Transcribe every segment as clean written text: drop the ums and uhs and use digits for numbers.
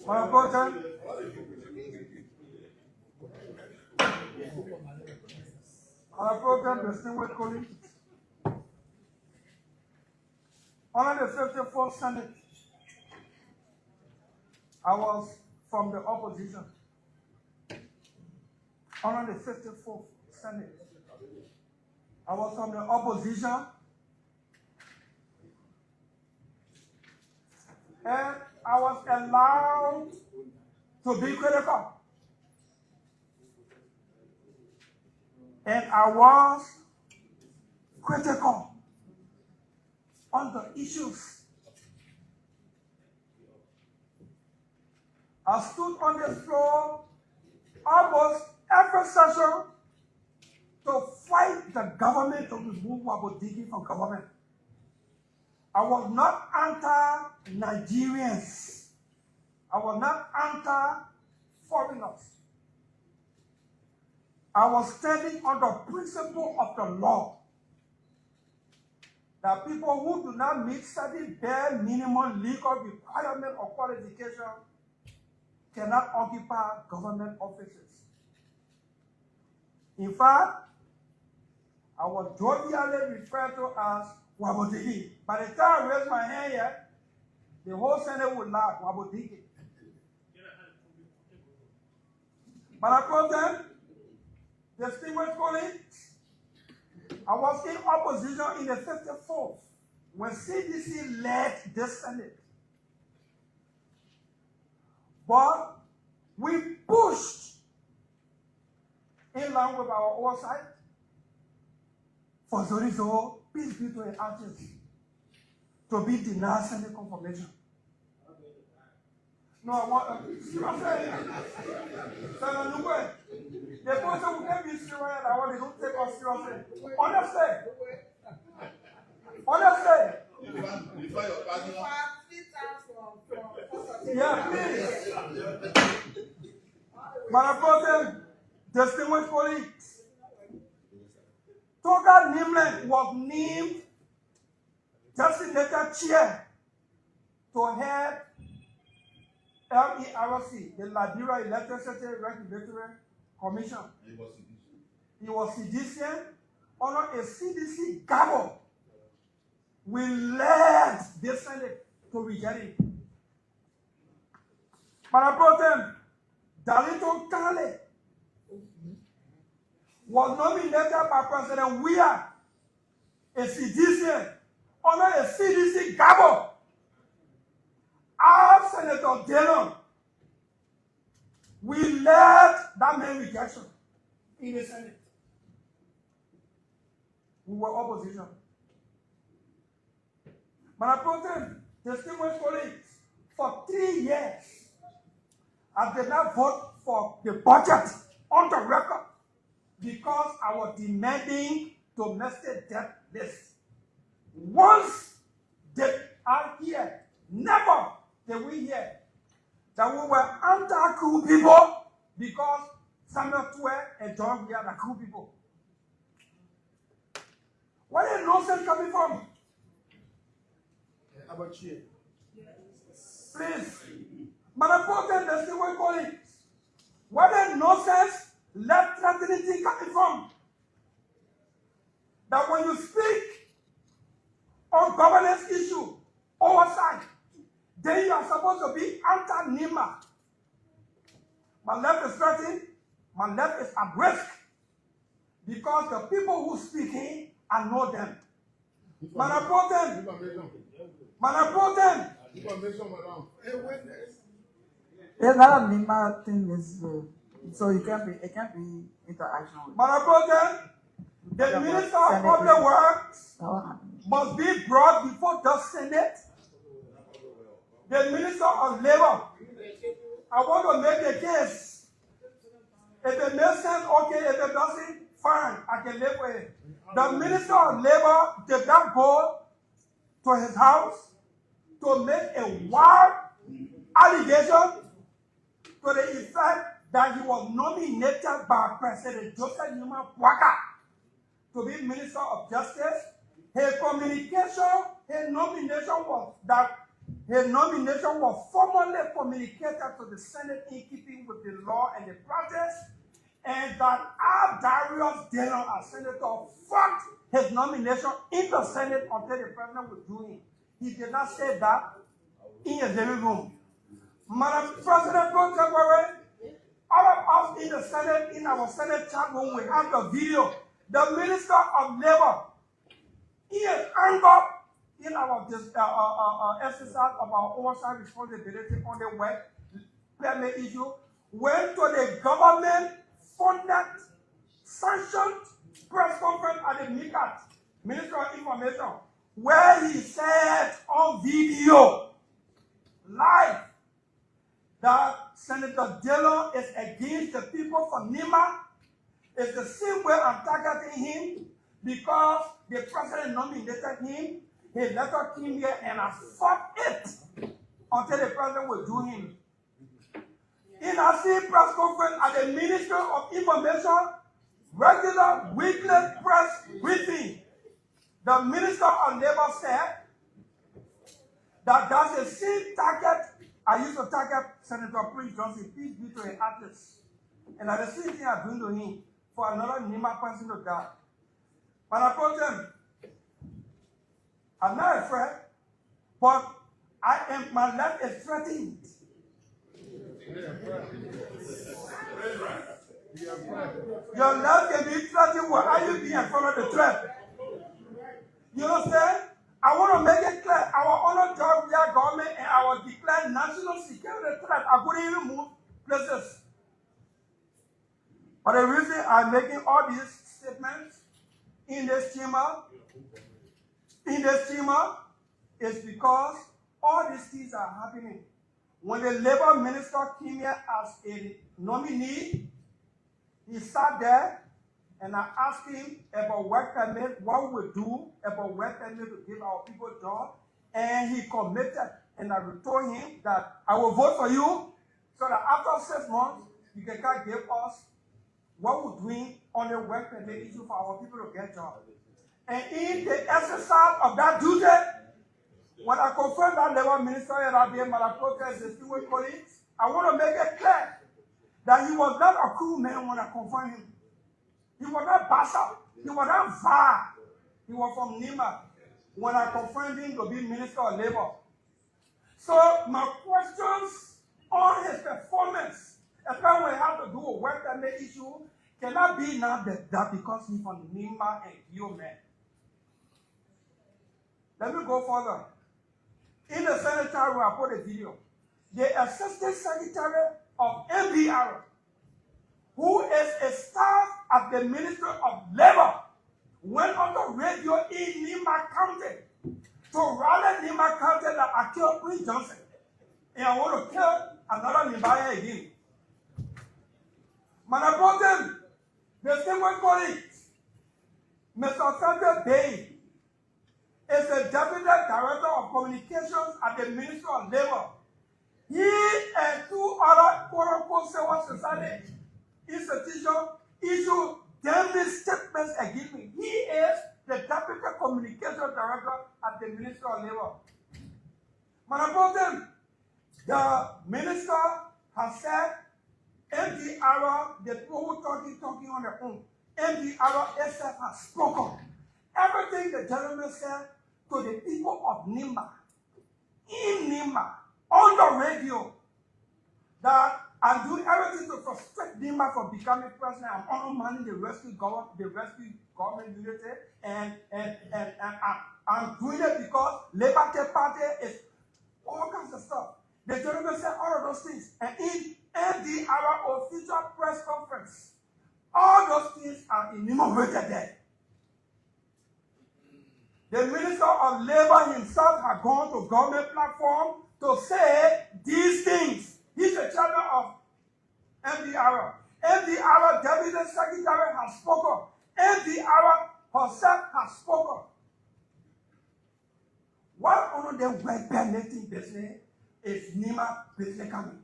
Madam President, distinguished colleagues, under the 54th Senate, I was from the opposition. Under the 54th Senate, I was from the opposition, and I was allowed to be critical. And I was critical on the issues. I stood on this floor almost every session to fight the government to remove Wabodigi from government. I was not anti-Nigerians. I was not anti-foreigners. I was standing on the principle of the law that people who do not meet certain bare minimum legal requirement or qualification cannot occupy government offices. In fact, I was jovially referred to as Wabodigi. By the time I raised my hand here, the whole Senate would laugh, Wabodigi. But I told them, distinguished colleagues, I was in opposition in the 54th when CDC led this Senate. But we pushed in line with our oversight for Zorizo, peace be to the artist, to be denied Senate confirmation. No, I want the person who can be serious, I want to don't take us seriously. Understand? Yeah, please. Madam President, distinguished colleagues, Toga Nimlen was named designated chair to head LERC, the Liberia Electricity Regulatory Commission. He was CDCN under a CDC gavel. We led this Senate to reject it. Madam President, Dalito Kale was nominated by President Weah, a CDCN, under a CDC gavel. Our Senator Dillon, we led that main rejection in the Senate. We were opposition. Madam President, distinguished colleagues, for 3 years, I did not vote for the budget on the record because I was demanding domestic debt list. Once did I hear, never did we hear that we were anti-coup people because Samuel Twe and John Weah are coup people. Where is nonsense coming from? How about you? Please, Madam President, distinguished colleagues, where is nonsense, left-threatening thing coming from? That when you speak on governance issue, oversight, then you are supposed to be anti-NIMA. My left is threatened, my left is at risk because the people who speak in, I know them. Madam President, that NIMA thing is so it can't be interaction with. Madam President, the Minister of Public Works must be brought before the Senate. The Minister of Labor, I want to make a case. If it makes sense, okay. If it doesn't, fine, I can live with it. The Minister of Labor did not go to his house to make a wild allegation to the effect that he was nominated by President Joseph Numa Bwaka to be Minister of Justice. His communication, his nomination was that his nomination was formally communicated to the Senate in keeping with the law and the practice, and that our Darius Dillon, as senator, fucked his nomination in the Senate until the president would do it. He did not say that in his living room. Madam President Pro Tempore, all of us in the Senate, in our Senate chat room, we have the video. The Minister of Labor, he is angered in our exercise of our oversight responsibility on the work permit issue, went to the government-funded, sanctioned press conference at the MICAT, Ministry of Information, where he said on video, live, that Senator Dillon is against the people from Nima. It's the same way I'm targeting him because the president nominated him. His letter came here and I fought it until the president will do him. In our same press conference at the Ministry of Information, regular weekly press briefing, the Minister of Labor said that that's the same target I used to target Senator Prince Johnson, peace be to an artist. And that's the same thing I'm doing to him for another Nima person to die. But I told them, I'm not afraid, but my life is threatened. Your life can be threatened. Why are you being in front of the threat? You understand? I want to make it clear. Our honor job we are government and our declared national security threat. I couldn't even move places. But the reason I'm making all these statements in this chamber is because all these things are happening. When the labor minister came here as a nominee, he sat there and I asked him about work permit, what we would do about work permit to give our people jobs, and he committed. And I told him that I will vote for you so that after 6 months, you can give us what we're doing on the work permit issue for our people to get jobs. And in the exercise of that duty, when I confirmed that labor minister and I did my protest distinguished colleagues, I want to make it clear that he was not a cool man when I confirmed him. He was not Basa. He was not VAR. He was from Nima when I confirmed him to be Minister of Labor. So my questions on his performance, especially when it has to do with work permit issue, cannot be now that because he's from Nima and Gioman. Let me go further. In the sanitary room, I put a video. The Assistant Secretary of MBR, who is a staff at the Ministry of Labor, went on the radio in Nima County to rally Nima County that I killed Prince Johnson. And I want to kill another Nimaya again. Man, I brought them, the distinguished colleagues, Mr. Sandra Bay is the Deputy Director of Communications at the Ministry of Labor. He and 2 other quote-unquote civil society institutions issue damning statements against me. He is the Deputy Communications Director at the Ministry of Labor. Man, I brought them, the minister has said MDR, the people who talking on their own, MDR itself has spoken. Everything the gentleman said to the people of Nima, in Nima, on the radio, that I'm doing everything to frustrate Nima from becoming president. I'm undermining the rescue government unity, and I'm doing it because Labour Party is all kinds of stuff. The gentleman said all of those things, and in MDR official press conference, all those things are enumerated there. The Minister of Labor himself had gone to government platform to say these things. He's the chairman of MDR. MDR Deputy Secretary has spoken. MDR herself has spoken. What on the work permitting business is Nima business coming?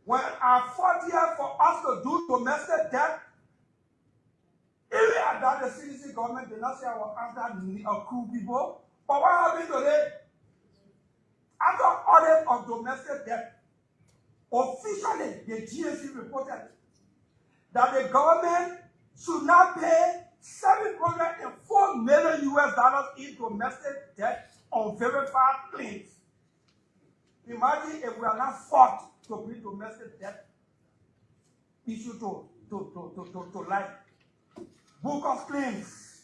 When I fought here for us to do domestic debt, even at that, the CDC government did not say I was after cool people. But what happened today? After audit of domestic debt, officially the GSC reported that the government should not pay $704 million in domestic debt on verified claims. Imagine if we are not fought to bring domestic debt issue to light. Book of claims.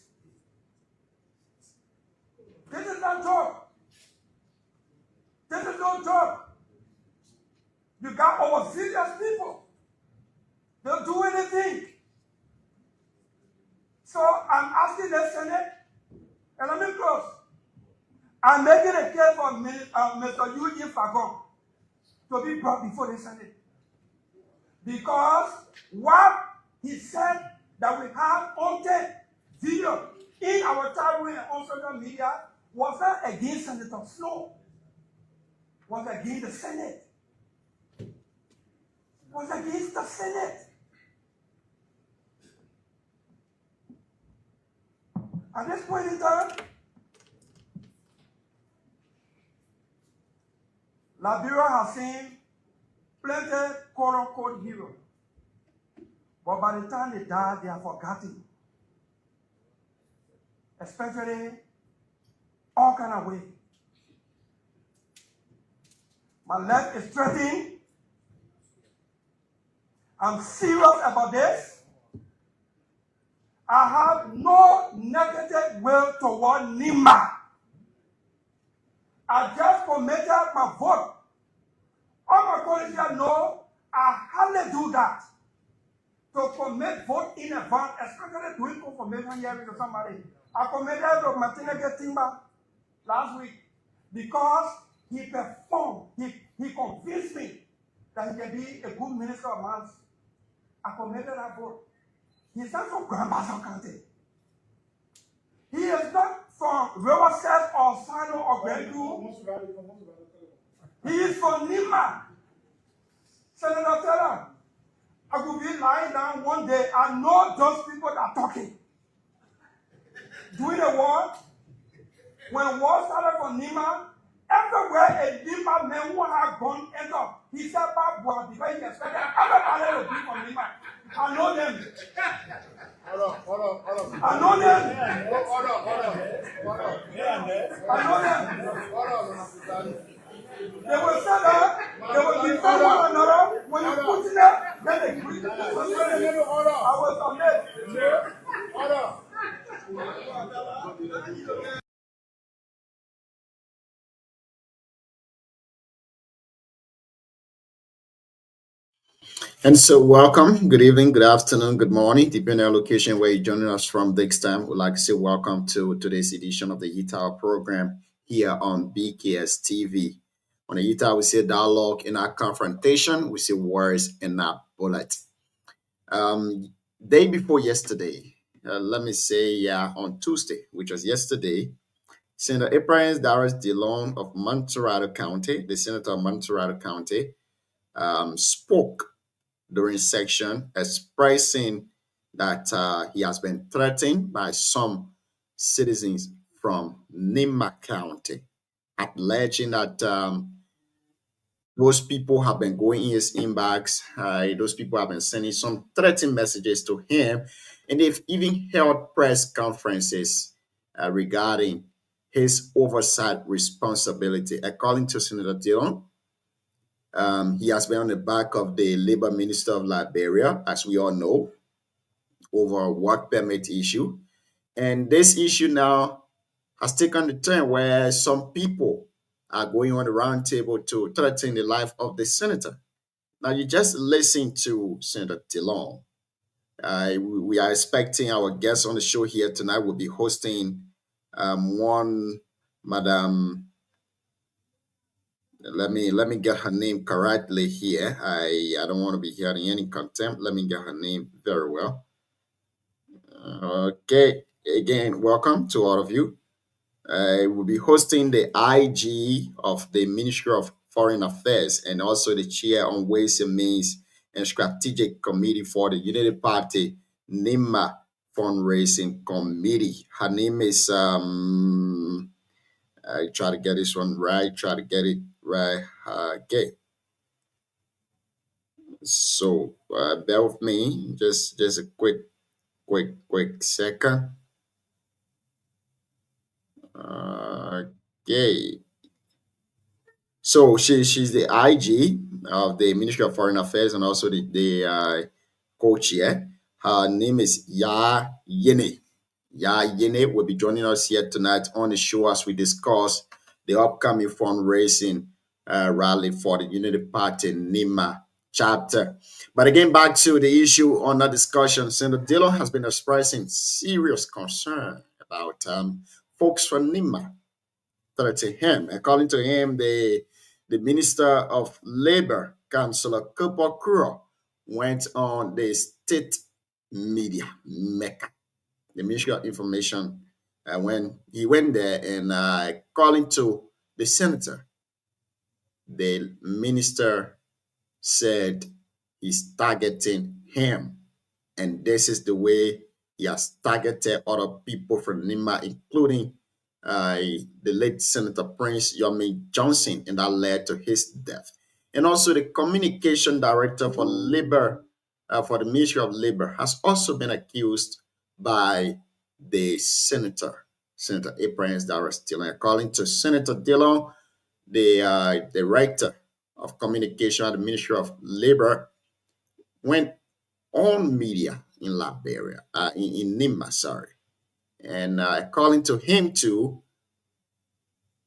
This is not job. This is no job. You got overzealous people. They'll do anything. So I'm asking the Senate, and let me close. I'm making a case for Mr. Eugene Fagon to be brought before the Senate. Because what he said that we have on tape, video, in our chat room and on social media was not against Senator Snow, was against the Senate. Was against the Senate. At this point in time, Liberia has seen plenty quote-unquote heroes. But by the time they die, they are forgotten. Especially all kind of way. My leg is threatening. I'm serious about this. I have no negative will toward Nima. I just committed my vote. All my colleagues here know I hardly do that. To commit vote in advance, especially doing confirmation hearing to somebody. I committed to Martina Timba last week because he performed, he convinced me that he can be a good minister of mines. I committed that vote. He's not from Grand Bassa County. He is not from Riverside or Sino or Grandview. He is from Nima. Senator Taylor, I could be lying down one day. I know those people that are talking. During the war, when war started from Nima, everywhere a Nima man who had gone entered, he said, "Bob, because he expected everybody to be from Nima." I know them. Hold on. I know them. I know them. They will say that they will defend one another. When you put it there, then they quit. I will submit. Hold on. And so, welcome. Good evening, good afternoon, good morning, depending on location where you're joining us from this time. We'd like to say welcome to today's edition of the ETAL program here on BKS TV. On the ETAL, we say dialogue in our confrontation, we say words in our bullet. Day before yesterday, let me say, on Tuesday, which was yesterday, Senator Ephraim Darius DeLong of Montserrado County, the senator of Montserrado County, spoke during section expressing that he has been threatened by some citizens from Nima County, alleging that those people have been going in his inbox. Those people have been sending some threatening messages to him, and they've even held press conferences regarding his oversight responsibility. According to Senator Dillon, he has been on the back of the Labor Minister of Liberia, as we all know, over a work permit issue. And this issue now has taken the turn where some people are going on the round table to threaten the life of the senator. Now, you just listen to Senator Dillon. We are expecting our guest on the show here tonight will be hosting one Madam. Let me get her name correctly here. I don't want to be hearing any contempt. Let me get her name very well. Okay. Again, welcome to all of you. We'll be hosting the IG of the Ministry of Foreign Affairs and also the chair on Ways and Means and Strategic Committee for the United Party NIMA Fundraising Committee. Her name is I try to get this one right. Try to get it right. Okay. So bear with me. Just a quick second. Okay. So she's the IG of the Ministry of Foreign Affairs and also the co-chair. Her name is Ya Yene. Ya Yene will be joining us here tonight on the show as we discuss the upcoming fundraising rally for the Unity Party Nima chapter. But again, back to the issue on that discussion, Senator Dillon has been expressing serious concern about folks from Nima to him. According to him, the Minister of Labor, Councillor Kupo Kuro, went on the state media, Mecca, the Ministry of Information, when he went there and calling to the senator, the minister said he's targeting him. And this is the way he has targeted other people from Nima, including the late Senator Prince Yomi Johnson, and that led to his death. And also the communication director for labor, for the Ministry of Labor, has also been accused by the Senator Abraham Darius Dillon. According to Senator Dillon, the director of communication at the Ministry of Labor went on media in Liberia, in Nima, sorry. And according to him too,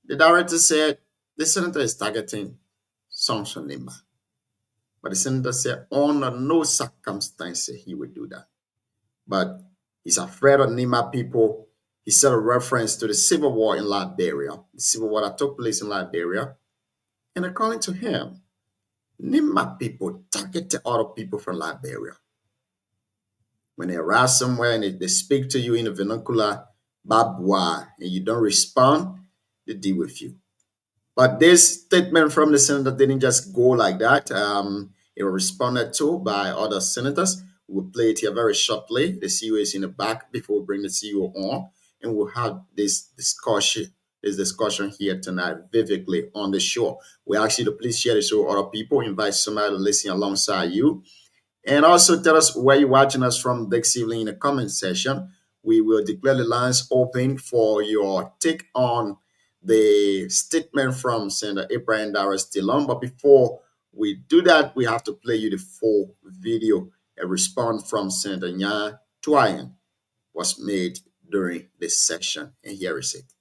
the director said the senator is targeting sons from Nima. But the senator said under no circumstances he would do that. But he's afraid of Nima people. He said a reference to the civil war in Liberia, the civil war that took place in Liberia. And according to him, Nima people targeted other people from Liberia. When they arrive somewhere and they speak to you in the vernacular, Babwa, and you don't respond, they deal with you. But this statement from the senator didn't just go like that. It was responded to by other senators. We'll play it here very shortly. The CEO is in the back before we bring the CEO on, and we'll have this discussion here tonight vividly on the show. We ask you to please share the show with other people, invite somebody to listen alongside you. And also tell us where you're watching us from this evening in the comment section. We will declare the lines open for your take on the statement from Senator Abraham Darius Dillon. But before we do that, we have to play you the full video. A response from Senator Nya Twain was made during this section. And here is it.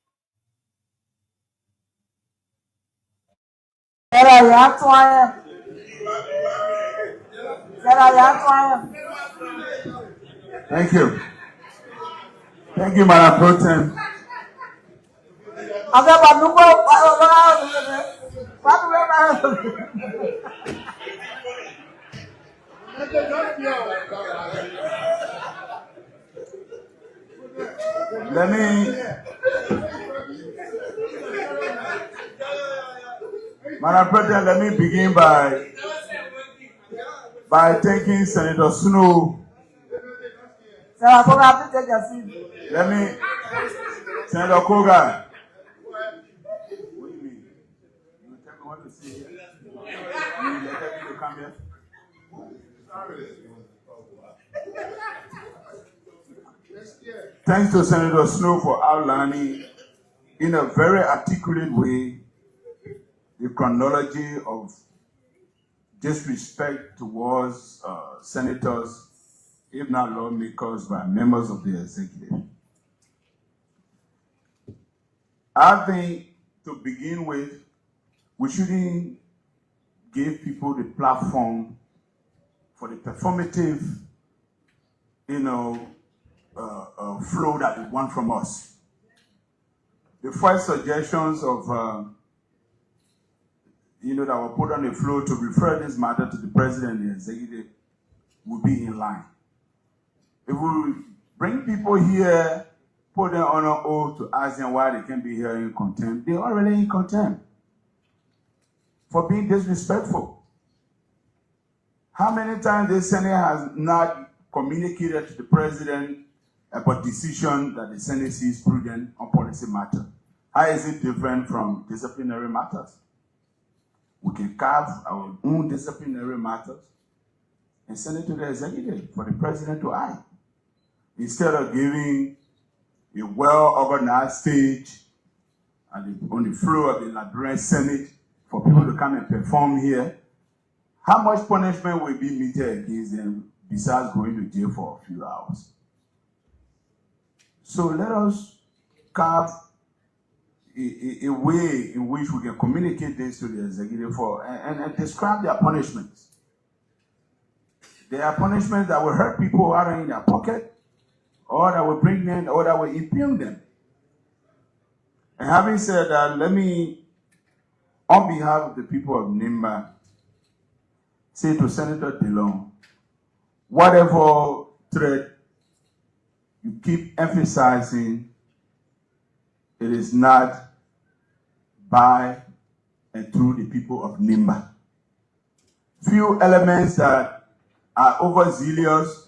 Thank you. Thank you, Madam Pro Tem. Madam Pro Tem, let me begin by thanking Senator Snow. Senator Koga. What do you mean? You tell me what to say here? You let me come here? Thanks to Senator Snow for outlining in a very articulate way the chronology of disrespect towards senators, if not lawmakers, by members of the executive. I think to begin with, we shouldn't give people the platform for the performative, flow that they want from us. The first suggestions of, that were put on the floor to refer this matter to the president and the executive will be in line. If we bring people here, put them on an oath to ask them why they can be here in contempt, they're already in contempt for being disrespectful. How many times the Senate has not communicated to the president about decision that the Senate sees prudent on policy matter? How is it different from disciplinary matters? We can carve our own disciplinary matters and send it to the executive for the president to act. Instead of giving a well-organized stage on the floor of the Liberian Senate for people to come and perform here, how much punishment will be meted against them besides going to jail for a few hours? So let us carve a way in which we can communicate this to the executive for and describe their punishments. There are punishments that will hurt people out in their pocket, or that will bring them, or that will impugn them. And having said that, let me, on behalf of the people of Nimba, say to Senator DeLong, whatever threat you keep emphasizing, it is not by and through the people of Nimba. Few elements that are overzealous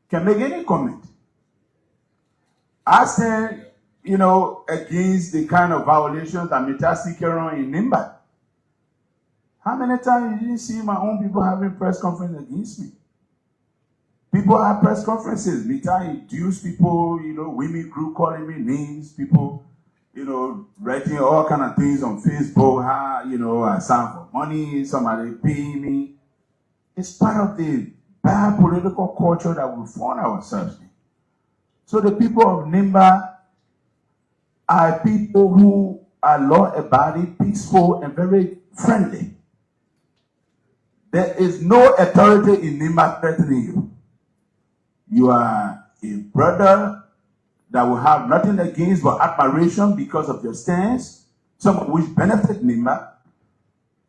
can make any comment. I stand, against the kind of violations that Mitasi carry on in Nimba. How many times did you see my own people having press conference against me? People have press conferences. Mita induce people, women group calling me names, people, writing all kind of things on Facebook, I sign for money, somebody paying me. It's part of the bad political culture that we find ourselves in. So the people of Nimba are people who are law-abiding, peaceful, and very friendly. There is no authority in Nimba threatening you. You are a brother that will have nothing against but admiration because of your stance, some of which benefit Nimba.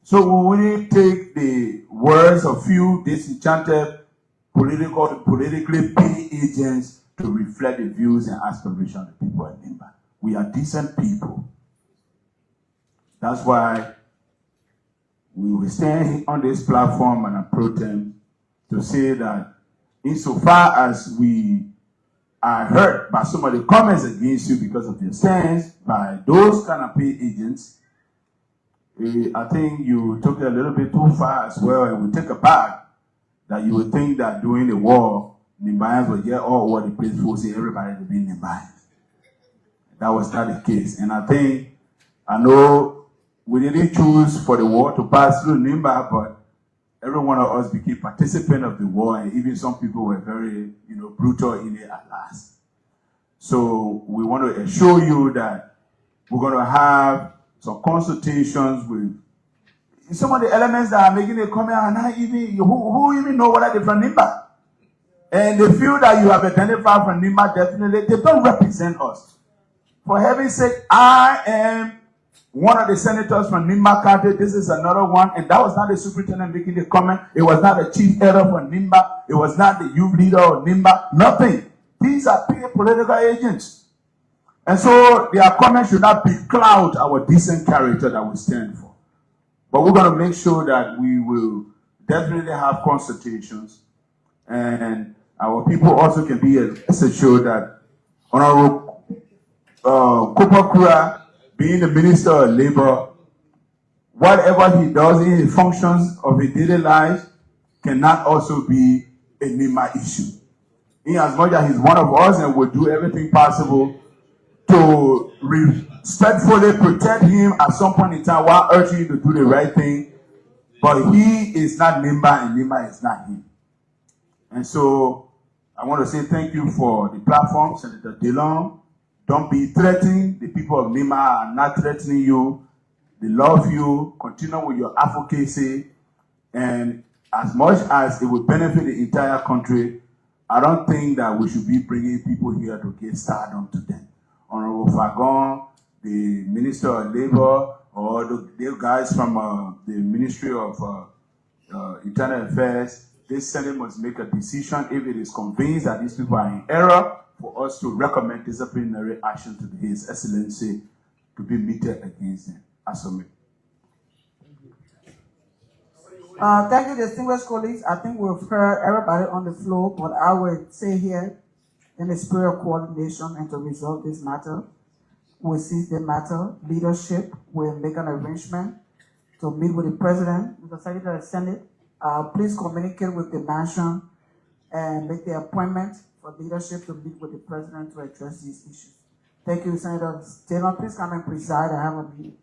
So we will take the words of few disenchanted politically paid agents to reflect the views and aspirations of the people of Nimba. We are decent people. That's why we will stand on this platform and approach them to say that insofar as we are hurt by some of the comments against you because of your stance by those kind of paid agents, I think you took it a little bit too far as well, and we take a back that you would think that during the war, Nimbayans would get all over the place for say everybody to be Nimbayans. That was not the case. And I know we didn't choose for the war to pass through Nimba, but every one of us became participant of the war, and even some people were very, brutal in it at last. So we want to assure you that we're going to have some consultations with some of the elements that are making a comment are not even, who even know what they're from Nimba. And the few that you have identified from Nimba, definitely, they don't represent us. For heaven's sake, I am one of the senators from Nimba County. This is another one. And that was not the superintendent making the comment. It was not the chief editor for Nimba. It was not the youth leader of Nimba. Nothing. These are paid political agents. And so their comments should not becloud our decent character that we stand for. But we're going to make sure that we will definitely have consultations. And our people also can be assured that Honorable Kupa Kura, being the Minister of Labor, whatever he does in his functions of his daily life cannot also be a Nimba issue. In as much as he's one of us and will do everything possible to respectfully protect him at some point in time while urging him to do the right thing, but he is not Nimba and Nimba is not him. And so I want to say thank you for the platform, Senator DeLong. Don't be threatening. The people of Nimba are not threatening you. They love you. Continue with your advocacy. And as much as it will benefit the entire country, I don't think that we should be bringing people here to get stardom to them. Honorable Fagon, the Minister of Labor, or the guys from the Ministry of Internal Affairs, this Senate must make a decision if it is convinced that these people are in error for us to recommend disciplinary action to His Excellency to be meted against them. Asome. Thank you, distinguished colleagues. I think we've heard everybody on the floor, but I will say here, in the spirit of coordination and to resolve this matter, will seize the matter. Leadership will make an arrangement to meet with the president, with the secretary of the Senate. Please communicate with the nation and make the appointment for leadership to meet with the president to address these issues. Thank you, Senator Taylor. Please come and preside. I have a meeting.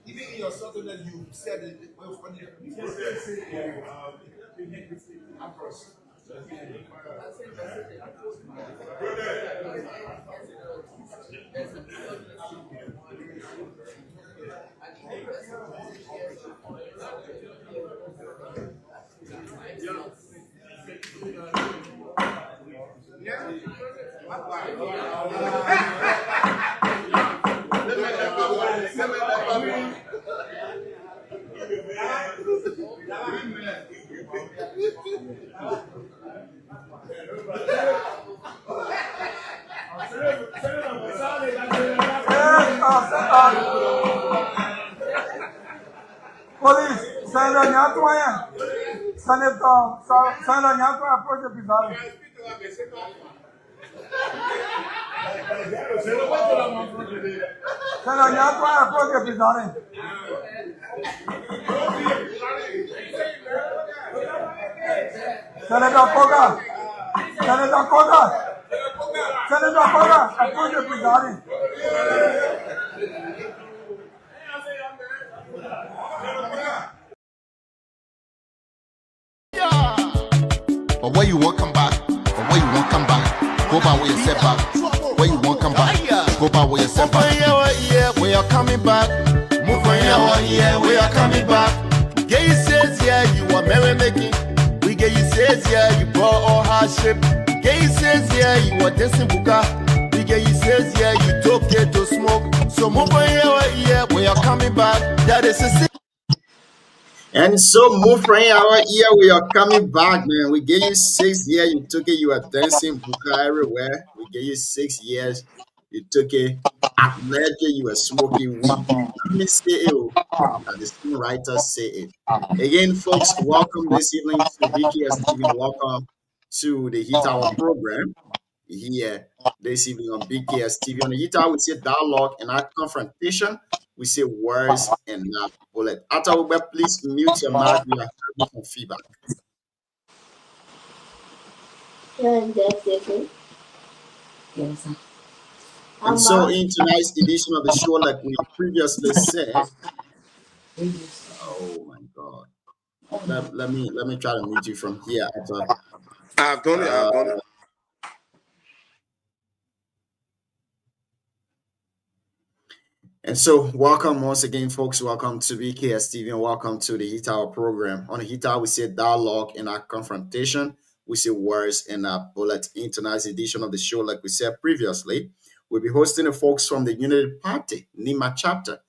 Even in your substance, you said it. Police, Senator Nyatwaya. Senator Nyatwaya, approach the president. Senator Nyatwaya, approach the president. Senator Koga. Senator Koga. Senator Koga, approach the president. But where you want come back, but where you want come back, go back where you set back. Where you want come back, go back where you set back. Yeah, we are coming back. Move on here, we are coming back. Yeah, you says yeah, you are merrymaking. We get you says yeah, you brought all hardship. Yeah, you says yeah, you are dancing buka. We get you says yeah, you took it to smoke. So move on here, we are coming back. That is a And so, move from our year, we are coming back, man. We gave you 6 years, you took it, you are dancing buka everywhere. We gave you 6 years, you took it. At Ledger, you were smoking weed. Let me say it, the screenwriters say it. Again, folks, welcome this evening to BKS TV. Welcome to the Heat Hour program here this evening on BKS TV. On the Heat Hour, we see dialogue and our confrontation. We say words and not bullet. Ataobe, please mute your mic. We are having some feedback. And so, in tonight's edition of the show, like we previously said, oh my God, let me try to mute you from here. I've done it. And so, welcome once again, folks. Welcome to BKS TV and welcome to the Heat Hour program. On the Heat Hour, we say dialogue and our confrontation. We say words and our bullet. In tonight's edition of the show, like we said previously, we'll be hosting the folks from the Unity Party, Nima chapter.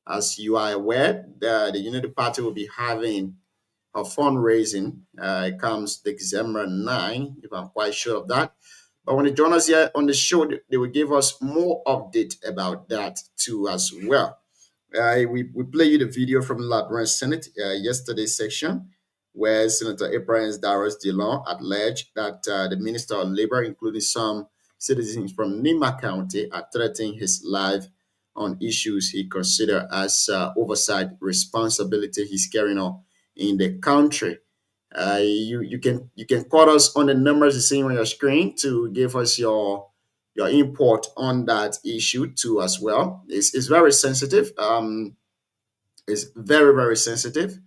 As you are aware, the Unity Party will be having a fundraising. It comes December 9, if I'm quite sure of that. But when they join us here on the show, they will give us more update about that too as well. We play you the video from the Liberian Senate yesterday's section, where Senator Abraham Darius DeLong alleged that the Minister of Labor, including some citizens from Nima County, are threatening his life on issues he considered as oversight responsibility he's carrying on in the country. You can call us on the numbers you see on your screen to give us your input on that issue too as well. It's very sensitive. It's very, very sensitive.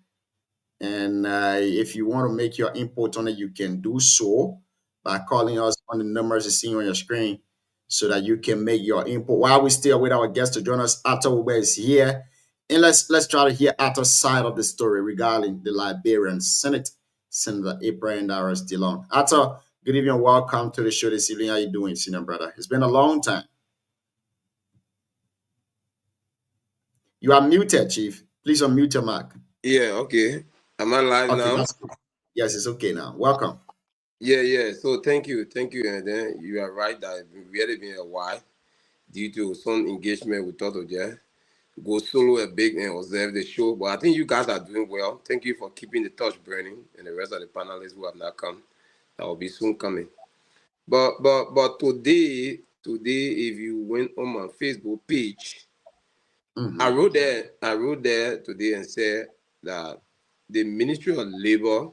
And if you want to make your input on it, you can do so by calling us on the numbers you see on your screen so that you can make your input. While we still wait our guest to join us, Ato Ube is here. And let's try to hear Ato's side of the story regarding the Liberian Senate, Senator Abraham Darius DeLong. Ato, good evening and welcome to the show this evening. How you doing, senior brother? It's been a long time. You are muted, Chief. Please unmute your mic. Yeah, okay. Am I live Okay, now? that's good. Yes, it's okay now. Welcome. Yeah. So thank you. And then you are right that it's really been a while due to some engagement with Toto J. Go solo a big and observe the show. But I think you guys are doing well. Thank you for keeping the torch burning, and the rest of the panelists who have not come. That will be soon coming. But today, if you went on my Facebook page, I wrote there today and said that the Ministry of Labor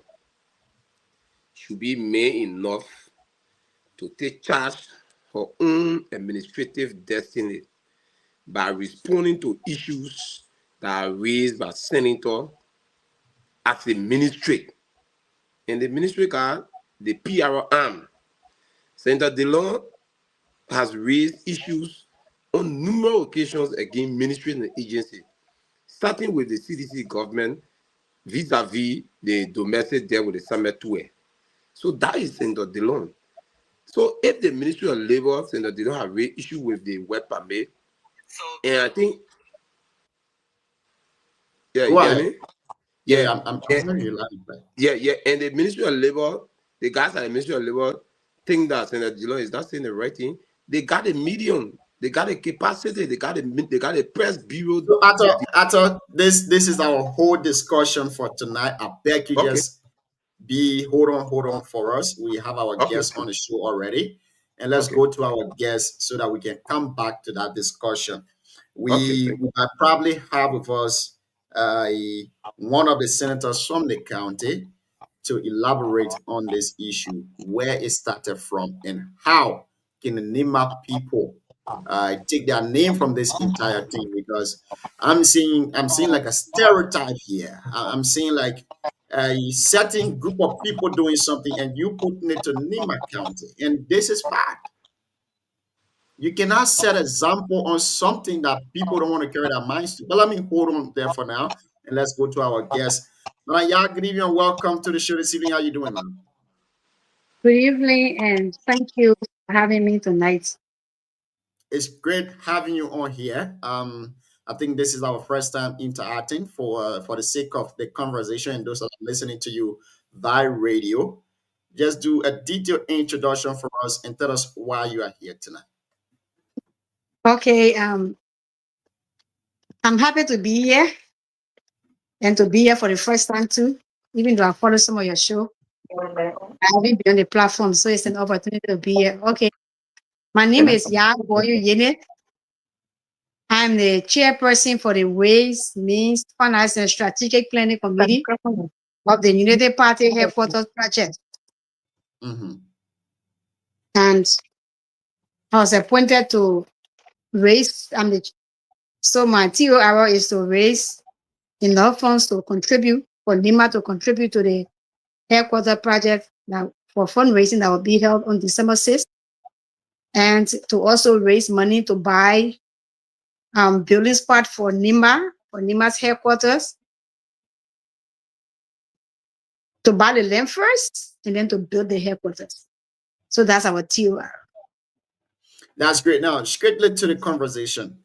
should be made enough to take charge her own administrative destiny by responding to issues that are raised by senator as a ministry. And the ministry got the PRO arm. Senator DeLong has raised issues on numerous occasions against ministries and agencies, starting with the CDC government vis-a-vis the domestic deal with the Summit Tour. So that is Senator DeLong. So if the Ministry of Labor Senator DeLong have raised issue with the work permit, and I think, yeah, you get me? Yeah, I'm hearing you loud. Yeah, and the Ministry of Labor, the guys at the Ministry of Labor think that Senator DeLong is not saying the right thing. They got a medium, they got a capacity, they got a press bureau. So Ato, this is our whole discussion for tonight. I beg you just hold on for us. We have our guests on the show already, and let's go to our guests so that we can come back to that discussion. We might probably have with us one of the senators from the county to elaborate on this issue, where it started from, and how can the Nima people take their name from this entire thing, because I'm seeing like a stereotype here. I'm seeing like a certain group of people doing something and you putting it to Nima County, and this is bad. You cannot set example on something that people don't want to carry their minds to. But let me hold on there for now, and let's go to our guest. Y'all, good evening and welcome to the show this evening. How you doing, man? Good evening, and thank you for having me tonight. It's great having you on here. I think this is our first time interacting for the sake of the conversation and those that are listening to you via radio. Just do a detailed introduction for us and tell us why you are here tonight. Okay, I'm happy to be here and to be here for the first time too, even though I follow some of your show. I haven't been on the platform, so it's an opportunity to be here. Okay, my name is Yaa Boyu Yene. I'm the chairperson for the Ways, Means, Finance and Strategic Planning Committee of the United Party Headquarters Project. And I was appointed to raise, so my TOR is to raise enough funds to contribute, for NIMA to contribute to the headquarter project for fundraising that will be held on December 6th, and to also raise money to buy building spot for NIMA, for NIMA's headquarters, to buy the land first and then to build the headquarters. So that's our TOR. That's great. Now, strictly to the conversation.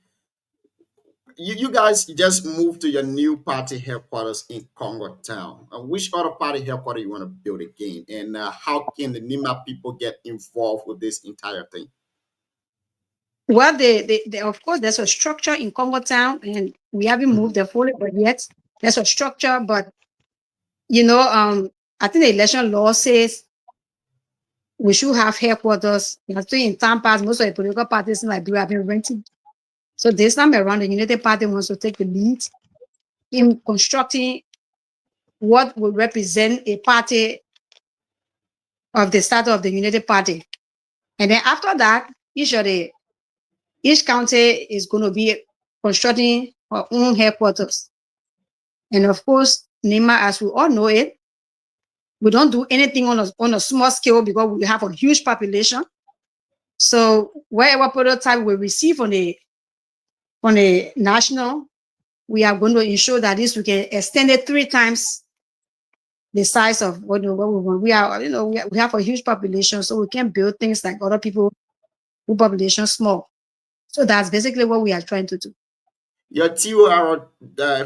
You guys just moved to your new party headquarters in Congo Town. Which other party headquarters you want to build again? And how can the Nima people get involved with this entire thing? Well, of course, there's a structure in Congo Town, and we haven't moved the fully, but yet there's a structure. But I think the election law says we should have headquarters. I think in time past, most of the political parties in Liberia have been renting. So this time around, the United Party wants to take the lead in constructing what will represent a party of the start of the United Party. And then after that, each county is going to be constructing our own headquarters. And of course, NIMA, as we all know it, we don't do anything on a small scale because we have a huge population. So wherever prototype we receive on a national, we are going to ensure that we can extend it 3 times the size of what we want. We have a huge population, so we can build things like other people who population small. So that's basically what we are trying to do. Your TOR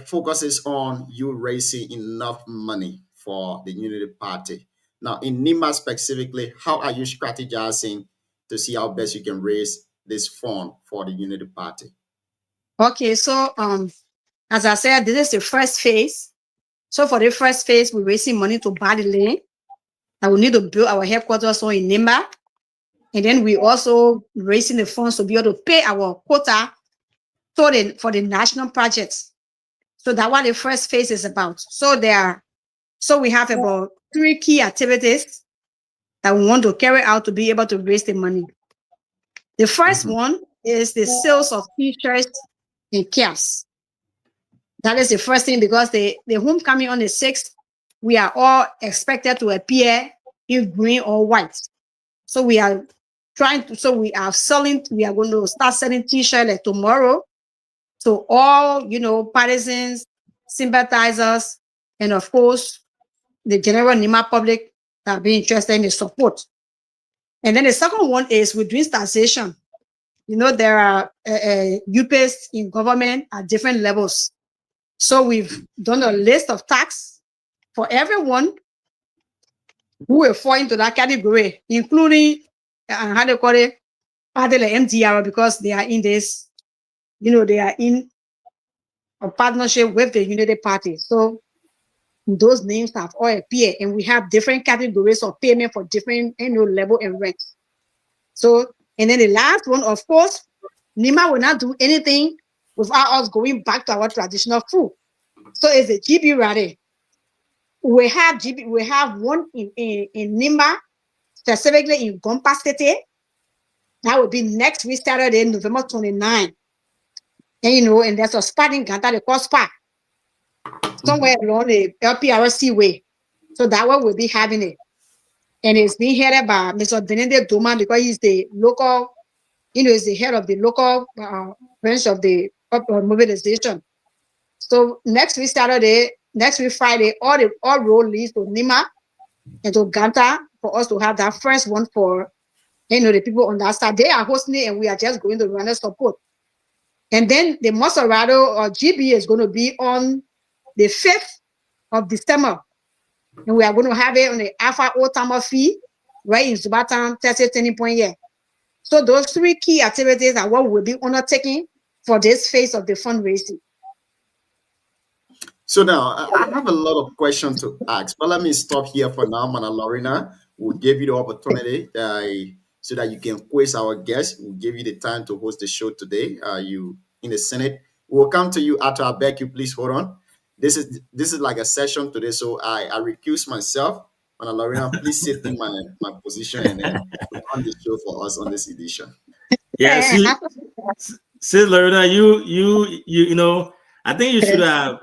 focuses on you raising enough money for the Unity Party. Now, in NIMA specifically, how are you strategizing to see how best you can raise this fund for the Unity Party? Okay, so as I said, this is the first phase. So for the first phase, we're raising money to buy the land. And we need to build our headquarters so in NIMA. And then we also raising the funds to be able to pay our quota for the national projects. So that's what the first phase is about. So we have about 3 key activities that we want to carry out to be able to raise the money. The first one is the sales of t-shirts and caps. That is the first thing, because the homecoming on the 6th, we are all expected to appear in green or white. So we are going to start selling t-shirts like tomorrow. So all, partisans, sympathizers, and of course, the general NIMA public that be interested in the support. And then the second one is we're doing taxation. There are UPAs in government at different levels. So we've done a list of tax for everyone who will fall into that category, including, how they call it, part of the MDR, because they are in this, they are in a partnership with the Unity Party. So those names have all appeared, and we have different categories of payment for different level and ranks. So, and then the last one, of course, NIMA will not do anything without us going back to our traditional food. So it's a GB rally. We have one in NIMA, specifically in Gompa City. That will be next week, Saturday, November 29. And and there's a spot in Ganta, the cost spot, somewhere along the LPRC way. So that one will be having it. And it's being headed by Mr. Benedict Doma, because he's the local, he's the head of the local branch of the mobilization. So next week Saturday, next week Friday, all road leads to NIMA and to Ganta for us to have that first one for the people on that side. They are hosting it, and we are just going to run a support. And then the Maserado or GB is going to be on the 5th of December. And we are going to have it on the Alpha Old Timer fee, right in Zubatan, Texas Turning Point here. So those 3 key activities are what we'll be undertaking for this phase of the fundraising. So now I have a lot of questions to ask, but let me stop here for now. Mana Lorena, we'll give you the opportunity so that you can quiz our guests. We'll give you the time to host the show today. You in the Senate. We'll come to you after. I beg you, please hold on. This is like a session today, so I recuse myself. Mana Lorena, please sit in my position and then on the show for us on this edition. Yeah, see, Lorena, you know, I think you should have,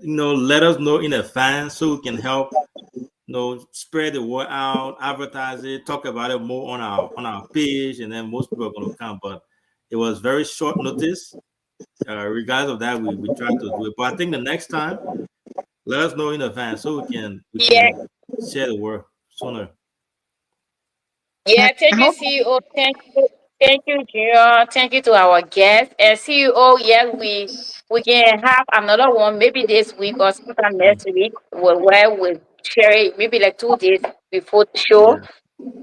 let us know in advance so we can help, spread the word out, advertise it, talk about it more on our page, and then most people are going to come. But it was very short notice. Regardless of that, we tried to do it. But I think the next time, let us know in advance so we can share the word sooner. Yeah, thank you, CEO. Thank you, Junior. Thank you to our guests. And CEO, yes, we can have another one maybe this week or sometime next week where we'll share it maybe like 2 days before the show. Yeah.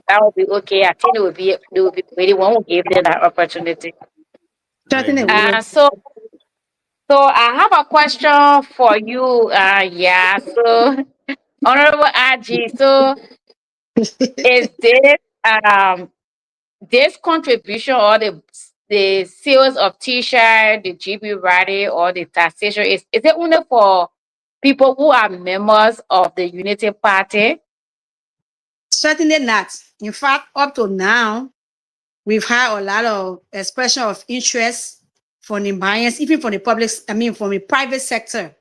That would be okay. I think they will be ready when we give them that opportunity. So I have a question for you. So Honorable RG, so is this contribution or the sales of t-shirt, the GB rally, or the taxation, is it only for people who are members of the Unity Party? Certainly not. In fact, up to now, we've had a lot of expression of interest from the buyers, even from the from the private sector.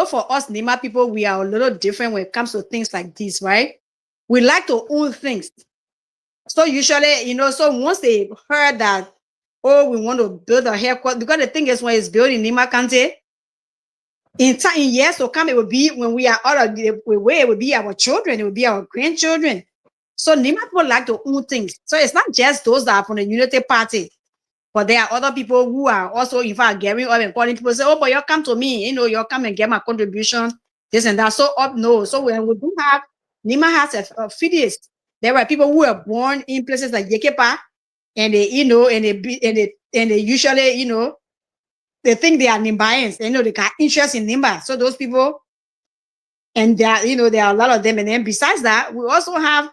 For us NIMA people, we are a little different when it comes to things like this, right? We like to own things. So usually, so once they heard that, we want to build a headquarters, because the thing is, when it's built in NIMA County, in years to come, it will be when we are out of the way, it will be our children, it will be our grandchildren. So NIMA people like to own things. So it's not just those that are from the Unity Party. But there are other people who are also, in fact, gearing up and calling people say, oh, but you come to me, you know, you come and get my contribution, this and that. So up, no. So when we do have, NIMA has a fetus. There were people who were born in places like Yekepa, and they, you know, and they usually, you know, they think they are Nimbayans. You know, they got interest in Nimba. So those people, and there are, you know, there are a lot of them. And then besides that, we also have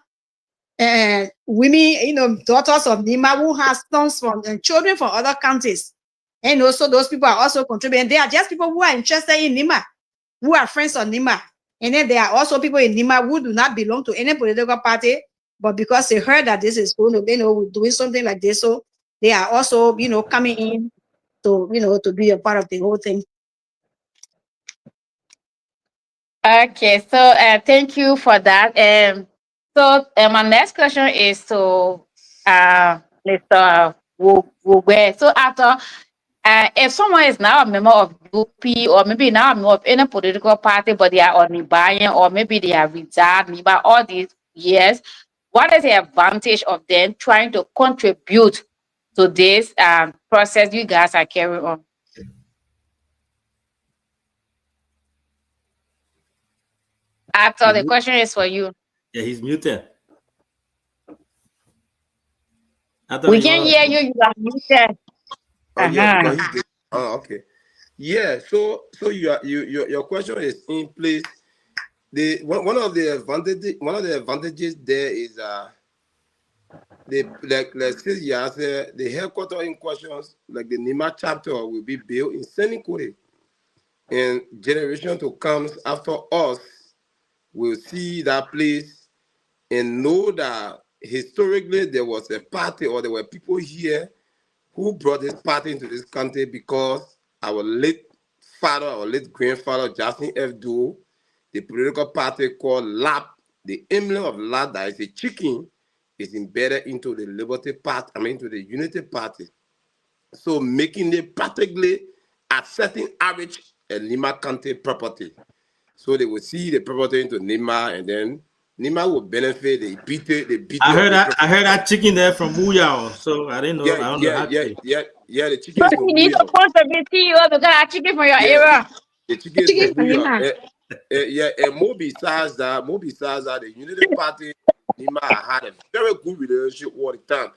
women, you know, daughters of Nima who have sons from and children from other counties. And also those people are also contributing. They are just people who are interested in Nima, who are friends of Nima. And then there are also people in Nima who do not belong to any political party, but because they heard that this is going to, you know, doing something like this, so they are also, you know, coming in to, you know, to be a part of the whole thing. Okay, so thank you for that. So my next question is to Mr. Wugwe. So after, if someone is now a member of UP or maybe now a member of any political party, but they are on Nibayan or maybe they have retired Niba all these years, what is the advantage of them trying to contribute to this process you guys are carrying on? After the question is for you. Yeah, he's muted. We can hear you. You are muted. Oh yeah, because he's okay. Yeah, so your question is in place. One of the advantages there is let's say the headquarters in questions, like the Nima chapter, will be built in Senikore, and generation to come after us will see that place and know that historically there was a party or there were people here who brought this party into this country because our late father or late grandfather, Justin F. Doe, the political party called LAP, the emblem of LAP, that is a chicken, is embedded into the Liberty Party, into the Unity Party. So making it practically at certain average a Nima County property. So they will see the property into Nima, and then Nima will benefit. They beat it. I heard that chicken there from Booyah, so I didn't know. Yeah, the chicken. So you need to contribute to you because I chicken from your area. The chicken from Booyah. And more besides that, the Unity Party, Nima had a very good relationship all the time,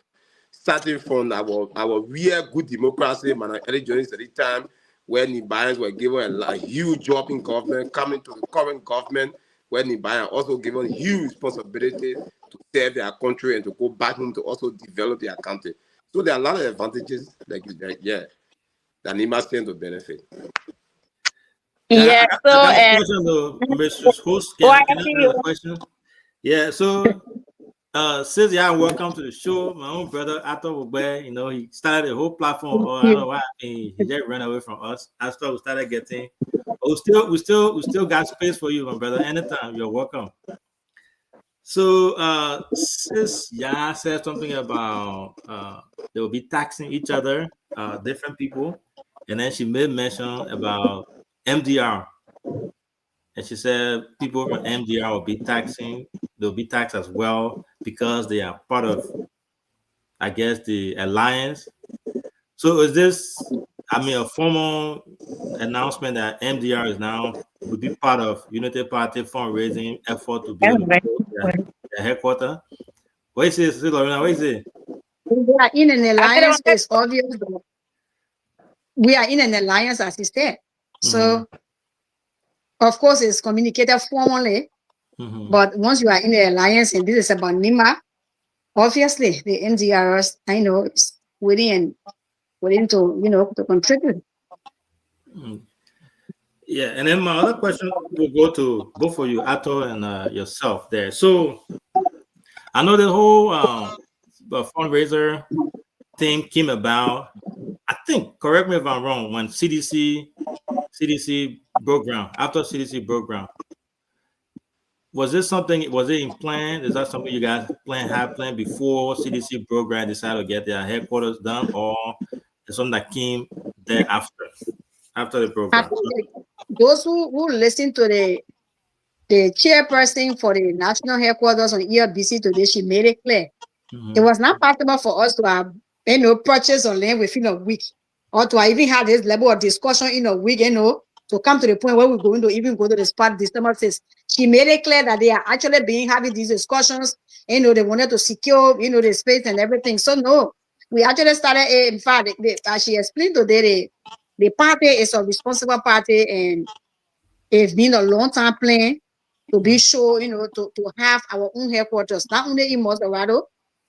starting from our real good democracy, man. Early journeys at the time, when Nibayans were given a huge job in government, coming to the current government, when Nibayans also given huge responsibility to serve their country and to go back home to also develop their country. So there are a lot of advantages that Nima stand to benefit. Yeah, Mr. Host, can I ask you a question? Yeah, so says welcome to the show. My own brother Ato Wugwe, you know, he started a whole platform. I don't know why he just ran away from us. After we started getting, we still got space for you, my brother. Anytime, you're welcome. So sis said something about they will be taxing each other, different people, and then she made mention about MDR. And she said people from MDR will be taxing, they'll be taxed as well because they are part of, I guess, the alliance. So is this, a formal announcement that MDR is now will be part of Unity Party fundraising effort to build the headquarters? What is it, Lorena? What is it? We are in an alliance. It's obvious. We are in an alliance, as you said. So, of course, it's communicated formally. But once you are in the alliance, and this is about Nima, obviously the MDRs, I know, is willing to, to contribute. Yeah, and then my other question will go to both of you, Ato and yourself there. So I know the whole fundraiser thing came about, I think, correct me if I'm wrong, when CDC broke ground, after CDC broke ground. Was it in plan? Is that something you guys had planned before CDC broke ground, decided to get their headquarters done, or it's something that came there after the program? Those who listen to the chairperson for the national headquarters on ERBC today, she made it clear. It was not possible for us to have purchase of land within a week, or to even have this level of discussion in a week, to come to the point where we're going to even go to the spot December 6th. She made it clear that they are actually having these discussions. They wanted to secure, the space and everything. So no, we actually started. In fact, as she explained today, the party is a responsible party, and it's been a long time plan to be sure, to have our own headquarters, not only in Montserrat,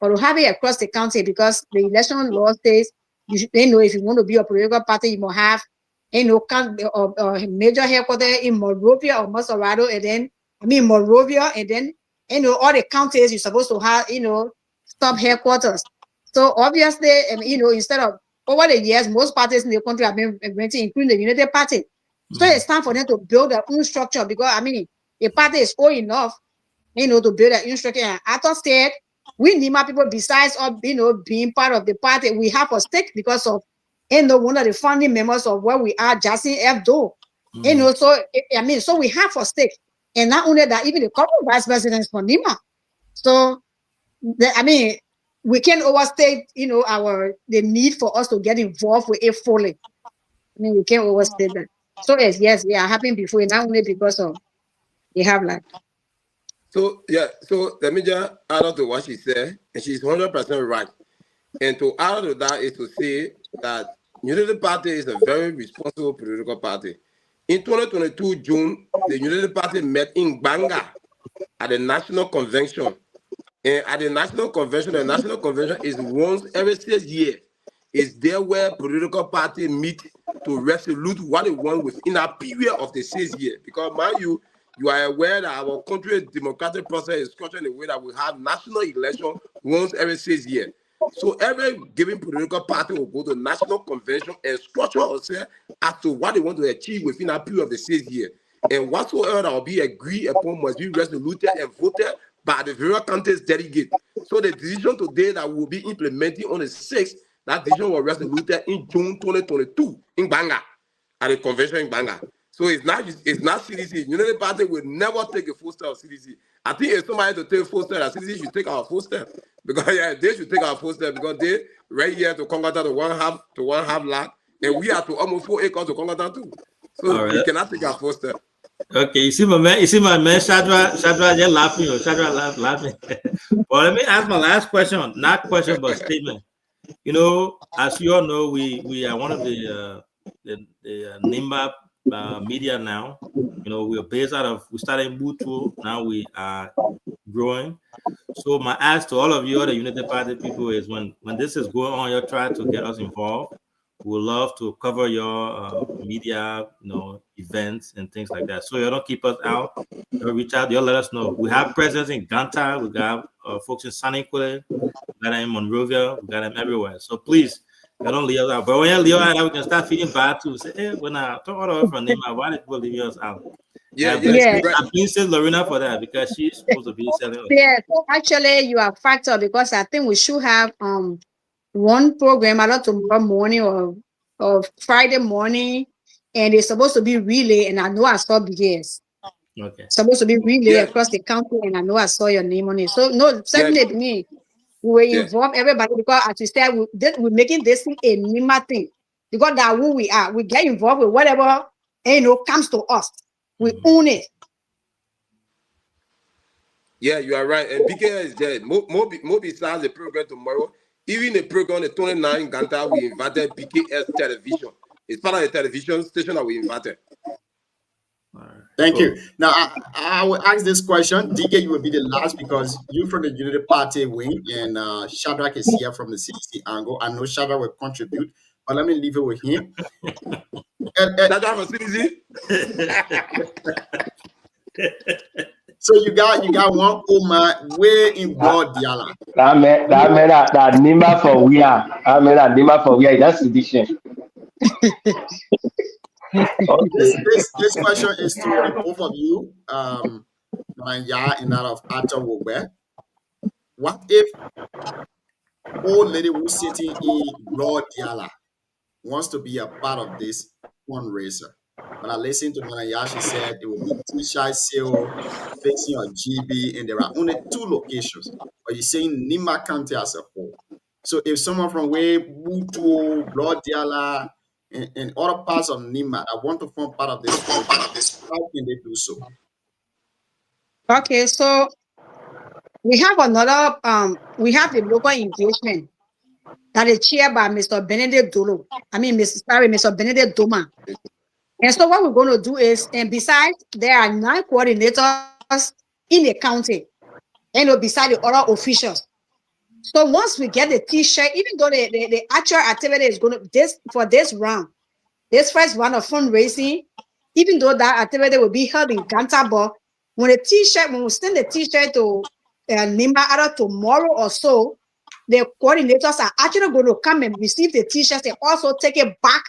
but to have it across the county, because the election law says, if you want to be a political party, you must have, major headquarters in Monrovia or Montserrat, Monrovia, and then, all the counties you're supposed to have, sub headquarters. So obviously, instead of, over the years, most parties in the country have been renting, including the United Party. So it's time for them to build their own structure, because the party is old enough, to build their own structure. And Arthur said, we Nima people, besides being part of the party, we have a stake because of, one of the founding members of where we are, Jackson F. Doe. So we have a stake. And not only that, even the current vice president for Nima. So, we can't overstate, the need for us to get involved with it fully. We can't overstate that. So yes, we are happy before, not only because of they have like. So yeah, so let me just add on to what she said, and she's 100% right. And to add to that is to say that Unity Party is a very responsible political party. In 2022 June, the Unity Party met in Banga at the National Convention. And at the National Convention is once every 6 years. It's there where political party meet to resolute what they want within a period of the 6 years. Because mind you are aware that our country's democratic process is structured in a way that we have national election once every 6 years. So every given political party will go to national convention and structure ourselves as to what they want to achieve within a period of the 6 years. And whatsoever that will be agreed upon must be resoluted and voted by the various counties delegate. So the decision today that will be implementing on the 6th, that decision was resoluted in June 2022 in Banga, at the convention in Banga. So it's not CDC. Unity Party will never take a full step of CDC. I think if somebody to take a full step, CDC should take our full step. Because they should take our full step, because they right here to Kongata to one half lot, and we are to almost 4 acres to Kongata too. So we cannot take our full step. Okay, you see my man, Shadra, you're laughing, Shadra laughing. Well, let me ask my last question, not question, but statement. As you all know, we are one of the NIMBA media now. We are based we started in Butu, now we are growing. So my ask to all of you, the Unity Party people, is when this is going on, you try to get us involved. We would love to cover your media, events and things like that. So you don't keep us out. You'll reach out. You'll let us know. We have presence in Ganta. We got folks in Saniquile. We got them in Monrovia. We got them everywhere. So please, you don't leave us out. But when you leave us out, we can start feeling bad too. Say, hey, when I talk all over from Nima, why did people leave us out? I'm pleased Lorena for that, because she's supposed to be selling us. Yeah, so actually you are a factor, because I think we should have one program either tomorrow morning or Friday morning, and it's supposed to be relay, and I know I saw BS. Okay. Supposed to be relay across the country, and I know I saw your name on it. So no, certainly me, we will involve everybody, because as we said, we're making this thing a Nima thing, because that's who we are. We get involved with whatever comes to us. We own it. Yeah, you are right. And BK is there. More besides the program tomorrow, even the program, the 29 in Ganta, we invited BKS Television. It's part of the television station that we invited. Thank you. Now, I will ask this question. DK, you will be the last, because you from the Unity Party wing, and Shadrach is here from the CDC angle. I know Shadrach will contribute, but let me leave it with him. Shadrach from CDC? So you got one Oma way in broad Diala. That Nima for we are. Nima for we are. That's edition. This question is to the both of you, Manya and that of Arthur Wogbe. What if old lady who's sitting in broad Diala wants to be a part of this fundraiser? When I listened to Manya, she said it will be T-Shy sale facing on GB, and there are only 2 locations. But you're saying Nima County as a whole. So if someone from way Butu, Blood Diala, and other parts of Nima that want to form part of this project, how can they do so? Okay, so we have another we have the local engagement that is chaired by Mr. Benedict Dolo. Mr. Benedict Doma. And so what we're going to do is, and besides, there are 9 coordinators in the county, beside the other officials. So once we get the t-shirt, even though the actual activity is going to for this round, this first round of fundraising, even though that activity will be held in Gantaba, when we send the t-shirt to Nima either tomorrow or so, the coordinators are actually going to come and receive the t-shirts and also take it back,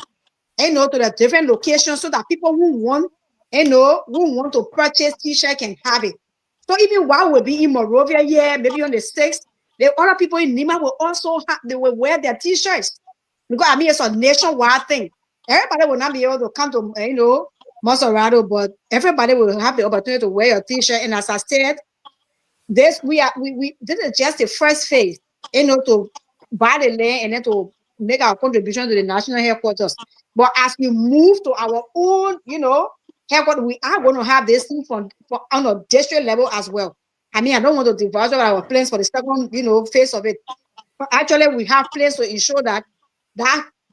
to the different locations so that people who want, who want to purchase t-shirt can have it. So even while we'll be in Morovia here, maybe on the 6th, the other people in Nima will also they will wear their t-shirts, because it's a nationwide thing. Everybody will not be able to come to Monserrate, but everybody will have the opportunity to wear a t-shirt. And as I said, this is just the first phase, to buy the land and then to make our contribution to the national headquarters. But as we move to our own, headquarters, we are going to have this thing on a district level as well. I don't want to divulge our plans for the second, phase of it. But actually, we have plans to ensure that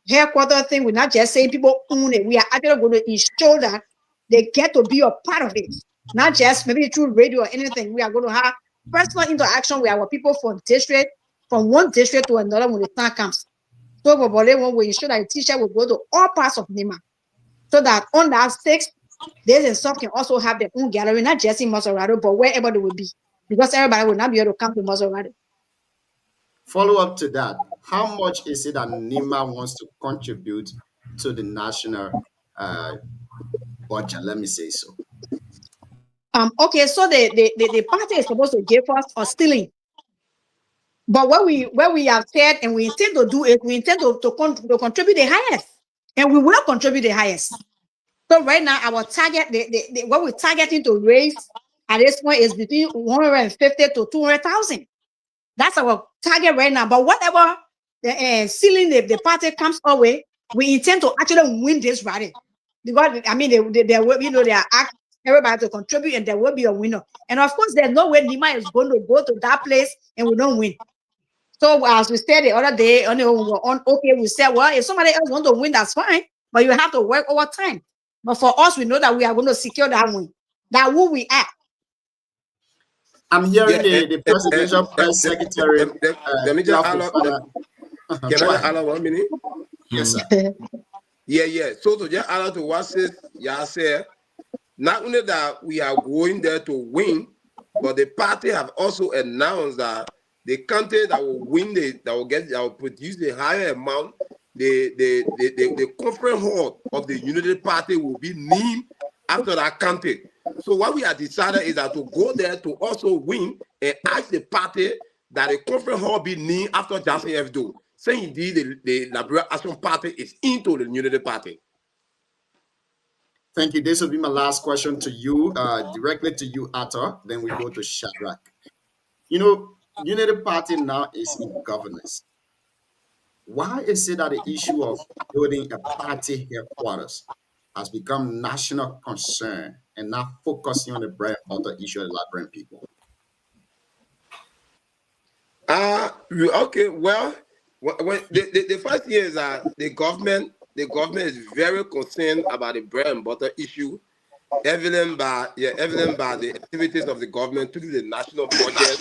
headquarters thing, we're not just saying people own it. We are actually going to ensure that they get to be a part of it. Not just maybe through radio or anything. We are going to have personal interaction with our people from one district to another when the time comes. So we ensure that the t-shirt will go to all parts of Nima. So that on that 6th, this and some can also have their own gallery, not just in Monserrate, but wherever they will be. Because everybody will not be able to come to Monserrate. Follow up to that, how much is it that Nima wants to contribute to the national budget? Let me say so. Okay, so the party is supposed to give us a stealing. But what we have said and we intend to do is we intend to contribute the highest. And we will contribute the highest. So right now, our target, what we're targeting to raise at this point is between 150 to 200,000. That's our target right now. But whatever the ceiling the party comes our way, we intend to actually win this rally. Because there will, they are asked everybody to contribute, and there will be a winner. And of course, there's no way Nima is going to go to that place and we don't win. So as we said the other day, we said, well, if somebody else wants to win, that's fine. But you have to work over time. But for us, we know that we are going to secure that win. That who we are. I'm hearing the presidential press secretary. Let me just can I allow 1 minute? Yes, sir. Yeah. So to just allow to what y'all say, not only that we are going there to win, but the party have also announced that the country that will win that will produce the higher amount, the conference hall of the Unity Party will be named after that country. So what we have decided is that to go there to also win and ask the party that the conference hall be named after Johnson F. Doe. Saying indeed the Liberal Action Party is into the Unity Party. Thank you. This will be my last question to you, directly to you, Atta. Then we go to Shadrach. Unity Party now is in governance. Why is it that the issue of building a party headquarters has become national concern and not focusing on the bread and butter issue of the Liberian people? Okay, well, when the first year is that the government is very concerned about the bread and butter issue, evident by the activities of the government to the national budget,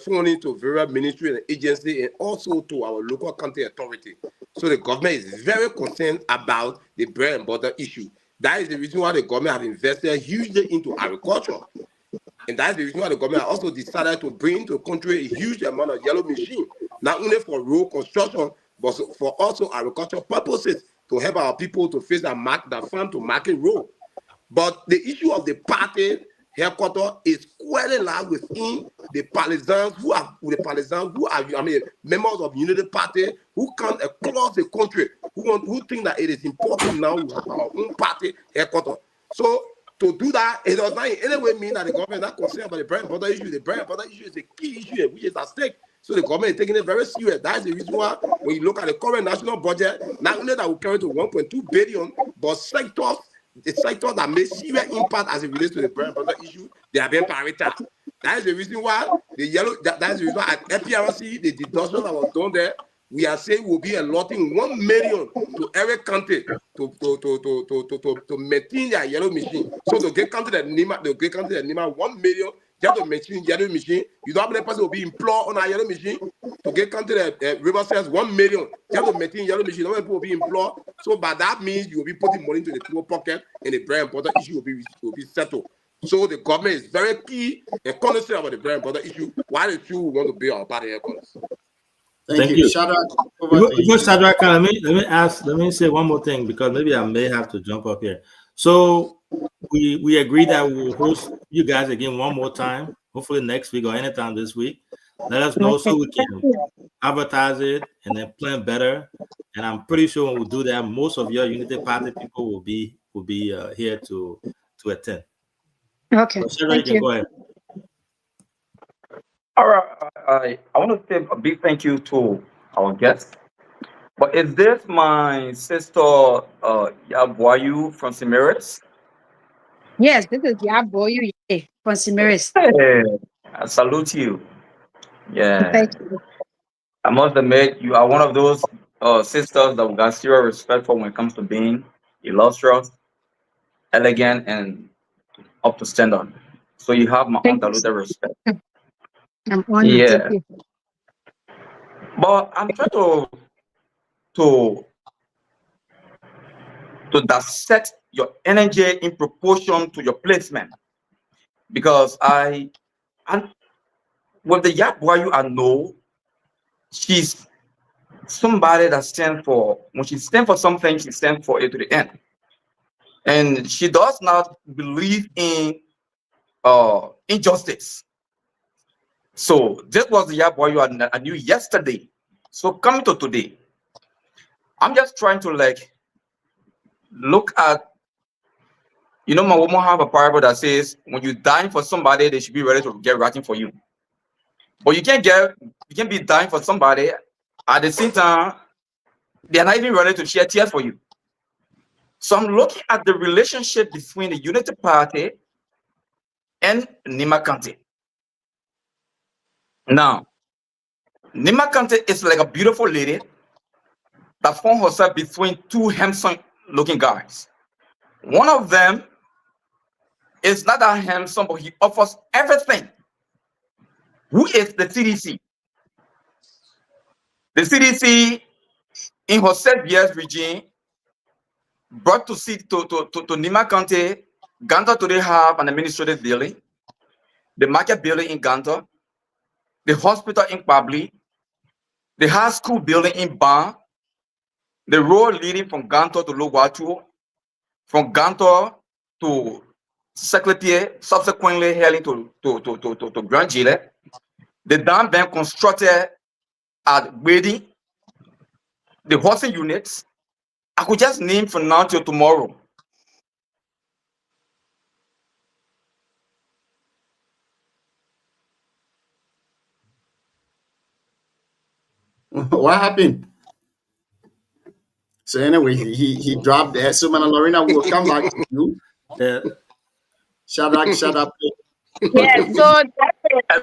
funding to various ministry and agency, and also to our local county authority. So the government is very concerned about the bread and butter issue. That is the reason why the government have invested hugely into agriculture. And that's the reason why the government also decided to bring into the country a huge amount of yellow machine, not only for road construction, but for also agricultural purposes to help our people to face that farm to market road. But the issue of the party headquarters is squarely lies within the partisans who are members of Unity Party who come across the country who think that it is important now to have our own party headquarters. So to do that, it does not in any way mean that the government is not concerned about the bread and butter issue. The bread and butter issue is a key issue which is at stake So the government is taking it very serious. That's the reason why when you look at the current national budget, not only that we carry to 1.2 billion, but the sectors that make serious impact as it relates to the bread and butter issue, they are being prioritized. That is the reason why that's the reason why at FPRC, the deduction that was done there, we are saying we'll be allotting 1 million to every county to maintain their yellow machine. So to get county that NEMA 1 million just to maintain yellow machine. You know how many person will be employed on a yellow machine? To get county that River says 1 million just to maintain yellow machine. How many people will be employed? So by that means you will be putting money into the people pocket and the bread and butter issue will be settled. So the government is very key and concerned about the bread and butter issue. Why the two want to be our party headquarters? Thank you. Shadrach, Before Shadrach, let me say one more thing, because maybe I may have to jump up here. So we agreed that we will host you guys again one more time, hopefully next week or anytime this week. Let us know so we can advertise it and then plan better. And I'm pretty sure when we do that, most of your Unity Party people will be here to attend. Okay. So Shadrach, you can go ahead. All right, I want to say a big thank you to our guests. But is this my sister Yaboyu from Simiris? Yes, this is Yaboyu from Simiris. Hey, I salute you. Yeah, Thank you. I must admit you are one of those sisters that we got serious respect for when it comes to being illustrious, elegant, and up to standard. So you have my undiluted respect. I'm honored. Yeah. Thank you. But I'm trying to dissect your energy in proportion to your placement, because with the Yaboyu I know, she's somebody that stands for, when she stands for something, she stands for it to the end, and she does not believe in injustice. So this was the Yaboyu I knew yesterday. So coming to today, I'm just trying to look at, my woman have a parable that says when you're dying for somebody, they should be ready to get writing for you. But you can't be dying for somebody at the same time they're not even ready to shed tears for you. So I'm looking at the relationship between the Unity Party and Nima County. Now, Nima County is like a beautiful lady that found herself between two handsome-looking guys. One of them is not that handsome, but he offers everything. Who is the CDC? The CDC, in her 7 years regime, brought to Nima County. Ganta today have an administrative building, the market building in Ganta, the hospital in Pabli, the high school building in Ban, the road leading from Ganta to Lugwatu, from Ganta to Secretariat, subsequently heading to Grand Gile. The dam being constructed at Wedi, the housing units. I could just name from now till tomorrow. What happened? So anyway, he dropped there. So Mana Lorena will come back to you. Shadrach, shut up. Yeah, so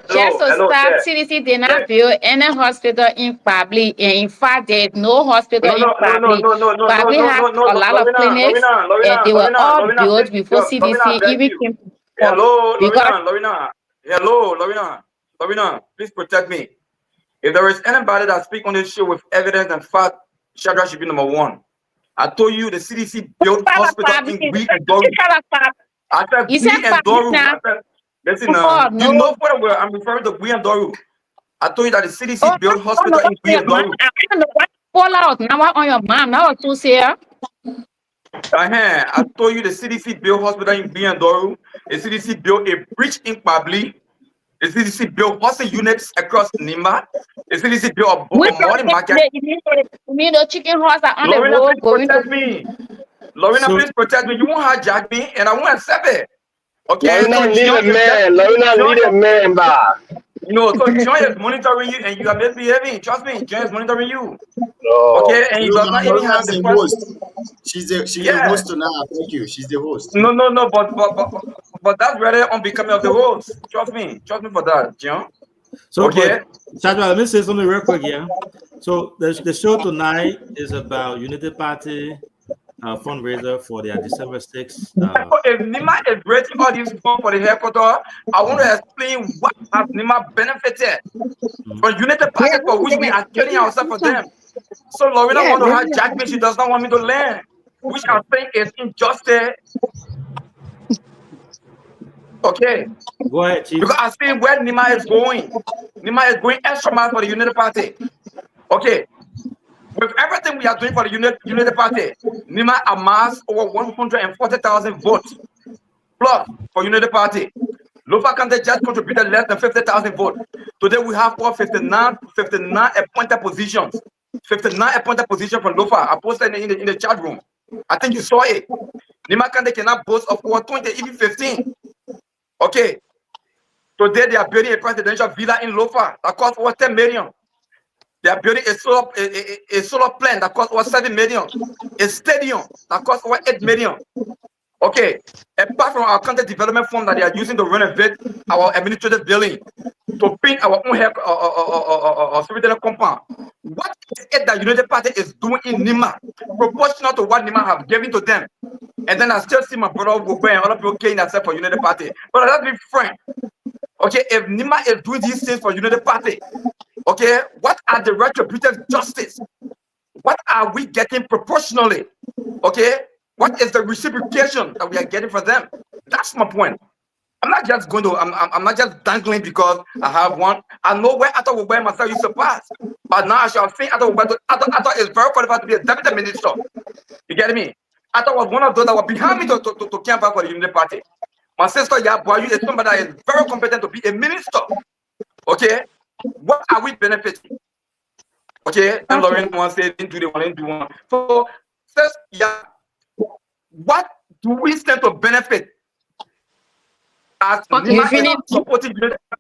just to start, CDC did not build any hospital in Pabli. In fact, there's no hospital in Pabli. Pabli has a lot of clinics, and they were all built before CDC even came. Hello, Lorena, please protect me. If there is anybody that speak on this show with evidence and fact, Shadrach should be number one. I told you the CDC built hospital in Gui and Doru. I said Gui and Doru. Listen, you know where I'm referring to Gui and Doru. I told you that the CDC built hospital in Gui and Doru. I don't know what fall out now on your mom. Now to say. I told you the CDC built hospital in Gui and Doru. The CDC built a bridge in Pabli. The CDC built housing units across Nima. The CDC built a morning market. You mean the chicken horse are on the road going to me? Lorena, please protect me. You won't hijack me, and I won't accept it. Okay? Lorena, leave a man. Lorena, leave a man back. You know, so John is monitoring you and you are misbehaving. Trust me, John is monitoring you. No. Okay, and he No, does not even Maria have is the the first. host. She's the Yeah. host tonight. Thank you. She's the host. No, but that's really unbecoming of the host. Trust me for that, John. So, Okay. but Shadrach, let me say something real quick here. So the show tonight is about Unity Party fundraiser for their December 6th. If Nima is raising all these funds for the headquarters, I want to explain what has Nima benefited from Unity Party for which we are killing ourselves for them. So Lorena want to hijack me. She does not want me to learn, which I think is injustice. Okay. Go ahead, Chief. Because I see where Nima is going. Nima is going extra mile for the Unity Party. Okay. With everything we are doing for the Unity Party, Nima amassed over 140,000 votes plus for Unity Party. Lofa Kante just contributed less than 50,000 votes. Today we have over 59 appointed positions. 59 appointed positions from Lofa. I posted in the chat room. I think you saw it. Nima Kante cannot boast of over 20, even 15. Okay. Today they are building a presidential villa in Lofa that costs over 10 million. They are building a solar plant that costs over 7 million. A stadium that costs over 8 million. Okay. Apart from our county development fund that they are using to renovate our administrative building, to paint our own hospital compound. What is it that United Party is doing in Nima, proportional to what Nima have given to them? And then I still see my brother Wugbe and other people killing themselves for United Party. But let's be frank. Okay, if Nima is doing these things for United Party, okay, what are the retributive justice? What are we getting proportionally? Okay, what is the reciprocation that we are getting for them? That's my point. I'm not just going to, I'm not just dangling because I have one. I know where Ato Wugbe myself used to pass. But now I shall think Ato Wugbe, Ato is very qualified to be a deputy minister. You get me? Ato was one of those that were behind me to camp out for the Unity Party. My sister Yaboyu is somebody that is very competent to be a minister. Okay? What are we benefiting? Okay? And Lauren wants to say, didn't do the one, didn't do one. So, says, yeah, what do we stand to benefit? As Nima is supporting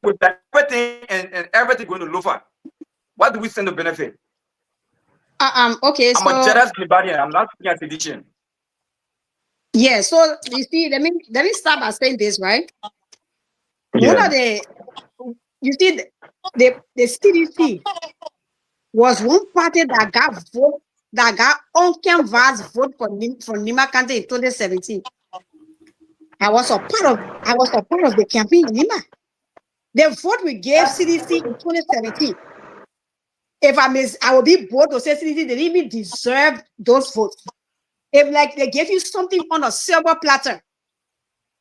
with everything and everything going to Lofa, what do we stand to benefit? Okay, I'm a jealous anybody. I'm not looking at edition. Yeah, so you see, let me start by saying this, right? Yeah. One of the, you see, the CDC was one party that got vote, that got on-canvas vote for Nima Kante in 2017. I was a part of the campaign in Nima. The vote we gave CDC in 2017. If I will be bold to say CDC didn't even deserve those votes. If like they gave you something on a silver platter,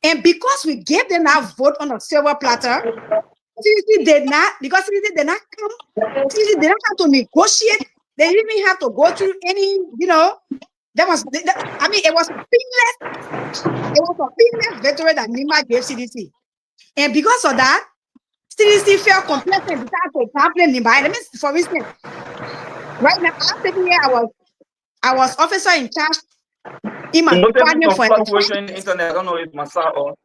and because we gave them that vote on a silver platter, CDC did not, because CDC did not come, CDC did not have to negotiate. They didn't even have to go through any, you know, it was a seamless victory that Nima gave CDC. And because of that, CDC felt complacent and decided to complain Nima. Let me, for instance, right now, I'm sitting here, I was officer in charge in my department for fluctuation in the internet. I don't know if my side or.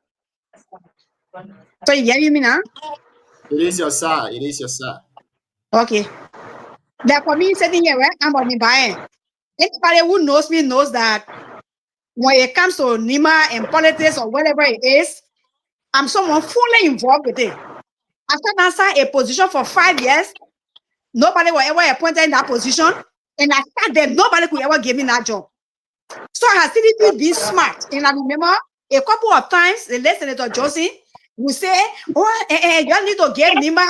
So you hear me now? It is your sir. It is your sir. Okay. That for me sitting here, right? I'm on Nima. Anybody who knows me knows that when it comes to Nima and politics or whatever it is, I'm someone fully involved with it. After answering a position for 5 years, nobody was ever appointed in that position. And I sat there, nobody could ever give me that job. So I had to be smart. And I remember a couple of times, the late Senator Johnson would say, oh, you need to give Nima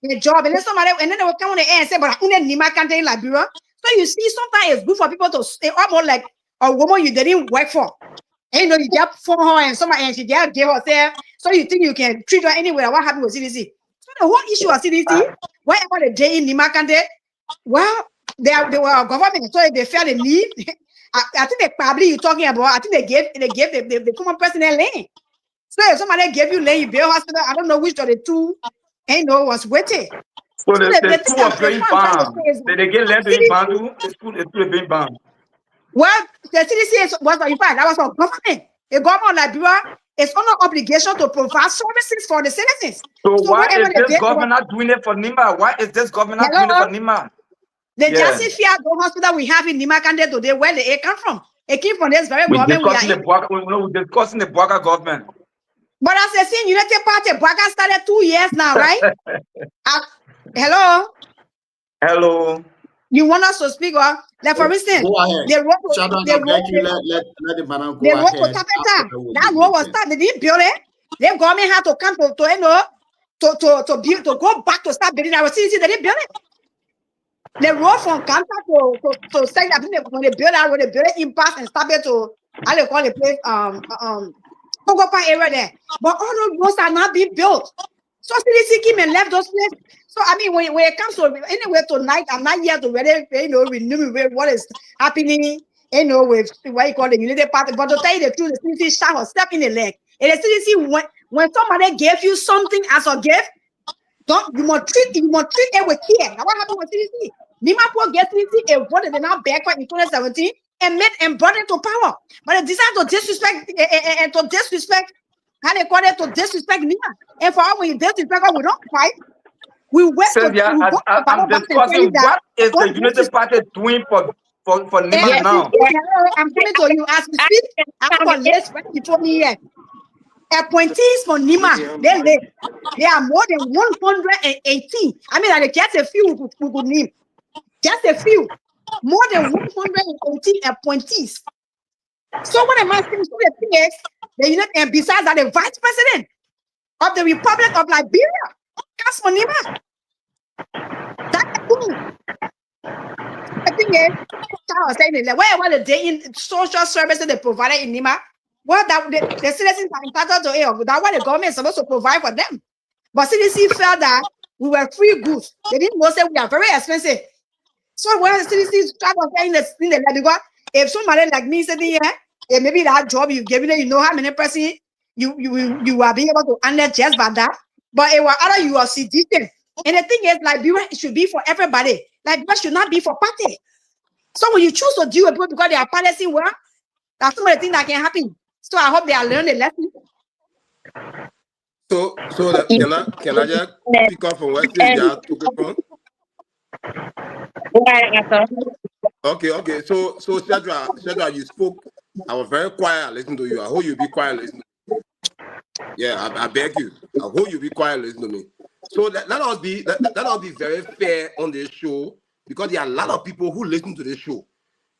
a job. And then somebody, and then they would come on the air and say, but I think Nima can't in Liberia. So you see, sometimes it's good for people to stay almost like a woman you didn't work for. And you know, you get for her and somebody and she just gave herself. So you think you can treat her anyway. What happened with CDC? So the whole issue of CDC, whatever the day in Nima Kante, well, they were a government, so if they felt the need, I think they probably you're talking about, I think they gave the common person their lane. So if somebody gave you lane, you build hospital, I don't know which of the two, was waiting. So the two are being banned. Did they get land to be banned too? The school is still being banned. Well, the CDC was, in fact, that was a government. A government like Liberia, It's on our obligation to provide services for the citizens. So why wherever is they this go, government not doing it for Nima? Why is this government not doing it for Nima? the Yeah. Jassy Fiado hospital we have in Nimakande today, where the aid come from? It came from this very We're government we are discussing in. we're discussing the Bwaka government. But as I say, United Party, Bwaka started 2 years now, right? Hello? Hello. You want us to speak, or like for instance, Go ahead. they wrote Shut down, I beg you, let the man go they wrote to ahead. Tapeta. After we That will road was listen. started. They didn't build it. The government had to come to you know to build to go back to start building our city. They didn't build it. The road from Kanta to say that when they build that road, they build it in pass and start it to how they call the place Pogopa area there. But all those roads are not being built. So CDC came and left those places. So I mean, when it comes to anyway tonight, I'm not here to really renew what is happening. With what you call the United Party. But to tell you the truth, the CDC shot or step in the leg. And the CDC when somebody gave you something as a gift, you must treat it with care. Now what happened with CDC? Nimapo get CDC a vote they now back in 2017 and brought it to power. But they decided to disrespect and to disrespect. How they call it to disrespect Nima. And for all when you disrespect her, we don't fight. We wait to Sylvia, I'm discussing what is the United Party doing for Nima now. I'm telling to you, as we speak, I have a list right before me here. Appointees for Nima, they are more than 118. I mean, I just a few who could name. Just a few. More than 118 appointees. So what am I saying? So the thing is, and besides that, the vice president of the Republic of Liberia, that's for Nima. That's cool. The thing is, I was saying that where the day in social services they provided in Nima, well, that the citizens are entitled to it. That's what the government is supposed to provide for them. But CDC felt that we were free goods. They didn't know say we are very expensive. So when the CDC start saying in the because if somebody like me sitting here, and maybe that job you've given it, you know how many person you are being able to handle just by that. But it was other you are citizen. And the thing is, Liberia should be for everybody. Liberia should not be for party. So when you choose to deal with people because they are policy work, that's some of the things that can happen. So I hope they are learning the lesson. So can I just pick up from what Sylvia took it from? Okay. So Shadra, you spoke. I was very quiet. Listen to you. I hope you be quiet. Listen. Yeah, I beg you. I hope you be quiet. Listen to me. So let us be very fair on this show because there are a lot of people who listen to this show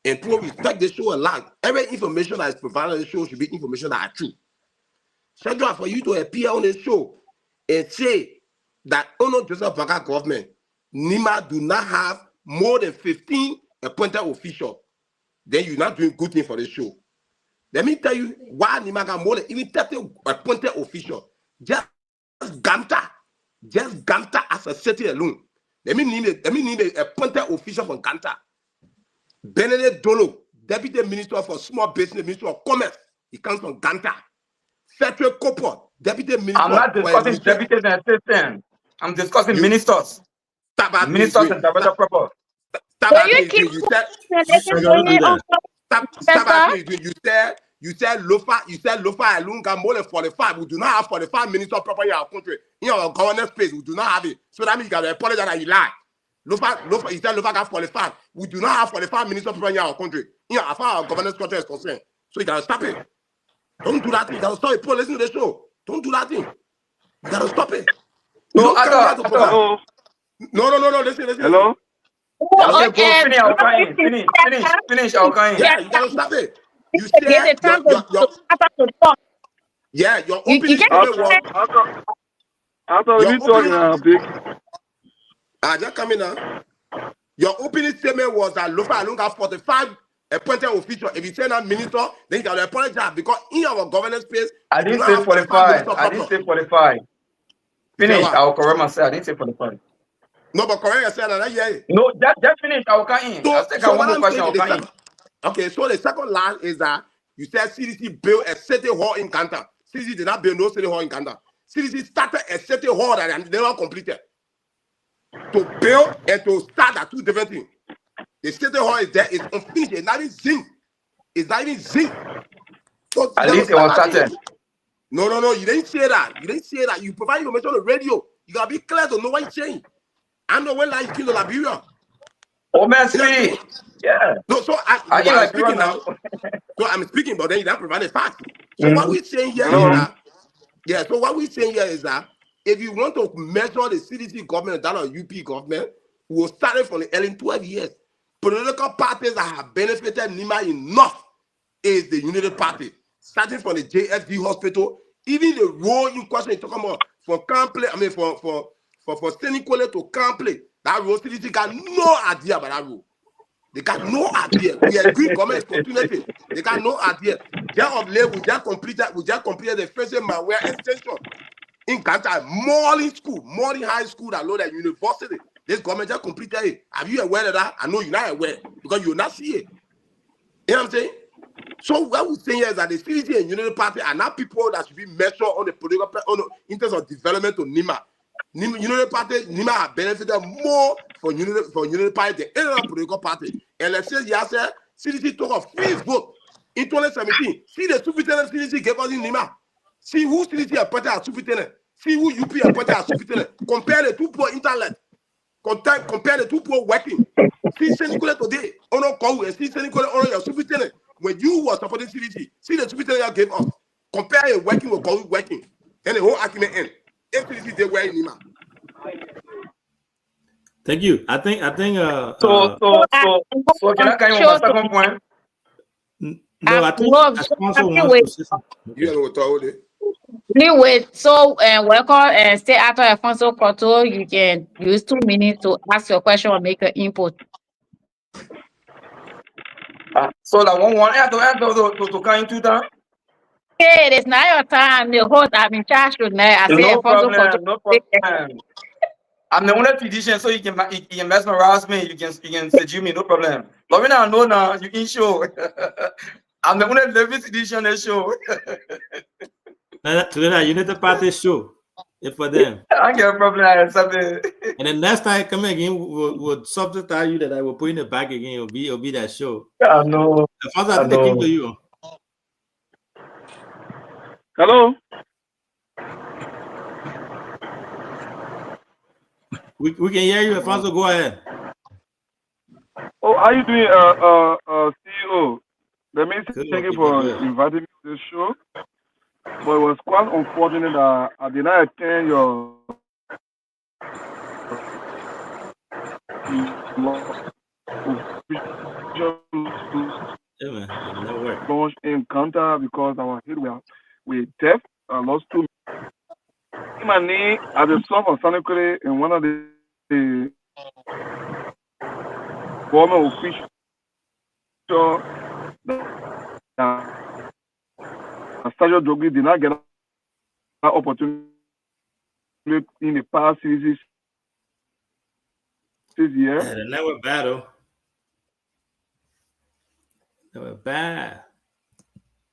and people respect the show a lot. Every information that is provided on the show should be information that are true. Shadra, for you to appear on this show and say that Joseph Baka government, Nima do not have more than 15 appointed officials, then you're not doing good thing for the show. Let me tell you why Nima got more than even 30 appointed officials. Just Ganta as a city alone. Let me name an appointed official from Ganta. Benedict Dono, Deputy Minister for Small Business, Minister of Commerce. He comes from Ganta. Federal Copper, Deputy Minister. I'm not discussing deputies and assistants. I'm discussing ministers. Ministers and director proper. You said Lofa Alunga more than 45. We do not have 45 ministers proper in our country. In our governance space, we do not have it. So that means you got to apologize that you lie. Lofa, you said Lofa got 45. We do not have 45 ministers proper in our country. As far as our governance country is concerned. So you got to stop it. Don't do that thing. You got to stop it. People listen to the show. Don't do that thing. You got to stop it. No, Listen. Hello? Finish our kind. Yeah, you gotta stop it. You said your opening statement was just coming now. Your opening statement was that Lofa Alunga 45 appointed official. If you say that minister, then you gotta apologize because in our governance space, I didn't say 45. I didn't say 45. Finish. I'll correct myself. I didn't say 45. No, but correct yourself. No, just finish. I'll come in. Okay, so the second line is that you said CDC built a city hall in Kanta. CDC did not build no city hall in Kanta. CDC started a city hall that they never completed. To build and to start are two different things. The city hall is there, it's unfinished, it's not even zinc. So at least it was started. No, you didn't say that. You didn't say that. You provide information on the radio. You gotta be clear to know what you're saying. I know when life killed Liberia. Oh, man, speak. Yeah. No, so I get I'm like speaking now. So I'm speaking, but then you don't provide the facts. So what we're saying here is that, so what we're saying here is that if you want to measure the CDC government that or UP government, we will start it from the early 12 years. Political parties that have benefited Nima enough is the United Party, starting from the JFD hospital, even the road in question you're talking about for Campley, I mean for Senequale to Campley, that road CDC got no idea about that road. They got no idea. We agree government is continuity. They got no idea. Just of late, we just completed the first malware extension in Kanta, Morley High School that load at university. This government just completed it. Are you aware of that? I know you're not aware because you'll not see it. You know what I'm saying? So what we're saying here is that the CDC and Unity Party are not people that should be measured on the political in terms of development to Nima. Unity Party, Nima have benefited more for Unity Party than any other political party. And let's say yes, CDC took a free vote in 2017. See the superintendent CDC gave us in Nima. See who CDC appointed as superintendent. See who UP appointed as superintendent. Compare the two poor internet. Compare the two poor working. See Senequale today. Honor Kowu and see Senequale honor your superintendent. When you were supporting CDC, see the superintendent you gave us. Compare it working with Kowu working. And the whole argument end. If CDC they were in Nima. Thank you. I think So can I carry on my second point? no, I think Alfonso wants to say something. You know what all day. Anyway, so welcome and stay after Alfonso Cotto. You can use 2 minutes to ask your question or make an input. So that one I have to come into that. Hey, it's not your time. The host, I'm in charge tonight. I say No Alfonso problem, Cotto. no problem. I'm the only physician, so you can mesmerize me. You can seduce me, no problem. But when I know now, you can show. I'm the only living physician that show. Today, Unity Party show. It's for them. I get a problem. I accept it. And the next time I come again, we'll substitute you that I will put in the back again. It'll be that show. I know. Alfonso, I think they came to you. Hello. We can hear you, Alfonso. Go ahead. Oh, how you doing, CEO? Let me thank you for inviting me to the show. But it was quite unfortunate that I did not attend your launch encounter because I was hit with death. I lost 2. My name as a son of Senequale and one of the former officials Sergio Dogui did not get an opportunity in the past 6 years. Yeah, they were bad. They were bad.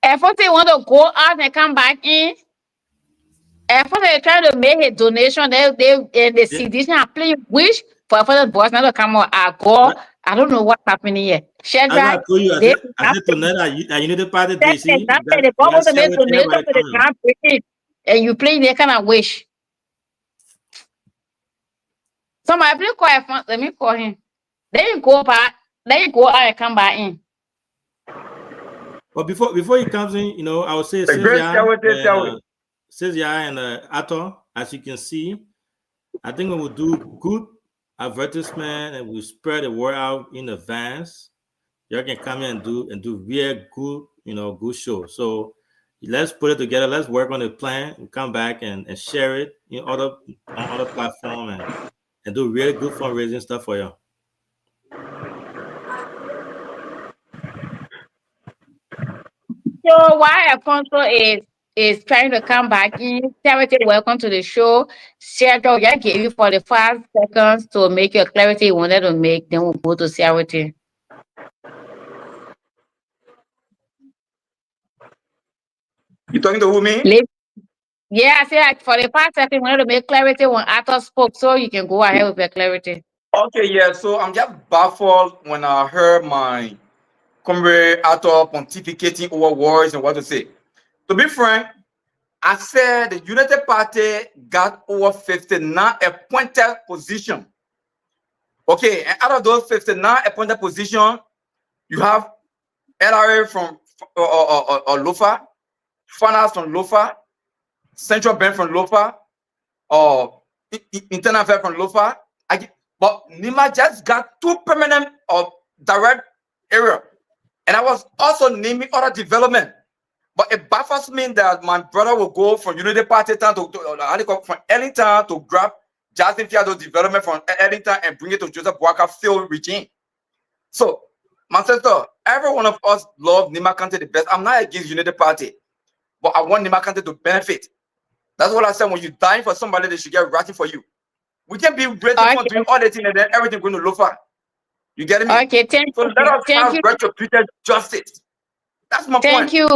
If they want to go out and come back in, if they're trying to make a donation, they the CDC are playing wish for the boys not to come out. I don't know what's happening here. As I told you, I said tonight that Unity Party DC. The government made donation to the Grand Prix, and you play that kind of wish. Somebody please call him. Let me call him. Then you go back. Then you go out and come back in. But before he comes in, you know, I would say Cesar and Ato, as you can see, I think we will do good advertisement and we spread the word out in advance. You can come in and do real good, good show. So let's put it together. Let's work on the plan and come back and share it on other platforms and do really good fundraising stuff for you. So why Alfonso is trying to come back in, Charity, welcome to the show. Sergio, I gave you 45 seconds to make your clarity you wanted to make, then we'll go to Charity. You talking to who, me? Yeah, I said 45 seconds you wanted to make clarity when Arthur spoke, so you can go ahead with your clarity. Okay, yeah, so I'm just baffled when I heard my comrade Arthur pontificating over words and what to say. To be frank, I said the United Party got over 59 appointed positions. Okay, and out of those 59 appointed positions, you have LRA from Lofa, Finance from Lofa, Central Bank from Lofa, or Internal Affairs from Lofa. But Nima just got 2 permanent or direct area. And I was also naming other development. But it baffles me that my brother will go from Unity Party town from Ellington to grab Justin Fiado development from Ellington and bring it to Joseph Boakai field regime. So, my sister, every one of us love Nima County the best. I'm not against Unity Party, but I want Nima County to benefit. That's what I said. When you're dying for somebody, they should get writing for you. We can be grateful for doing all the things and then everything going to look fine. You get me? Okay, thank so you. let us Thank have you. retributed justice. That's my point. Thank you.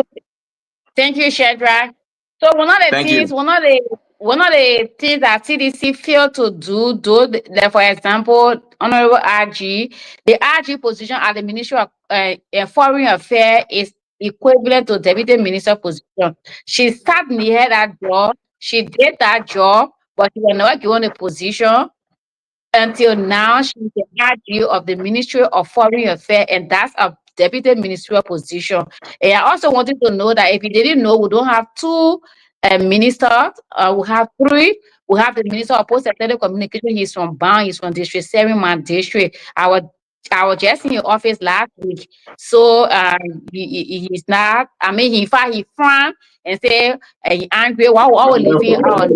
Thank you, Shadrach. So one of the things that CDC failed to do, like for example, Honorable RG, the RG position at the Ministry of Foreign Affairs is equivalent to Deputy Minister position. She sat near that job, she did that job, but she was never given a position. Until now, she's the RG of the Ministry of Foreign Affairs, and that's a deputy ministerial position. And I also wanted to know that if you didn't know, we don't have 2 ministers, we have 3. We have the Minister of Post and Telecommunication. He's from Bang, he's from District 7, my district. I was just in your office last week. So he's not, I mean, in fact, he frowned and said, he's angry, why we're leaving our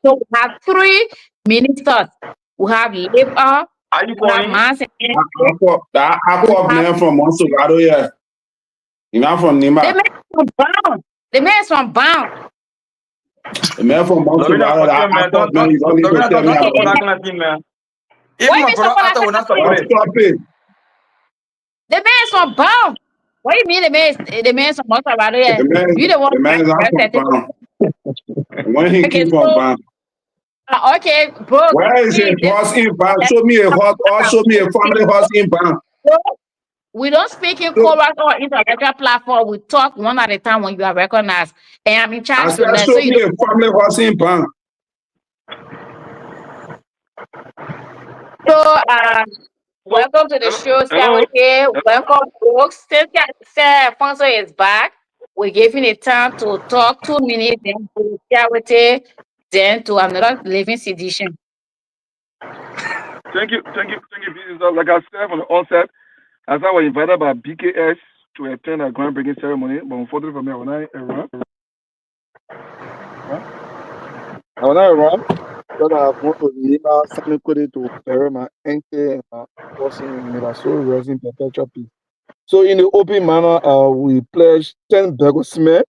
so we have 3 ministers. We have labor. Are you going? Mass that Aqua man from Monserrato, yeah. You're not from Nima. The man is from Bound. The man from Monserrato, that Aqua man, you don't need to tell me about it. Even my brother after will not support it. The man is from Bound. What do you mean the man is from Monserrato? Yeah. The man is not from Bound. When he came from Bound. Okay, bro. Where is a horse in Bound? Show me a horse or show me a family horse in Bound. We don't speak in chorus or intellectual platform. We talk one at a time when you are recognized. And I'm in charge of that. Show me a family horse in Bound. So, welcome to the show, Sarah. Welcome, folks. Since Alfonso is back, we're giving it time to talk 2 minutes, then to charity, then to another living sedition. Thank you, visitor. Like I said from the onset, as I was invited by BKS to attend a groundbreaking ceremony, but unfortunately for me, I was not around. Because I want to leave out something to bury my ankle and person in my soul rising perpetual peace. So in the open manner, we pledge 10 bag of cement.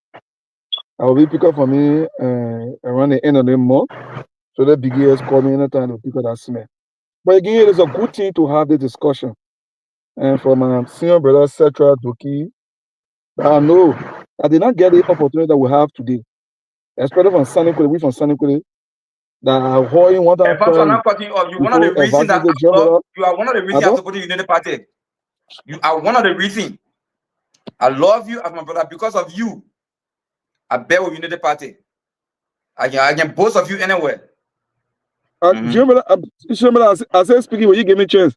I will be pick up for me around the end of the month. So the BKS call me anytime to pick up that cement. But again, it is a good thing to have the discussion. And for my senior brother, Setra Doki, I know I did not get the opportunity that we have today. Especially from Sunny Kwele, we from Sunny Kwele, that Hoy want to you one of the reasons that you are one of the reasons I support the United Party. You are one of the reasons. I love you as my brother because of you. I bear with United Party. I can both of you anywhere. I said speaking when you give me a chance.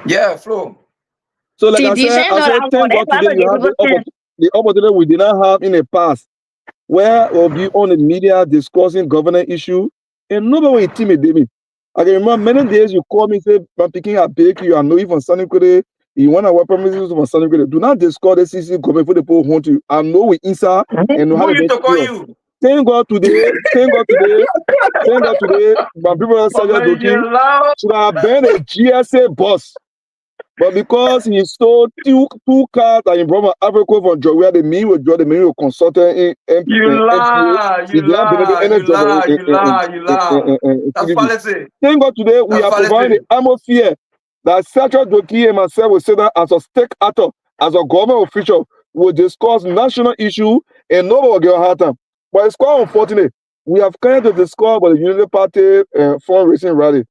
Yeah, Flo. So like I said, thank God today you have the opportunity we did not have in the past, where we'll be on the media discussing government issue, and nobody will intimidate me. I can remember many days you call me and say, I'm picking a bakery, you are knowing from Sunny Kwele, you want our premises from Sunny Kwele. Do not discuss the CC government for the people who want you. I know we inside and know how to get you. Thank God today, my people said that should have been a GSA boss. But because he stole two cars and he brought my Africa from Joe, where the mean with Joe, the mean with consultant in you lie. That's policy. Thank God today we are providing the atmosphere that Setra Doki and myself will say that as a stake actor, as a government official, will discuss national issue and nobody will get a hard time. But it's quite unfortunate. We have kind of discussed about the Unity Party fundraising rally.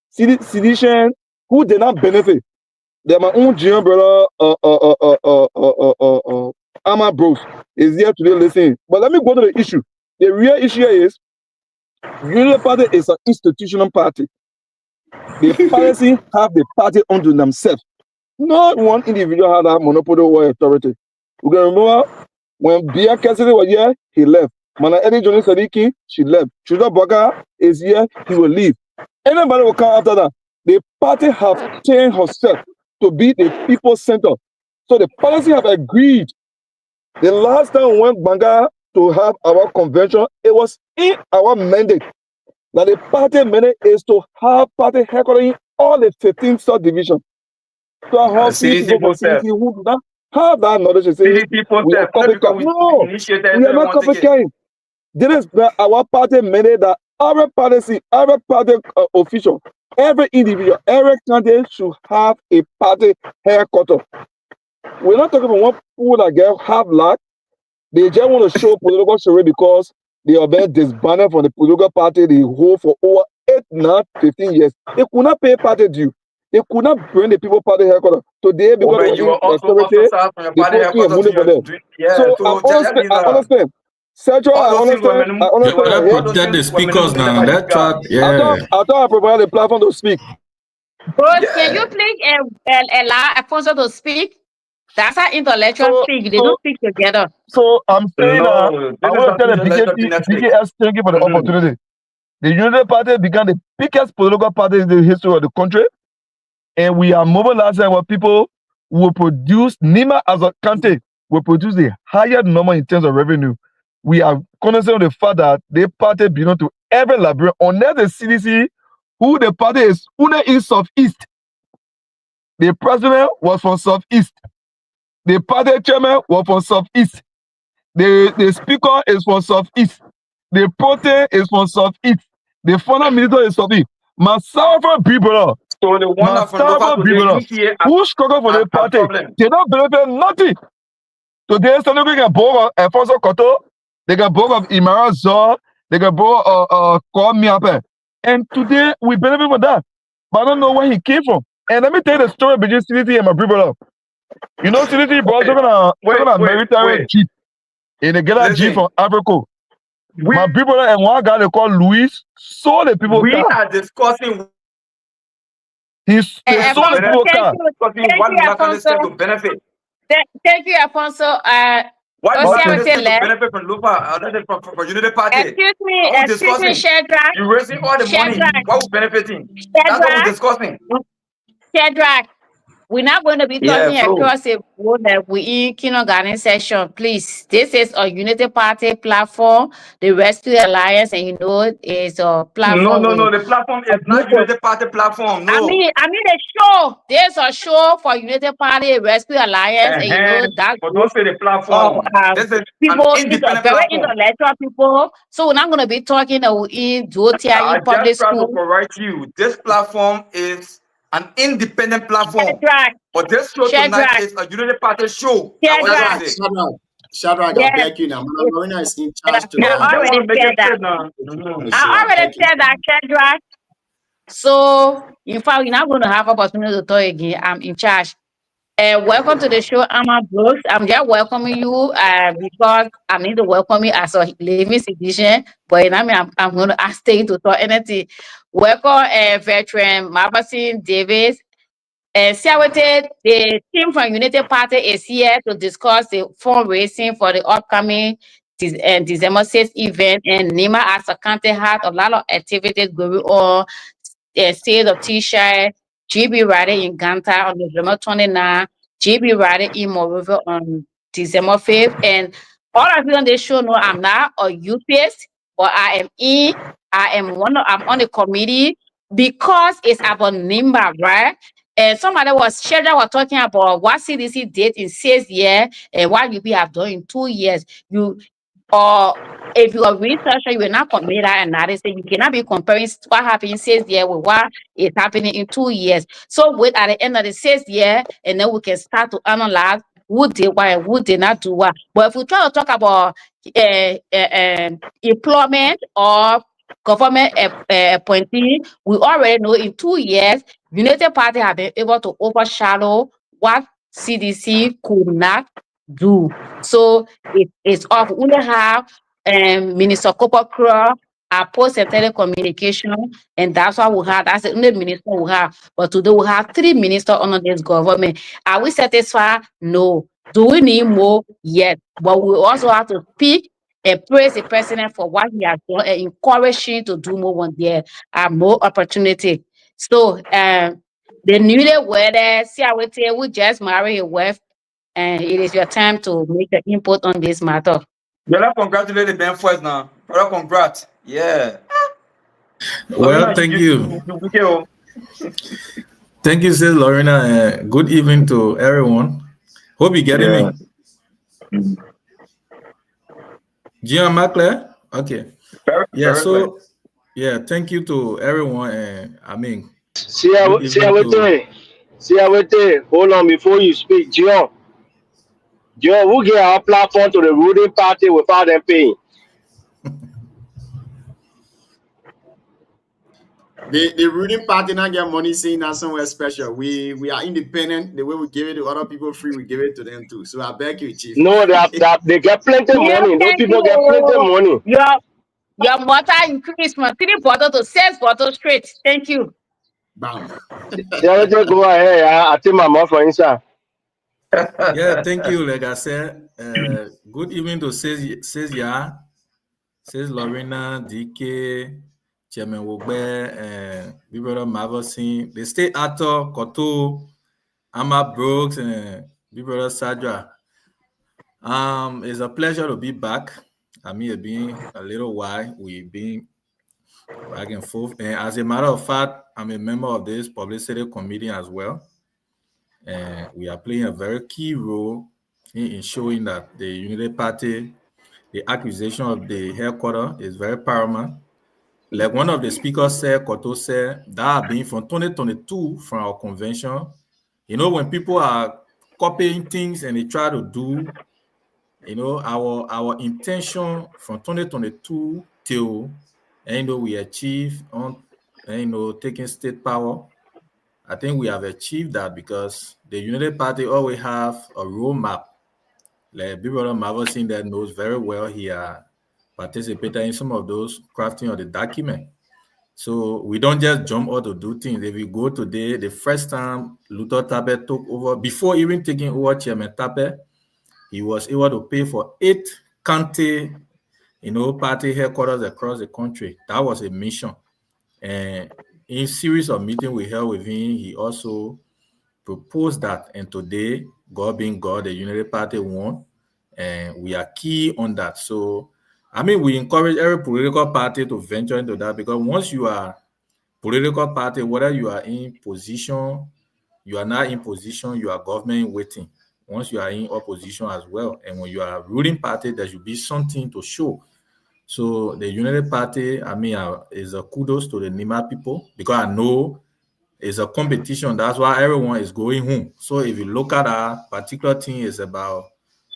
Sedition, who did not benefit? They're my own GM brother, Ama Bros is here today listening. But let me go to the issue. The real issue here is Unity Party is an institutional party. The policy have the party unto themselves. Not one individual had that monopoly or authority. We can remember when Bia Cassidy was here, he left. Mana Eddie Johnny Sadiki, she left. Chuda Boga is here, he will leave. Anybody will come after that. The party have changed herself to be the people center. So the policy have agreed. The last time we went Banga to have our convention, it was in our mandate. Now the party mandate is to have party headquarters in all the 15 subdivisions. So I have people from CDC who do not have that knowledge to say we are copycat. No, we are not copycat. This is our party mandate that every party official, every individual, every candidate should have a party headquarters. We're not talking about one people that get have luck. They just want to show political charade because they are being disbanded from the political party they hold for over 8, 9, 15 years. They could not pay party due. They could not bring the people party headquarters. Today, because you were also they put in money for them. So I understand. Sergio, I understand. Protect the speakers now. That track, I thought I provided a platform to speak. Bros, can you please allow Alfonso to speak? That's how intellectual speak. They don't speak together. So I'm saying I want to tell the BKS thank you for the opportunity. The Unity Party became the biggest political party in the history of the country. And we are mobilizing our people who will produce, Nima as a county, will produce a higher number in terms of revenue. We are cognizant of the fact that the party belong to every library, unless the CDC, who the party is, Una is Southeast. The president was from Southeast. The party chairman was from Southeast. The speaker is from Southeast. The protein is from Southeast. The former minister is Southeast. Myself and people, so the one from who struggle for the party, they don't benefit nothing. Today, somebody can borrow Alfonso Cotto, they can borrow Imara Zor, they can borrow Kwame. And today, we benefit from that. But I don't know where he came from. And let me tell you the story between CDT and my people. You know, CDT brought a military jeep. And they get a jeep from Africa. My people and one guy they call Luis sold the people we car. Are discussing. He sold the people car. What Nima said to benefit. Thank you, Alfonso. What Nima said to benefit from Lupa, from Unity Party? Excuse me, Shadrach. You're raising all the money. What we're benefiting? That's what we're discussing. Shadrach, we're not going to be talking across the board that we in kindergarten session. Please, this is a Unity Party platform, the Rescue Alliance, and you know it's a platform. No, the platform is not Unity Party platform. No. I mean the show. There's a show for Unity Party, Rescue Alliance, and you know that. But don't say the platform. This is people, independent very platform. intellectual people. So we're not going to be talking in Dotia in public school. To correct you. This platform is an independent platform. Shadrach. But this show tonight is a Unity Party show. Shadrach, I beg you now. Marina is in charge today. I already said that, Shadrach. So, in fact, we're not going to have opportunity to talk again. I'm in charge. Welcome to the show, Ama Brooks. I'm just welcoming you because I need to welcome you as a living citizen. But I mean, I'm going to ask you to talk anything. Welcome, veteran Mabasin Davis. The team from Unity Party is here to discuss the fundraising for the upcoming December 6th event. And Nima as a county had a lot of activities going on. State of T-shirt, GB Riding in Ganta on November 29th, GB Riding in Monrovia on December 5th. And all of you on this show know I'm not a youthist, but I'm on the committee because it's about Nimba, right? And somebody was talking about what CDC did in 6 years and what UP have done in 2 years. If you are a researcher, you will not commit that analysis. You cannot be comparing what happened in 6 years with what is happening in 2 years. So wait at the end of the 6th year, and then we can start to analyze who did what and who did not do what. But if we try to talk about employment or government appointee, we already know in 2 years, Unity Party have been able to overshadow what CDC could not do. So it's off. We have Minister Copper Crow, our post and telecommunication, and that's what we have. That's the only minister we have. But today we have 3 ministers under this government. Are we satisfied? No. Do we need more? Yes. But we also have to speak and praise the president for what he has done and encourage him to do more when there are more opportunity. So the newlywed, see, I will say, we just marry your wife, and it is your time to make an input on this matter. You're congratulate the Ben first now. Brother, congrats. Yeah. Well, thank you. Thank you, Sis Lorena. Good evening to everyone. Hope you getting me. Gian Macler? Okay. Yeah, so yeah, thank you to everyone. I mean, see how hold on before you speak, John. John, we get our platform to the ruling party without them paying. The ruling party not get money saying that somewhere special. We are independent. The way we give it to other people free, we give it to them too. So I beg you, Chief. No, they get plenty money. Those people get plenty money. Your water increased from 3 bottles to 6 bottles straight. Thank you. Bam. Yeah, just go ahead. I take my mouth for inside. Yeah, thank you. Like I said, good evening to Sis Lorena, DK, Chairman Wogbe, and Big Brother Marvelson, the state actor Koto, Amma Brooks, and Big Brother Sadra. It's a pleasure to be back. I mean, it's been a little while. We've been back and forth. And as a matter of fact, I'm a member of this publicity committee as well. And we are playing a very key role in showing that the Unity Party, the acquisition of the headquarters is very paramount. Like one of the speakers said, Koto said, that being from 2022 from our convention. You know, when people are copying things and they try to do, you know, our intention from 2022 till, you know, we achieve on, you know, taking state power. I think we have achieved that because the Unity Party always have a roadmap. Like Big Brother Marvelson that knows very well, he participated in some of those crafting of the document. So we don't just jump out to do things. If we go today, the first time Luther Tappe took over, before even taking over Chairman Tappe, he was able to pay for 8 county, you know, party headquarters across the country. That was a mission. And in series of meetings we held with him, he also proposed that. And today, God being God, the Unity Party won, and we are key on that. So, I mean, we encourage every political party to venture into that, because once you are political party, whether you are in position, you are not in position, you are government waiting. Once you are in opposition as well, and when you are a ruling party, there should be something to show. So the Unity Party, I mean, is a kudos to the Nima people, because I know it's a competition. That's why everyone is going home. So if you look at our particular thing, it's about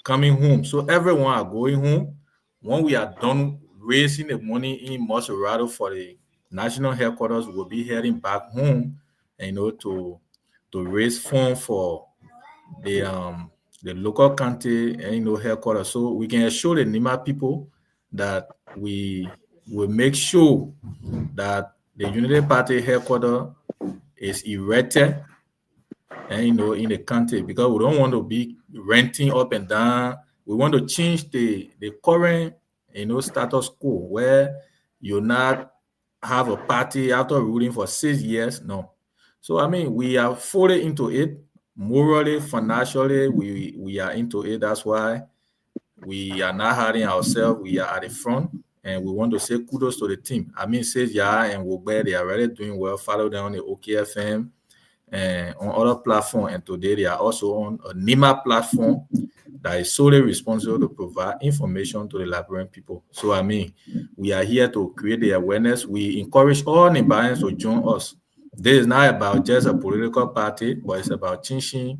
coming home. So everyone are going home. When we are done raising the money in Montserrat for the national headquarters, we'll be heading back home, and, you know, to raise funds for the local county and, you know, headquarters, so we can assure the Nima people that we will make sure that the Unity Party headquarters is erected, and, you know, in the county, because we don't want to be renting up and down. We want to change the current, you know, status quo where you not have a party after ruling for 6 years. No. So I mean, we are fully into it. Morally, financially, we are into it. That's why we are not hiding ourselves. We are at the front, and we want to say kudos to the team. I mean, Sis and Wogbe, they are really doing well. Follow them on the OKFM and on other platforms. And today they are also on a NIMA platform that is solely responsible to provide information to the Liberian people. So I mean, we are here to create the awareness. We encourage all Nigerians to join us. This is not about just a political party, but it's about changing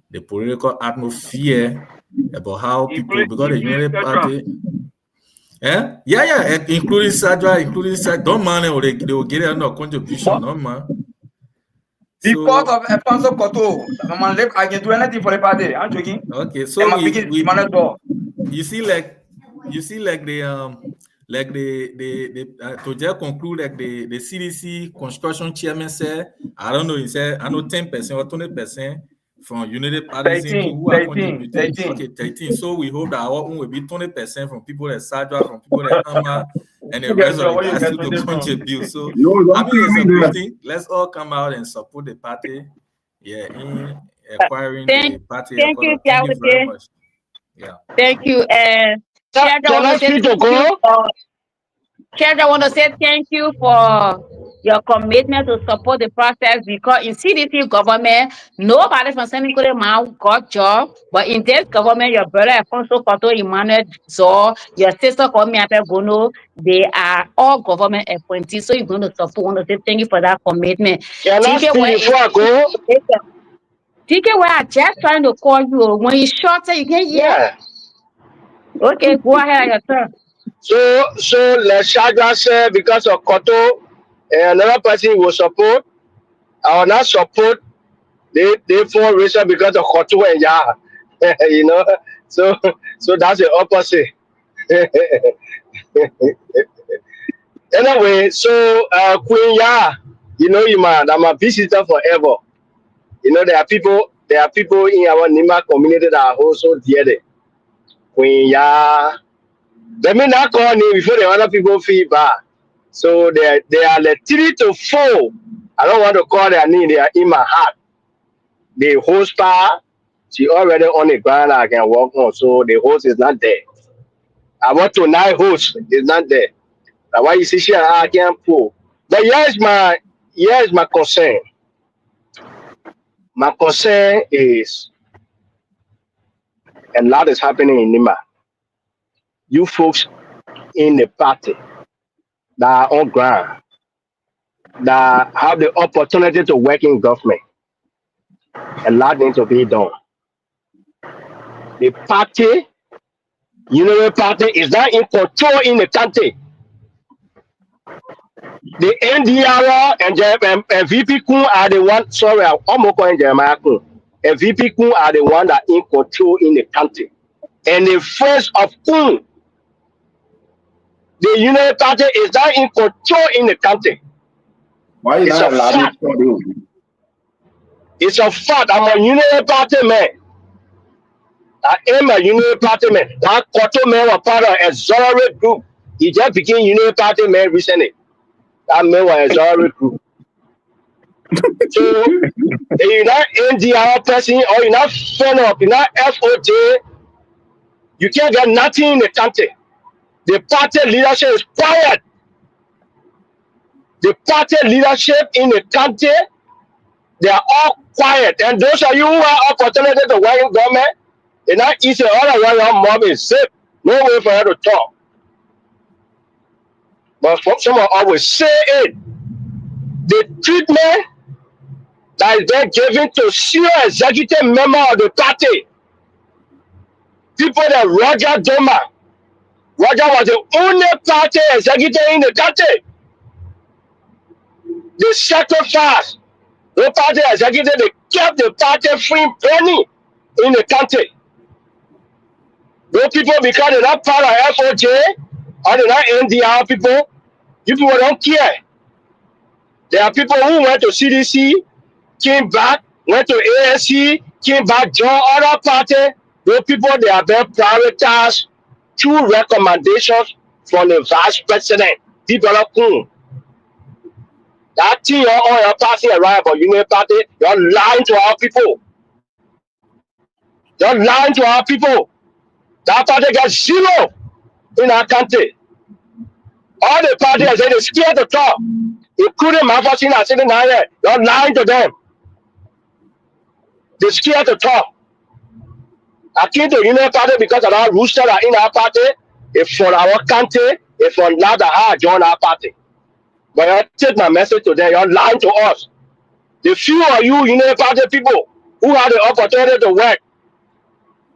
the political atmosphere about how people, because the Unity Party, including Sadra, don't mind, they will get another contribution, no man. Because of Alfonso Cotto, I can do anything for the party. I'm joking. Okay, so you see like to just conclude like the CDC construction chairman said, I don't know, he said I know 10% or 20% from United Parties who are contributing. 13. Okay, 13. So we hope that our own will be 20% from people that Sadra, from people that Amma, and the rest of the guys to contribute. So I mean, it's a good thing. Let's all come out and support the party. Yeah, in acquiring the party. Thank you very much. Yeah. Thank you. And Chair, I want to say thank you for your commitment to support the process, because in CDC government, nobody from St. Nicolas got job, but in this government, your brother Alfonso Cotto, Emmanuel Zor, your sister Komiape Bono, they are all government appointees, so you're going to support. I want to say thank you for that commitment. TK, where I just trying to call you, when you short, you can't hear. Okay, go ahead, your turn. So let's say because of Cotto, another person will support. I will not support. They fall reason because of Cotto and Ya. You know, so that's the opposite. Anyway, so Queen Ya, you know, I'm a visitor forever. You know, there are people in our Nima community that are also dear. Queen Ya. Let me not call name before the other people feel bad. So they are like 3 to 4. I don't want to call their name. They are in my heart. The host part, she already on the ground. I can walk on. So the host is not there. I want to night host is not there. That's why you see she I can't pull. But here's my concern. My concern is a lot is happening in Nima. You folks in the party that are on ground, that have the opportunity to work in government, a lot needs to be done. The party, United Party, is not in control in the country. The NDR and VP Kun are the one. Sorry, I'm not calling Jeremiah Kun. And VP Kun are the one that in control in the country. And the face of Kun, the United Party is not in control in the country. Why is that allowed? It's a fact. I'm a United Party man. I am a United Party man. That Cotto man was part of a Zorro group. He just became United Party man recently. That man was a Zorro group. So, if you're not NDR person or you're not FENOP, you're not FOJ, you can't get nothing in the country. The party leadership is quiet. The party leadership in the country, they are all quiet. And those of you who are opportunity to work in government, they're not easy. All of your mob is safe. No way for her to talk. But someone always say it. The treatment that is then given to senior executive member of the party, people that Roger Doma. Roger was the only party executive in the country. They sacrificed the party executive, they kept the party free penny in the country. Those people, because they're not part of FOJ or they're not NDR people, you people don't care. There are people who went to CDC, came back, went to ANC, came back, joined other party. Those people, they are being prioritized through recommendations from the vice president. People are cool. That thing you're passing around about Union Party, you're lying to our people. You're lying to our people. That party gets 0 in our country. All the parties they're scared to talk, including my person sitting down here. You're lying to them. They're scared to talk. I came to Union Party because of our rooster that in our party. If for our country, if for now that I join our party. But I take my message to them. You're lying to us. The few of you Union Party people who had the opportunity to work,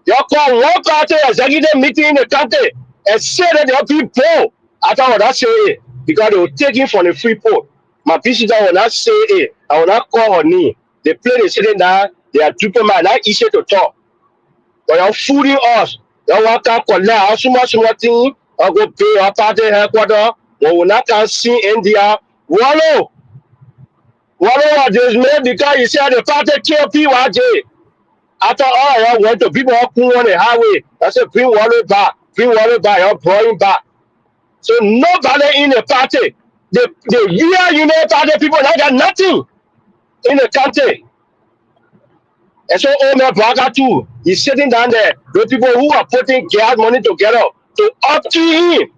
you call one party executive meeting in the country and say that they'll be poor. I thought what I say because they were taking from the free poor. My visitor will not say it. I will not call her name. The plane is sitting down. They are trooping man. Not easy to talk. But you're fooling us. You want to collect so much thing. I go pay our party headquarters. We will not can see India. Wallow was just made because he said the party kill PYJ. After all, I went to people who on the highway. I said, bring Wallow back. Bring Wallow back. You're bringing back. So nobody in the party. The Union Party people not got nothing in the country. And so Omer Braga too, he's sitting down there. The people who are putting gas money together to up to him.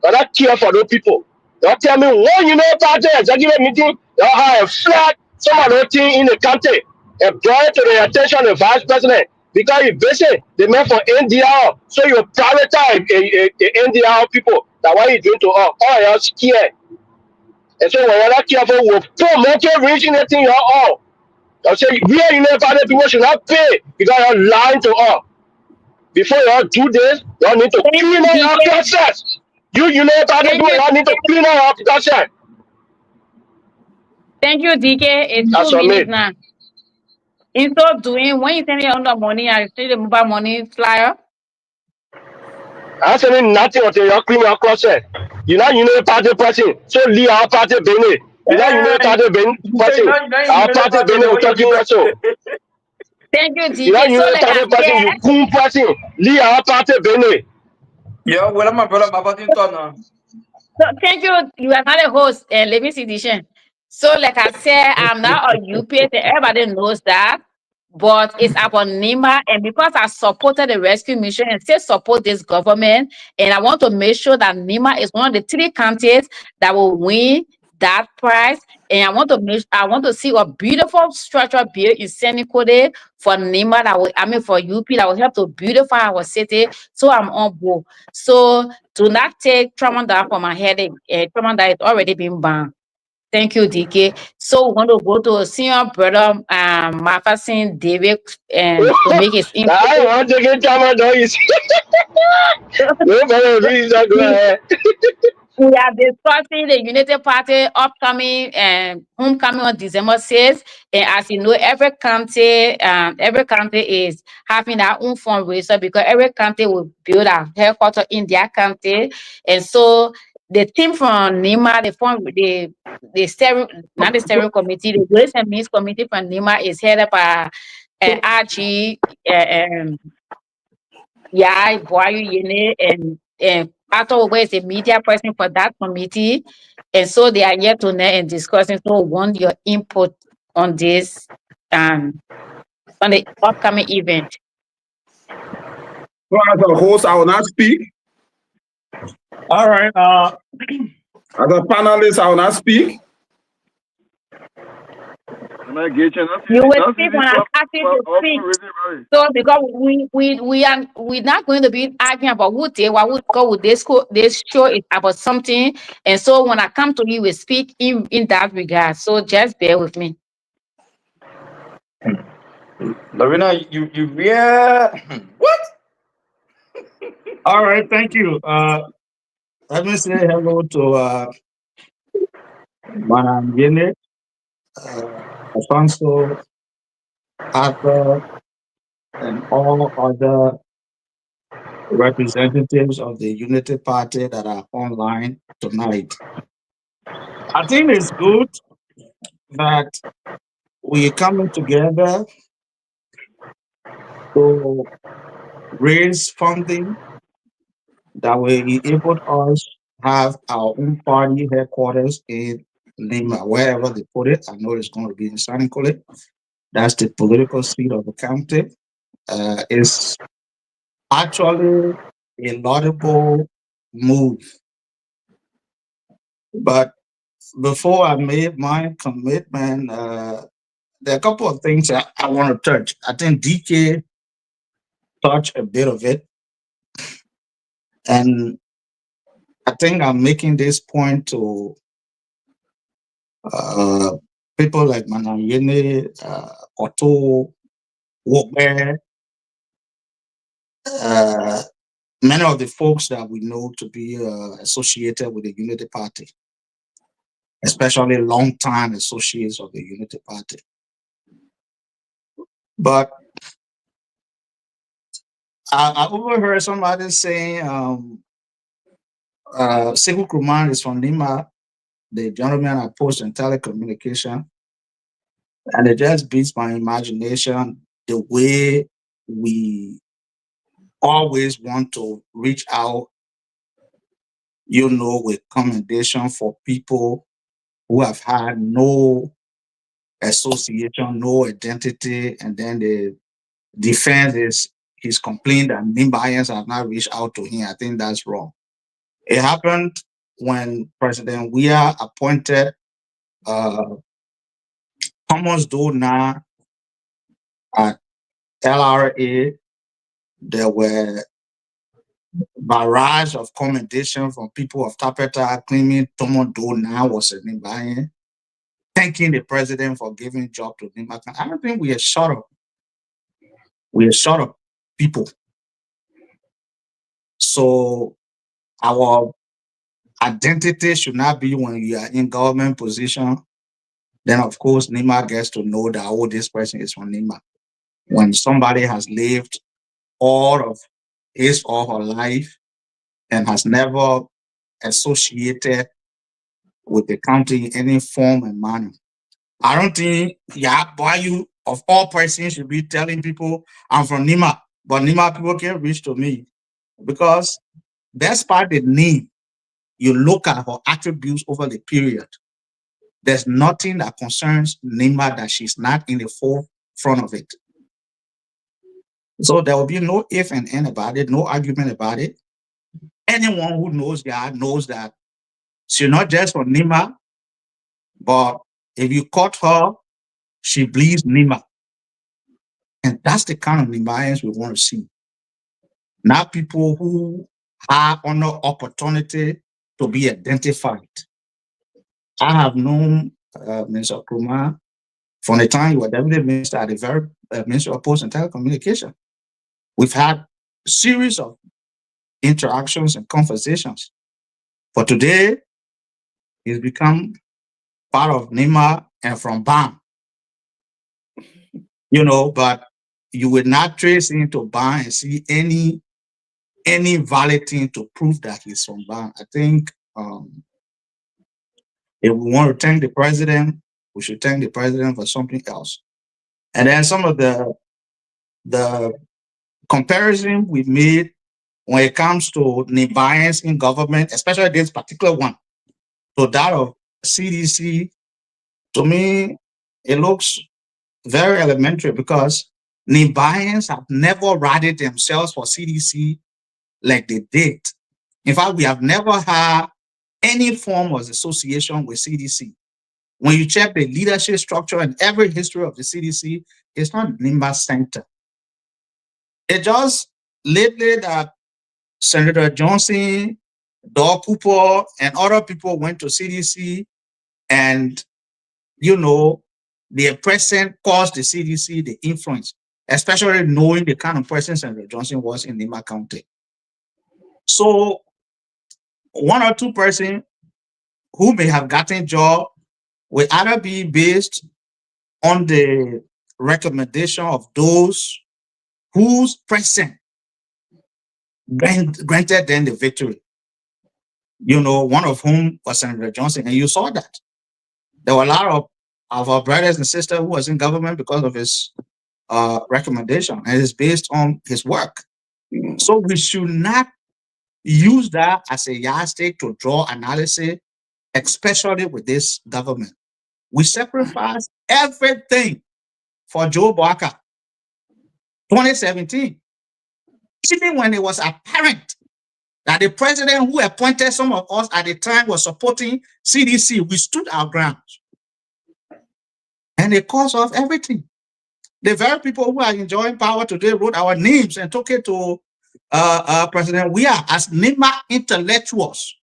But I care for those people. They'll tell me one Union Party executive meeting, they'll have a flat some of those things in the country and bring it to the attention of the vice president. Because you basically they meant for NDR. So you prioritize NDR people. That's why you doing to us. Oh, you're scared. And so when you're not careful, we'll promote reaching the thing you're all. I'll say, we are United Party people should not pay because you're lying to us. Before you all do this, you all need to clean up your process. You United Party people, you all need to clean up your process. Thank you, DK. It's 2 minutes now. In so doing, when you send me on the money, I see the mobile money flyer. I'm saying nothing until you clean your process. You're not United Party person, so leave our party Benin. You're not United Party person. Our party Benin will talk you also. Thank you, DK. You're not United Party person, you cool person. Leave our party Benin. Yeah, well, my brother, my party now. So thank you. You are not a host, and let me see this. So, like I said, I'm not a UPS, and everybody knows that. But it's about NEMA, and because I supported the rescue mission and still support this government, and I want to make sure that NEMA is one of the 3 counties that will win that prize. And I want to see a beautiful structure built in Seneca for NEMA that will, for UP that will help to beautify our city. So I'm on board. So do not take Tramanda for my headache. Tramanda is already been banned. Thank you, DK. So we're going to go to senior brother Mafasin David to make his input. I want to get Tramanda. Go ahead. We are discussing the United Party upcoming homecoming on December 6th. And as you know, every county is having their own fundraiser because every county will build a headquarters in their county. And so the team from NEMA, the steering committee, the Ways and Means Committee from NEMA is headed by RG Boyu Yene and Pato Owe is the media person for that committee. And so they are here tonight and discussing. So we want your input on this on the upcoming event. So as a host, I will not speak. All right. As a panelist, I will not speak. You will speak when I'm asking to speak. So because we're not going to be arguing about who they what would go with this show is about something. And so when I come to you, we speak in that regard. So just bear with me. Lorena, you what? All right, thank you. Let me say hello to Madam Yene, Alfonso, Arthur, and all other representatives of the Unity Party that are online tonight. I think it's good that we're coming together to raise funding that will enable us have our own party headquarters in Lima, wherever they put it. I know it's going to be in Sanicole. That's the political seat of the county. It's actually a laudable move. But before I made my commitment, there are a couple of things I want to touch. I think DK touched a bit of it. And I think I'm making this point to people like Manayene, Otto, Wokbe, many of the folks that we know to be associated with the Unity Party. especially long-time associates of the Unity Party. But I overheard somebody saying Sekou Kruman is from Nima, the gentleman at Post and Telecommunication, and it just beats my imagination the way we always want to reach out, with commendation for people who have had no association, no identity, and then the defense is complaining that Nimbayans have not reached out to him. I think that's wrong. It happened when President Weah appointed Thomas Dona at LRA. There were barrage of commendation from people of Tapeta claiming Thomas Dona was a Nimbayan, thanking the president for giving job to Nimbayan. I don't think we are short of. We are short of people. So our identity should not be when you are in government position. Then of course Nima gets to know that, oh, this person is from Nima. When somebody has lived all of his or her life and has never associated with the county in any form and manner, I don't think you of all persons should be telling people I'm from Nima, but Nima people can't reach to me. Because despite the name, you look at her attributes over the period, there's nothing that concerns Nima that she's not in the forefront of it. So there will be no if and end about it, no argument about it. Anyone who knows God knows that she's not just from Nima, but if you caught her, she bleeds Nima. And that's the kind of Nimayans we want to see. Not people who have no opportunity to be identified. I have known Mr. Nkrumah from the time you were Deputy Minister at the very Ministry of Post and Telecommunication. We've had a series of interactions and conversations. But today, he's become part of Nima and from BAM. But you would not trace him to BAM and see any valid thing to prove that he's from BAM. I think if we want to thank the president, we should thank the president for something else. And then some of the comparison we made when it comes to Nibayans in government, especially this particular one, to that of CDC, to me, it looks very elementary because Nibayans have never ratted themselves for CDC like they did. In fact, we have never had any form of association with CDC. When you check the leadership structure and every history of the CDC, it's not Nimba Center. It just lately that Senator Johnson, Doug Cooper, and other people went to CDC and, the president caused the CDC the influence, especially knowing the kind of person Senator Johnson was in Nima County. So one or two persons who may have gotten job will either be based on the recommendation of those whose president granted them the victory. One of whom was Senator Johnson, and you saw that. There were a lot of our brothers and sisters who was in government because of his recommendation, and it's based on his work. So we should not use that as a yardstick to draw analysis, especially with this government. We sacrificed everything for Joe Barker, 2017. Even when it was apparent that the president who appointed some of us at the time was supporting CDC, we stood our ground. And it cost off everything. The very people who are enjoying power today wrote our names and took it to President Weah as Nima intellectuals.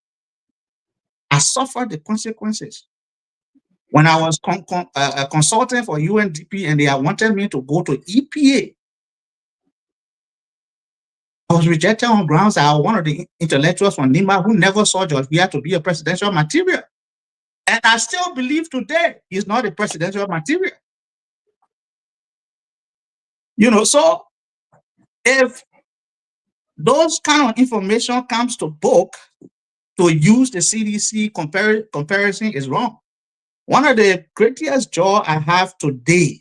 I suffered the consequences. When I was consulting for UNDP and they wanted me to go to EPA, I was rejected on grounds that I was one of the intellectuals from Nima who never saw George Weah to be a presidential material. And I still believe today he's not a presidential material. You know, so if those kind of information comes to book to use the CDC comparison is wrong. One of the greatest joy I have today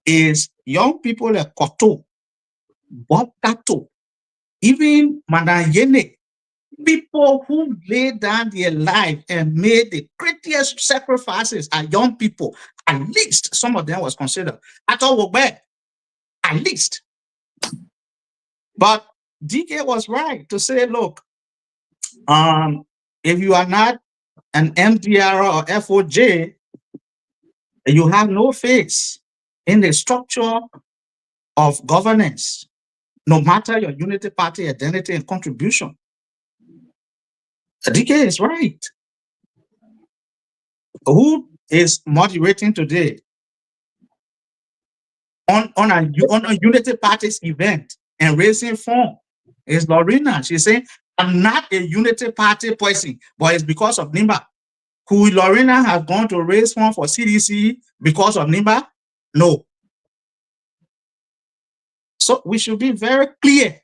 is young people like Koto, Bob Kato, even Manayene, people who laid down their life and made the greatest sacrifices are young people. At least some of them was considered. I thought were bad. At least. But DK was right to say, look, if you are not an MDR or FOJ, you have no face in the structure of governance, no matter your unity party identity and contribution. DK is right. Who is moderating today on a unity party's event and raising funds? Is Lorena. She's saying, I'm not a unity party person, but it's because of NIMBA. Could Lorena have gone to raise funds for CDC because of NIMBA? No. So we should be very clear.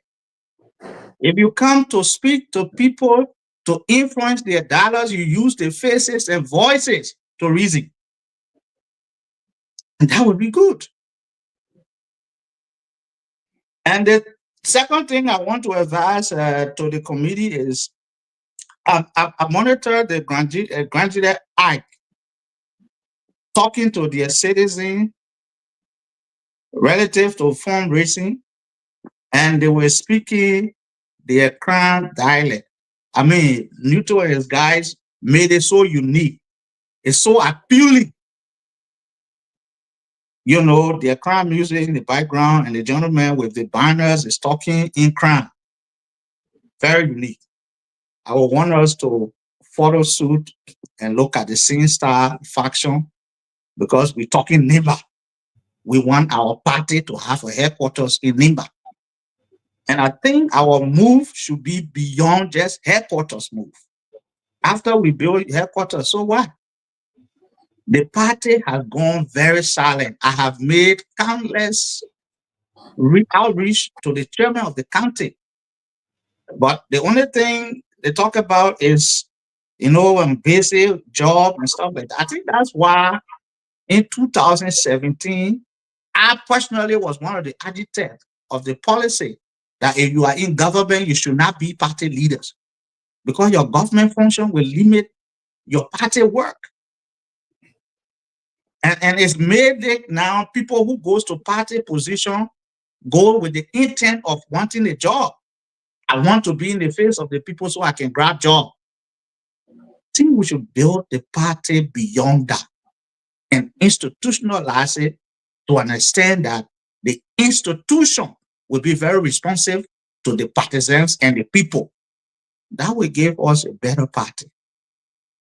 If you come to speak to people to influence their dollars, you use their faces and voices to reason. And that would be good. And the second thing I want to advise to the committee is I monitor the Grand Jury Ike talking to their citizens relative to fundraising, and they were speaking their Crown dialect. I mean, Newton and his guys made it so unique. It's so appealing. You know, their Crown music in the background, and the gentleman with the banners is talking in Crown. Very unique. I would want us to follow suit and look at the Singing Star faction, because we're talking NIMBA. We want our party to have a headquarters in NIMBA. And I think our move should be beyond just headquarters move. After we build headquarters, so what? The party has gone very silent. I have made countless outreach to the chairman of the county. But the only thing they talk about is, you know, basic job and stuff like that. I think that's why in 2017, I personally was one of the agitators of the policy that if you are in government, you should not be party leaders, because your government function will limit your party work. And it's made it now people who goes to party position go with the intent of wanting a job. I want to be in the face of the people so I can grab job. I think we should build the party beyond that and institutionalize it to understand that the institution will be very responsive to the partisans and the people. That will give us a better party.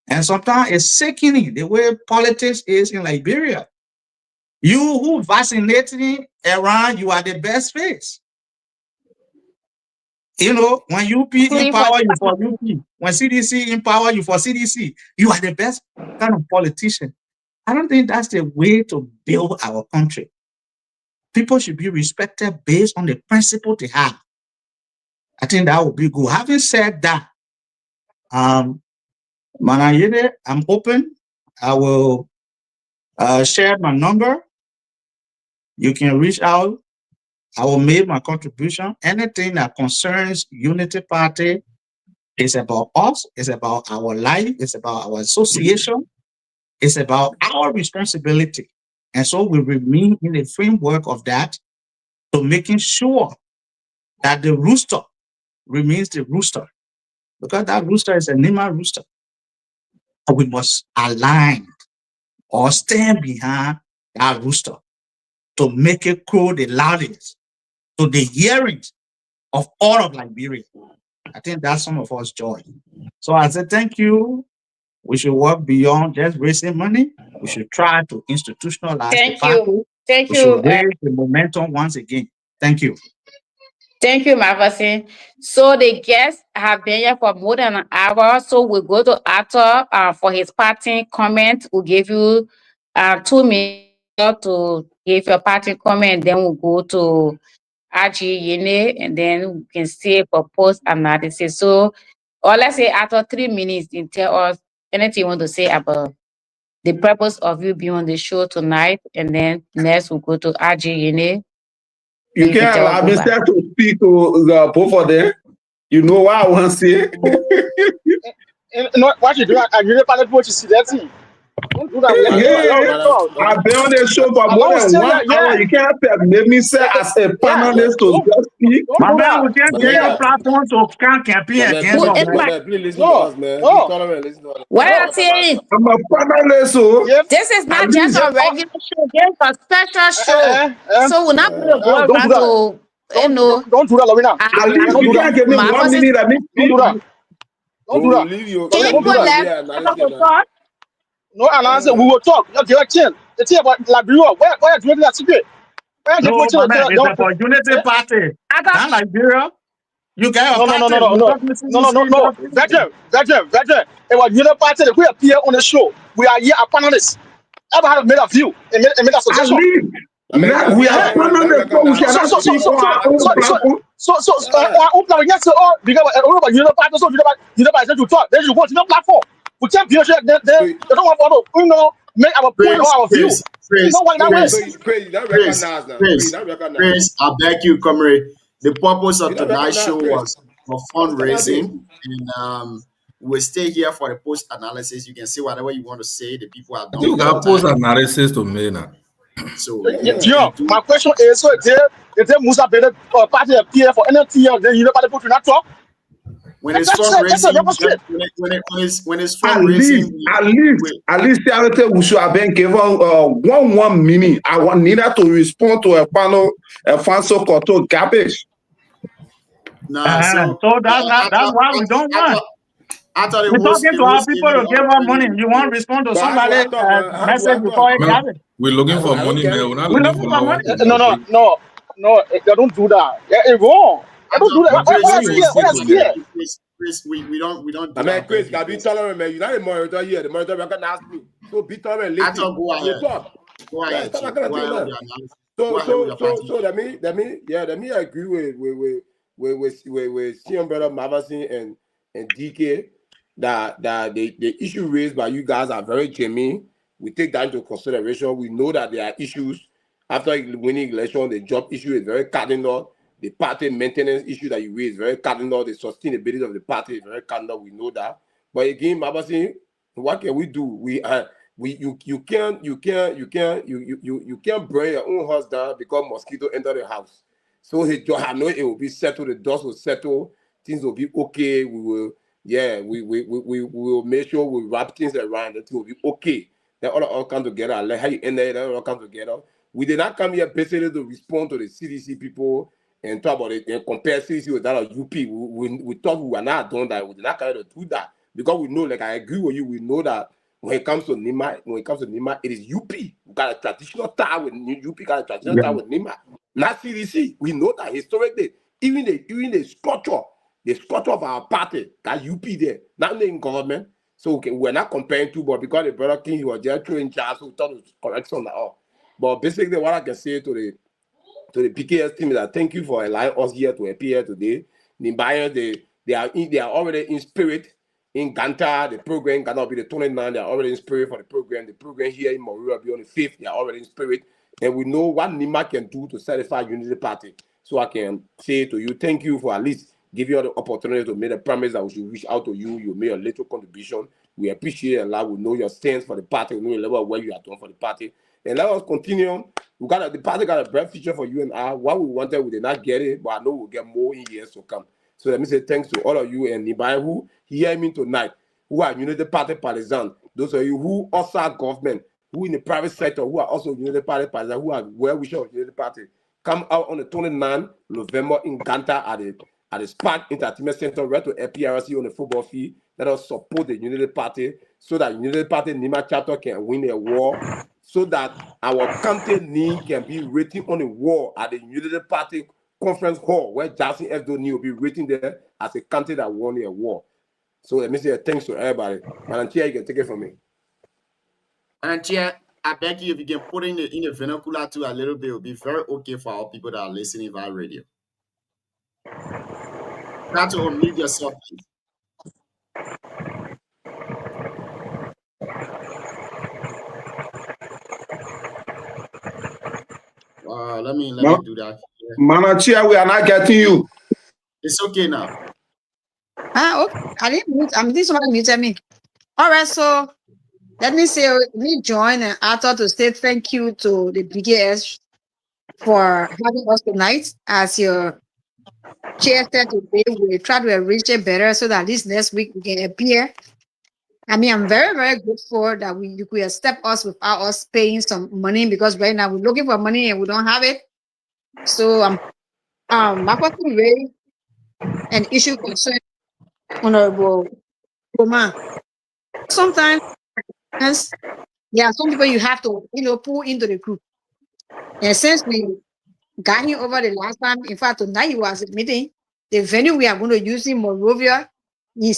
And sometimes it's sickening the way politics is in Liberia. You who vaccinating around, you are the best face. You know, when UP empower you for UP, when CDC empower you for CDC, you are the best kind of politician. I don't think that's the way to build our country. People should be respected based on the principle they have. I think that would be good. Having said that, Manayene, I'm open. I will share my number. You can reach out. I will make my contribution. Anything that concerns Unity Party is about us. It's about our life. It's about our association. It's about our responsibility. And so we remain in the framework of that to making sure that the rooster remains the rooster, because that rooster is a NIMBA rooster. And we must align or stand behind that rooster to make it crow the loudest to the hearings of all of Liberia. I think that's some of us joy. So I said, thank you. We should work beyond just raising money. We should try to institutionalize the party. Thank we you. should raise the momentum once again. Thank you. Thank you, Marveson. So the guests have been here for more than an hour. So we'll go to Arthur for his parting comment. We'll give you 2 minutes to give your parting comment. Then we'll go to RG Yene, and then we can see for post analysis. So, or let's say after 3 minutes, you tell us anything you want to say about the purpose of you being on the show tonight, and then next we'll go to RG Yene. You can't allow me to speak to the both of them. You know what I want to say? What you do, I really want to see that thing. Don't do that. I've been on the show for more than 1 hour. You can't let me say as a panelist to just speak. My man, we can't get your platform to can't campaign against us. Please listen to us, man. Listen to us. What I'm saying, I'm a panelist, so this is not just a regular show, it's a special show. So we're not going to go around to, you know. Don't do that, Lorena. At least you can't give me 1 minute. I mean, don't do that. Don't do that. Can you put left? No, and I said we will talk. Not the chill. The thing about Liberia. Where are you doing that secret? No, my man, it's for Unity Party. Not Liberia. You get a No. Veteran. It was Unity Party. We appear on the show. We are here as panelists. Ever had made a view and made a suggestion? We are panelists. Then you go to the platform. We can't be sure they don't want to, you know, make our point or our view. Chris, I beg you, comrade. The purpose of tonight's show was for fundraising, and we'll stay here for the post analysis. You can say whatever you want to say. The people are done. You got post analysis to me now. So, my question is: so if they Musa better party appear for NLT, then you know, party to not talk. When it's fundraising, when it's fundraising, at least we should have been given 1 minute. I want neither to respond to a panel, a fanso koto garbage. Nah, so that's why we don't want. We're talking to our people to give us money. You want to respond to somebody message before it garbage. We're looking for money, man. We're not looking for money. No, they don't do that. It's wrong. I don't do that. Chris, we don't. I mean, Chris, can be tolerant, man. You're not a monitor here. The monitor recognize me. So be tolerant. Go ahead. So let me agree with CM brother Marveson and DK that the issue raised by you guys are very genuine. We take that into consideration. We know that there are issues after winning election. The job issue is very cardinal. The party maintenance issue that you raise is very cardinal. The sustainability of the party is very cardinal. We know that. But again, Marveson, what can we do? You can't burn your own house down because mosquito enter the house. So I know it will be settled. The dust will settle. Things will be okay. We will make sure we wrap things around. It will be okay. Then all come together. Like how you end there, then all come together. We did not come here basically to respond to the CDC people and talk about it and compare CDC with that of UP. We thought we were not doing that. We did not kind of do that because we know, like I agree with you, we know that when it comes to Nima, it is UP. We got a traditional tie with UP, got a traditional tie with Nima, not CDC. We know that historically, even the structure of our party, got UP there, not in government. So we're not comparing two, but because the brother King, he was just throwing jazz, so we thought it was correction at all. But basically, what I can say to the PKS team is that thank you for allowing us here to appear today. The buyers, they are already in spirit in Ganta. The program cannot be the 29th. They are already in spirit for the program. The program here in Moru will be on the 5th. They are already in spirit. And we know what Nima can do to satisfy Unity Party. So I can say to you, thank you for at least giving you the opportunity to make a promise that we should reach out to you. You made a little contribution. We appreciate it a lot. We know your stance for the party. We know the level of what you are doing for the party. And let us continue. The party got a bright future for you and I. What we wanted, we did not get it, but I know we'll get more in years to come. So let me say thanks to all of you and Nibai who hear me tonight, who are Unity Party partisans. Those of you who also are government, who in the private sector, who are also Unity Party partisans, who are well-wishers of Unity Party. Come out on the 29th November in Ganta at the Spark Entertainment Center, right to FPRC on the football field. Let us support the Unity Party so that Unity Party Nima chapter can win a war, so that our county name can be written on the wall at the Unity Party conference hall where Jackson F. Donnie will be waiting there as a country that won a war. So let me say thanks to everybody. Madam Chair, you can take it from me. And Chair, I beg you, if you can put in the vernacular too a little bit, it will be very okay for our people that are listening via radio. Try to unmute yourself, please. Let me do that. Madam Chair, we are not getting you. It's okay now. Okay. I didn't mute. This one muted me. All right, so let me join and Arthur to say thank you to the BKS for having us tonight. As your chair said today, we try to arrange it better so that this next week we can appear. I mean, I'm very, very grateful that you could accept us without us paying some money, because right now we're looking for money and we don't have it. So my question raised an issue concern Honorable Roman. Sometimes there are some people you have to, pull into the group. And since we got him over the last time, in fact, tonight he was admitting the venue we are going to use in Monrovia, we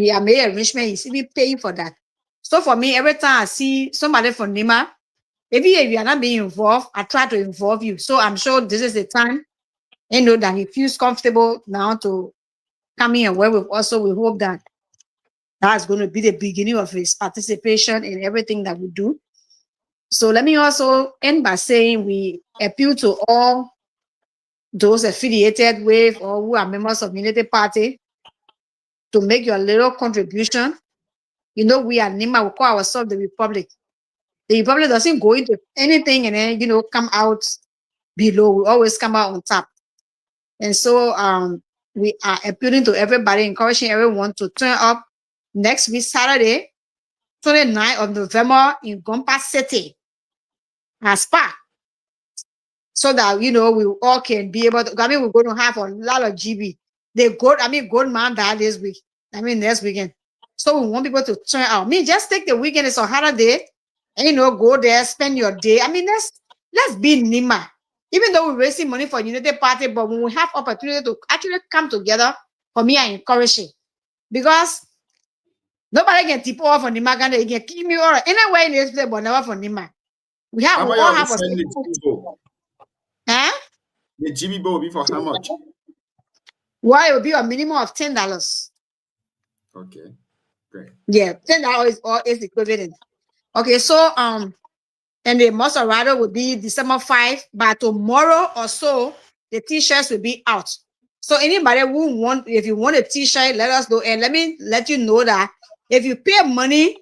have made arrangement, he's even paying for that. So for me, every time I see somebody from Nima, maybe if you are not being involved, I try to involve you. So I'm sure this is the time, that he feels comfortable now to come in and work with us. So we hope that that's going to be the beginning of his participation in everything that we do. So let me also end by saying we appeal to all those affiliated with or who are members of Unity Party to make your little contribution. We are Nima, we call ourselves the Republic. The Republic doesn't go into anything and then, come out below. We always come out on top. And so we are appealing to everybody, encouraging everyone to turn up next week, Saturday, 29th of November in Gompa City, as Spa. So that, we all can be able to, we're going to have a lot of GB. Gold man died this week. Next weekend. So we want people to turn out. Just take the weekend, it's a holiday, and, go there, spend your day. Let's be Nima. Even though we're raising money for Unity Party, but when we have opportunity to actually come together, for me, I encourage it. Because nobody can tip off on Nima, and they can keep me all anywhere in this place, but never for Nima. We all have a The GB Bowl will be for how much? Well, it will be a minimum of $10. Okay, great. Yeah, $10 is equivalent. Okay, so and the Maserati will be December 5. By tomorrow or so, the t-shirts will be out. So anybody who if you want a t-shirt, let us know. And let me let you know that if you pay money,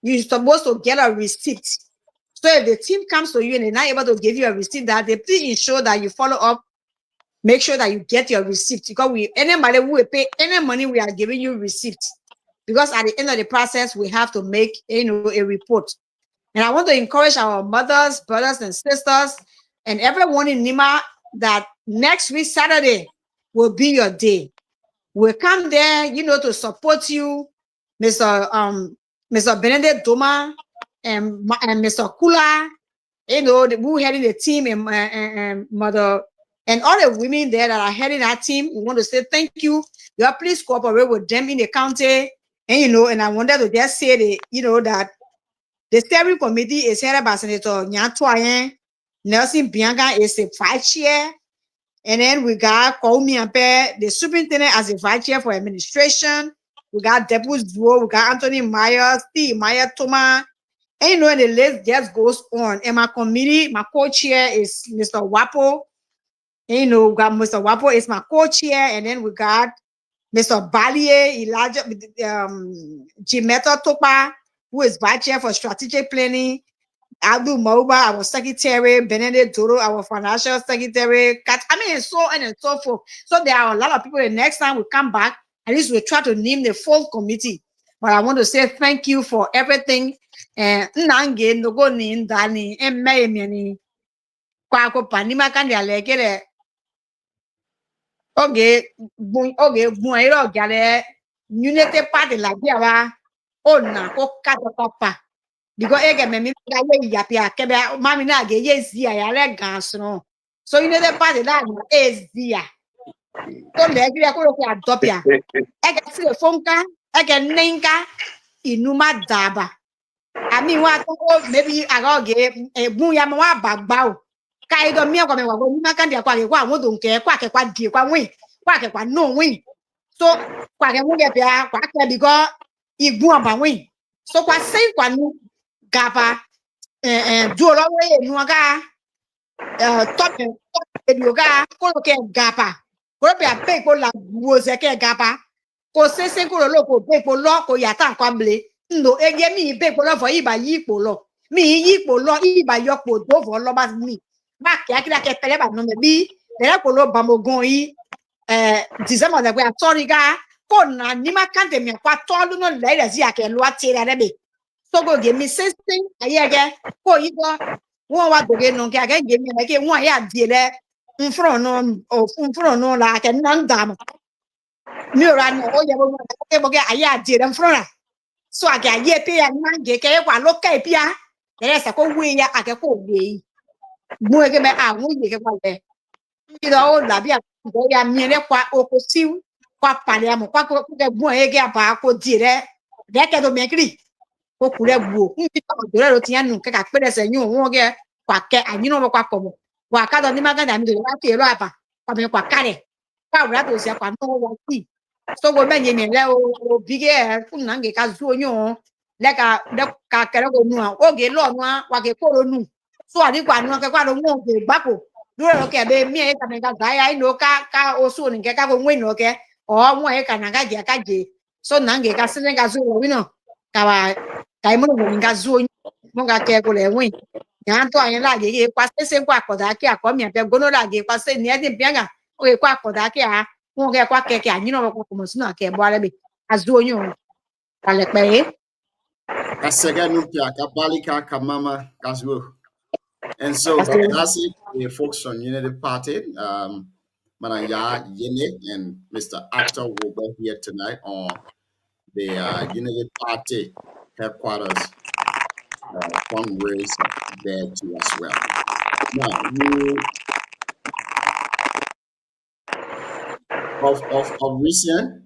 you're supposed to get a receipt. So if the team comes to you and they're not able to give you a receipt, that they please ensure that you follow up. Make sure that you get your receipt, because anybody who will pay any money, we are giving you receipt. Because at the end of the process, we have to make a report. And I want to encourage our mothers, brothers, and sisters, and everyone in Nima that next week, Saturday, will be your day. We'll come there, to support you, Mr. Benedict Doma and Mr. Kula, who heading the team, and Mother, and all the women there that are heading that team. We want to say thank you. You are please cooperate with them in the county. And, and I wanted to just say that the steering committee is headed by Senator Nyatwayen. Nelson Bianca is a vice chair. And then we got Koumi Ampe, the superintendent, as a vice chair for administration. We got Deputy Duo, we got Anthony Myers, Steve Meyer Thomas. And and the list just goes on. And my committee, my co-chair is Mr. Wapo. And we got Mr. Wapo is my co-chair. And then we got Mr. Balier, Elijah, Jimeta Topa, who is vice chair for strategic planning. Abdul Mauba, our secretary, Benedict Doro, our financial secretary, so on and so forth. So there are a lot of people. The next time we come back, at least we'll try to name the full committee. But I want to say thank you for everything. And Nange, Nogoni, Dani, and Maymiani, Quaco Panima Candia, okay, Buero Gale, Unity Party like Yava, Ona, Okata. Because again, Mammy, Mammy, yes, So United Party that is there. So maybe I could adopt ya. I can see a fonka, I can ninka, inuma daba. I mean, what maybe I go get a booyama bagbao. Kaido mi kwa mewa ni makandi kwa ngodo nke kwa die kwa win kwa no win. So kwa ke munge pia kwa ke bigo igun aba win. So kwa say kwa nu gapa do lo we nu aga top eduga ko ke gapa. Ko pia pe ko la wo se ke gapa. Ko se ko lo ko pe ko lo ko yata kwa mble. Ndo ege mi pe ko lo fo iba yi po lo. Mi yi po lo iba yo po do fo lo ba mi. Ma kíákíá que pele ba no me bi le ko lo ba mogun yi December de gba tori ga ko na ni ma kan de mi kwa to lu no le re si ake lo ati re be so go ge mi sensing aye ge ko yi go won wa go ge no ke age ge mi ke won ya die le nfro no la ke na ndam mi ora no o ye bo ge aye die le nfro na so age aye pe ya na ge ke kwa lo ke pia le se ko wi ya ake ko we mue ke me awun ye ke kwa le ida o la bia go ya mi le kwa o ko si kwa pale amo kwa ko ke gbon e ke apa ko dire de ke do me kri ko kure gbo nti pa do re ro ti anu ke ka pere se yun won ke kwa ke anyi no kwa ko mo wa ka do ni ma ga da mi do la ke lo apa kwa me kwa kare kwa wra to se kwa no wo ti so go me mi le o bige fun na nge ka zu oyun le ka kere go nu o ge lo nu wa ke ko ro nu so ani kwa nu ke kwa lo mo ke gbapo duro lo ke be mi e ka me ka ga ya no ka o so ni ke ka go nwe no ke o mo e ka na ga je so na nge ka se ga zu wi no ka wa ka mo no ga zu mo ga ke ko le wi ya to ayin la ye pa se kwa koda ki ako mi pe gono la ge pa se ni e din bianga o ke kwa koda ki a mo ke kwa ke anyi no ko mo sinu ke bo ale be azu oyun ka le pe Kasega nupia kabalika kamama kaswo. And so that's it, folks from Unity Party. Mananya Yene and Mr. Actor will be here tonight on the Unity Party headquarters fundraise there too as well. Now, of recent,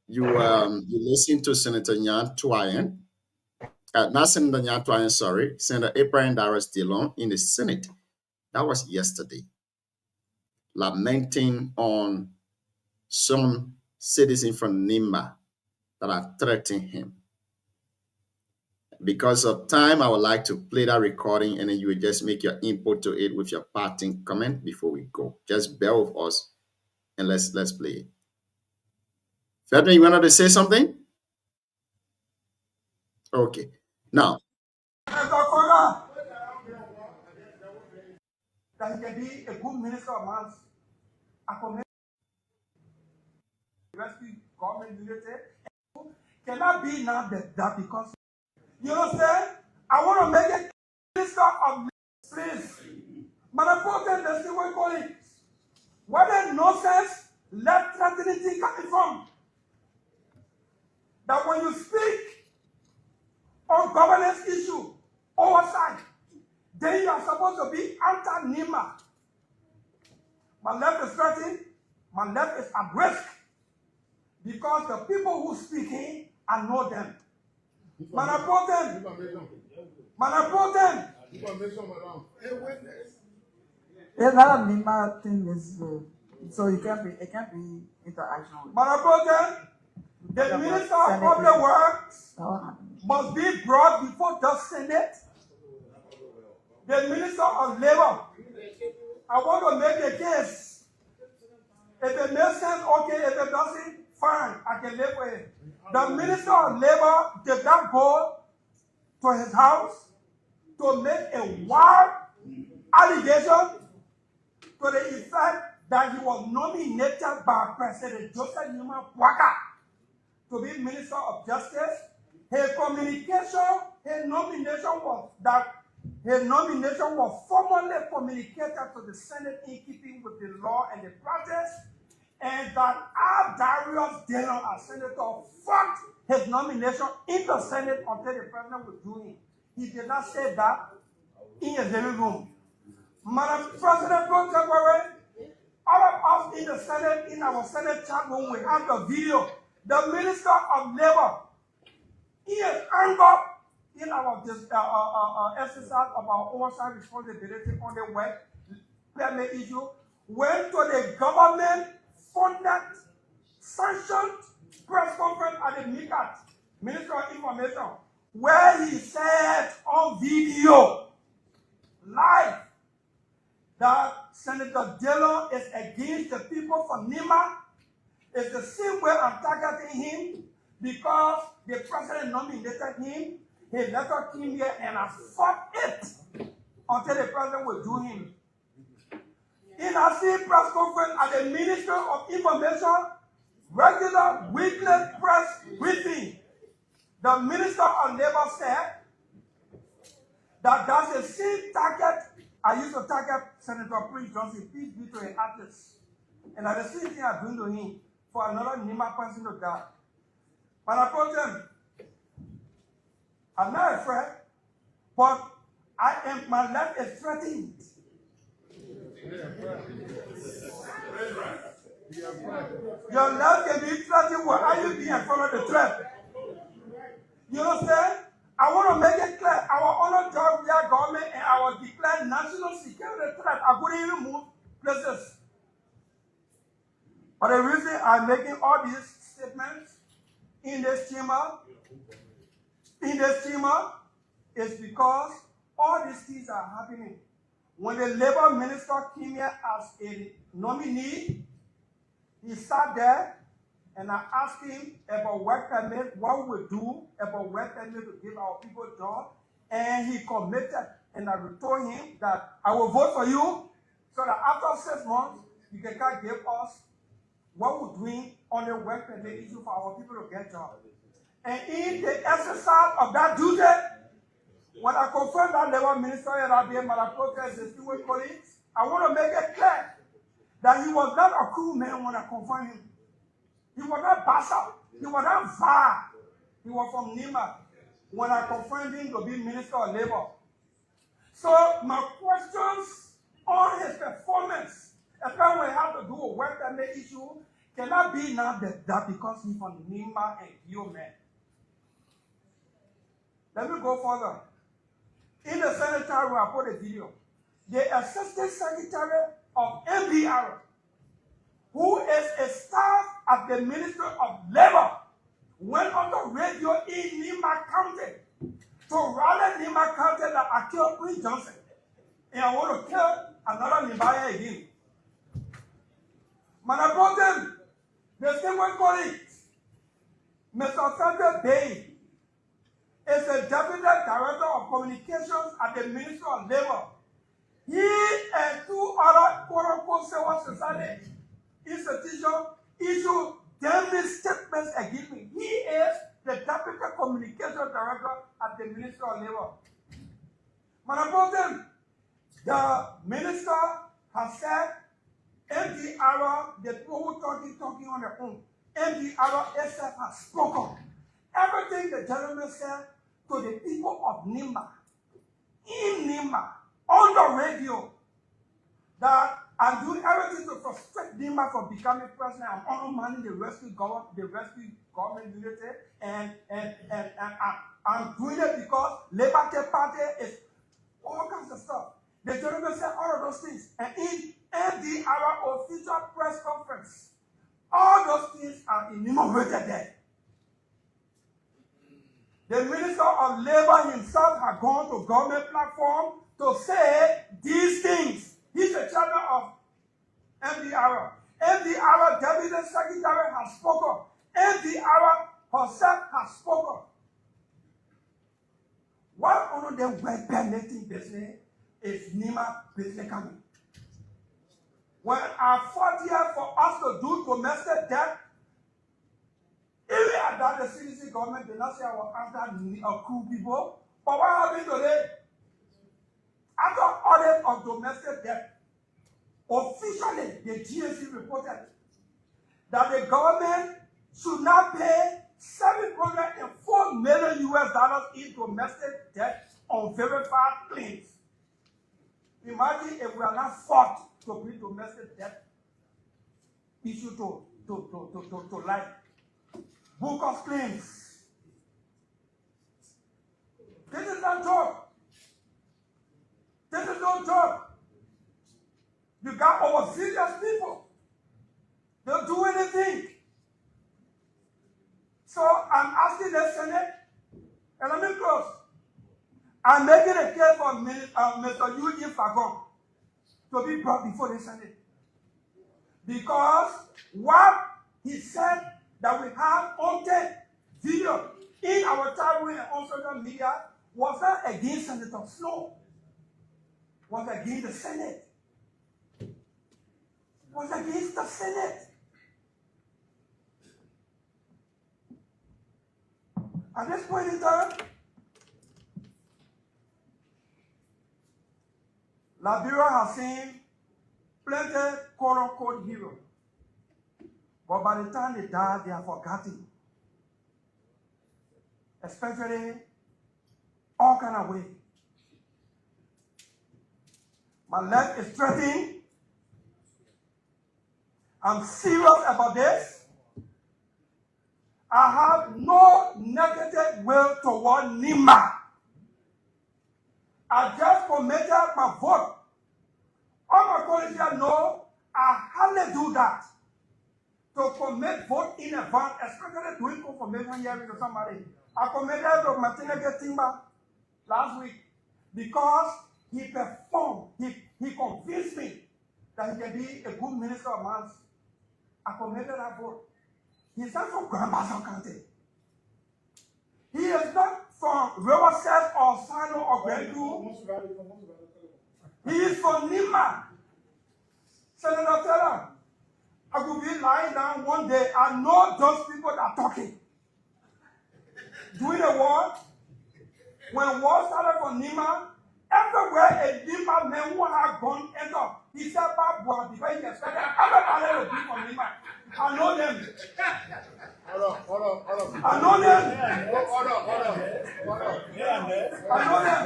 you listen to Senator Nyan Twain. Not Senator Nyan Twain, sorry, Senator Abraham Darius Dillon in the Senate. That was yesterday, lamenting on some citizens from Nimba that are threatening him. Because of time, I would like to play that recording and then you will just make your input to it with your parting comment before we go. Just bear with us and let's play it. Ferdinand, you wanted to say something? Okay. Now, that he can be a good minister of man's rescue government unity cannot be now that because you know say I want to make a minister of please. But the important that's the way we call it. Where the nonsense left threatening thing coming from? That when you speak on governance issue oversight, then you are supposed to be anti-Nima. My left is threatened, my left is at risk. Because the people who speaking, I know them. Man, I brought them. There's not a Nima thing is so it can't be interaction with. Man, I brought them. The Minister of Public Works must be brought before the Senate. The Minister of Labor, I want to make a case. If it makes sense, okay. If it doesn't, fine, I can live with it. The Minister of Labor did not go to his house to make a wild allegation to the effect that he was nominated by President Joseph Numa Bwaka to be Minister of Justice. His nomination was formally communicated to the Senate in keeping with the law and the practice, and that our Darius Dillon, as senator, fucked his nomination in the Senate until the president was doing it. He did not say that in his living room. Madam President Contemporary, all of us in the Senate, in our Senate chat room, we have the video. The Minister of Labor, he is angered in our exercise of our oversight responsibility on the work permit issue, went to the government-funded, sanctioned press conference at the MICAT, Minister of Information, where he said on video, live, that Senator Dillon is against the people from NEMA. It's the same way I'm targeting him because the president nominated him. His letter came here and I fought it until the president will do him. In our same press conference at the Ministry of Information, regular weekly press briefing, the Minister of Labor said that that's the same target I used to target Senator Prince Johnson, peace be to an artist. And that's the same thing I'm doing to him for another NEMA person to die. But I told them, I'm not afraid, but my life is threatened. Your life can be threatened while you being in front of the threat. You understand? I want to make it clear, our honor job we are government and our declared national security threat. I couldn't even move places. But the reason I'm making all these statements in this chamber is because all these things are happening. When the labor minister came here as a nominee, he sat there and I asked him about work permit, what we do about work permit to give our people jobs, and he committed. And I told him that I will vote for you so that after 6 months, you can give us what we're doing on the work permit issue for our people to get jobs. And in the exercise of that duty, when I confirmed that labor minister that day, Madam Protest, distinguished colleagues, I want to make it clear that he was not a cool man when I confirmed him. He was not Basa. He was not VAR. He was from NEMA when I confirmed him to be Minister of Labor. So my questions on his performance, especially when we have to do a work permit issue, cannot be now that because he's from NEMA and UMN. Let me go further. In the Senate where I put a video, the Assistant Secretary of MDR, who is a staff at the Ministry of Labor, went on the radio in Nima County to rally Nima County that I killed Prince Johnson. And I want to kill another Nimbaya again. Manapotem, the same colleagues, Mr. Frederick Bay is the Deputy Director of Communications at the Ministry of Labor. He and 2 other quote-unquote civil society institutions issue damning statements against me. He is the Deputy Communications Director at the Ministry of Labor. Manapotem, the minister has said MDR, the people who talking on their own, MDR itself has spoken. Everything the gentleman said to the people of Nima, in Nima, on the radio, that I'm doing everything to frustrate Nima from becoming president. I'm undermining the rescue government unity, and I'm doing it because Labour Party is all kinds of stuff. The gentleman said all of those things, and in MDR official press conference, all those things are enumerated there. The Minister of Labor himself had gone to government platform to say these things. He's the chairman of MDR. MDR Deputy Secretary has spoken. MDR herself has spoken. What on the work permitting business is NEMA business coming? When I fought here for us to do domestic debt, even at that, the CDC government did not say I was after cool people. But what happened today? After audit of domestic debt, officially the GSC reported that the government should not pay $704 million in domestic debt on verified claims. Imagine if we are not fought to bring domestic death issue to light. Book of claims. This is not job. This is no job. You got overzealous people. They'll do anything. So I'm asking the Senate, and let me close. I'm making a case for Mr. Eugene Fagon to be brought before the Senate. Because what he said that we have on tape, video, in our chat room and on social media was not against Senator Snow, was against the Senate. Was against the Senate. At this point in time, Liberia has seen plenty quote-unquote heroes. But by the time they die, they are forgotten. Especially all kind of way. My leg is threatening. I'm serious about this. I have no negative will toward Nima. I just committed my vote. All my colleagues here know I hardly do that. To commit vote in advance, especially doing confirmation hearing to somebody. I committed to Martina Timba last week because he performed, he convinced me that he can be a good minister of mines. I committed that vote. He's not from Grand Bassa County. He is not from Riverside or Sino or Grenville. He is from Nima. Senator Taylor, I could be lying down one day. I know those people that are talking. During the war, when war started for Nima, everywhere a Nima man who had gone entered, he said, "Boy, because he expected everybody to be from Nima." I know them. I know them. I know them.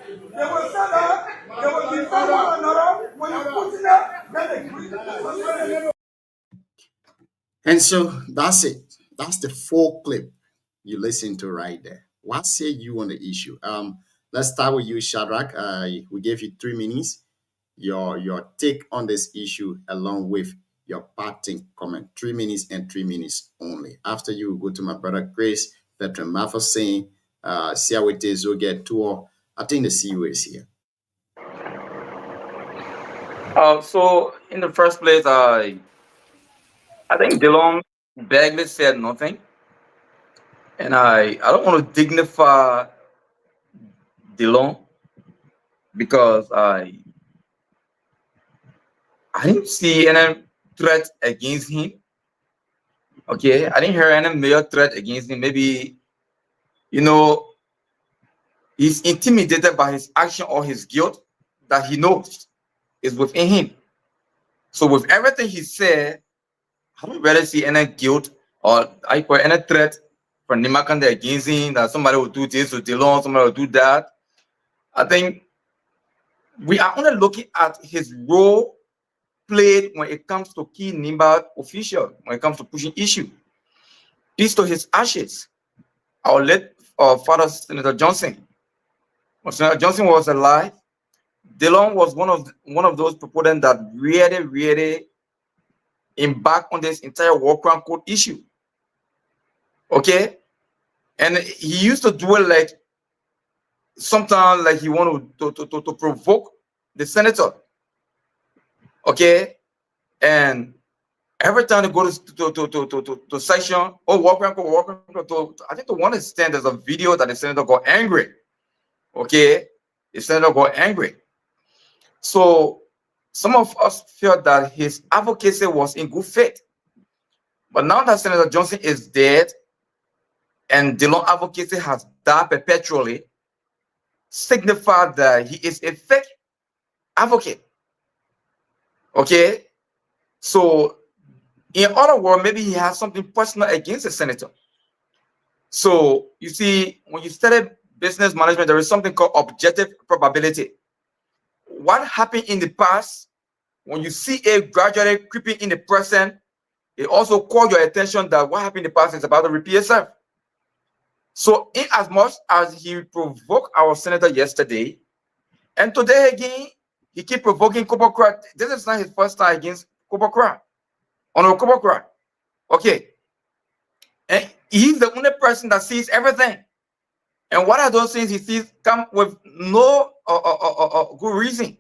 They will say that they will defend one another. When you put in there, then they And so that's it. That's the full clip you listen to right there. What say you on the issue? Let's start with you, Shadrach. We gave you 3 minutes. Your take on this issue along with your parting comment. 3 minutes and 3 minutes only. After you go to my brother Grace, Veteran Mafasin, Siawete Zoget Tour. I think the CEO is here. So in the first place, I think DeLong Bagley said nothing, and I don't want to dignify DeLong because I didn't see any threat against him. Okay, I didn't hear any major threat against him. Maybe, he's intimidated by his action or his guilt that he knows is within him. So with everything he said, I don't really see any guilt or any threat from Nimakande against him that somebody will do this or DeLong, somebody will do that. I think we are only looking at his role played when it comes to key Nimba official, when it comes to pushing issue. Peace to his ashes. Our late father, Senator Johnson. When Senator Johnson was alive, DeLong was one of those proponents that really embarked on this entire war crime code issue. Okay, and he used to do it like sometimes like he wanted to provoke the senator. Okay, and every time they go to session, war crime code, I think to one extent there's a video that the senator got angry. Okay, the senator got angry. So some of us felt that his advocacy was in good faith. But now that Senator Johnson is dead and DeLong advocacy has died perpetually, signified that he is a fake advocate. Okay? So in other words, maybe he has something personal against the senator. So you see, when you started business management, there is something called objective probability. What happened in the past, when you see it gradually creeping in the present, it also calls your attention that what happened in the past is about to repeat itself. So in as much as he provoked our senator yesterday, and today again, he keep provoking Kobokra. This is not his first time against Kobokra. On Kobokra. Okay. And he's the only person that sees everything. And what are those things he sees come with no good reason.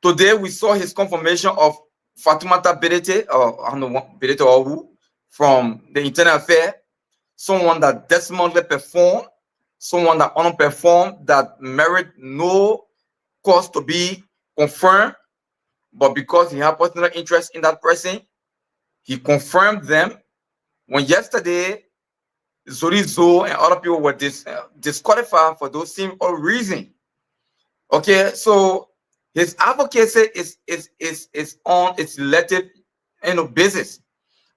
Today we saw his confirmation of Fatoumata Berete, or I don't know, Berete or who, from the Internal Affairs, someone that desmondly performed, someone that underperformed, that merit no cause to be confirmed, but because he had personal interest in that person, he confirmed them. When yesterday, Zorizo and other people were disqualified for those same reasons. Okay, so his advocacy is on its elective basis.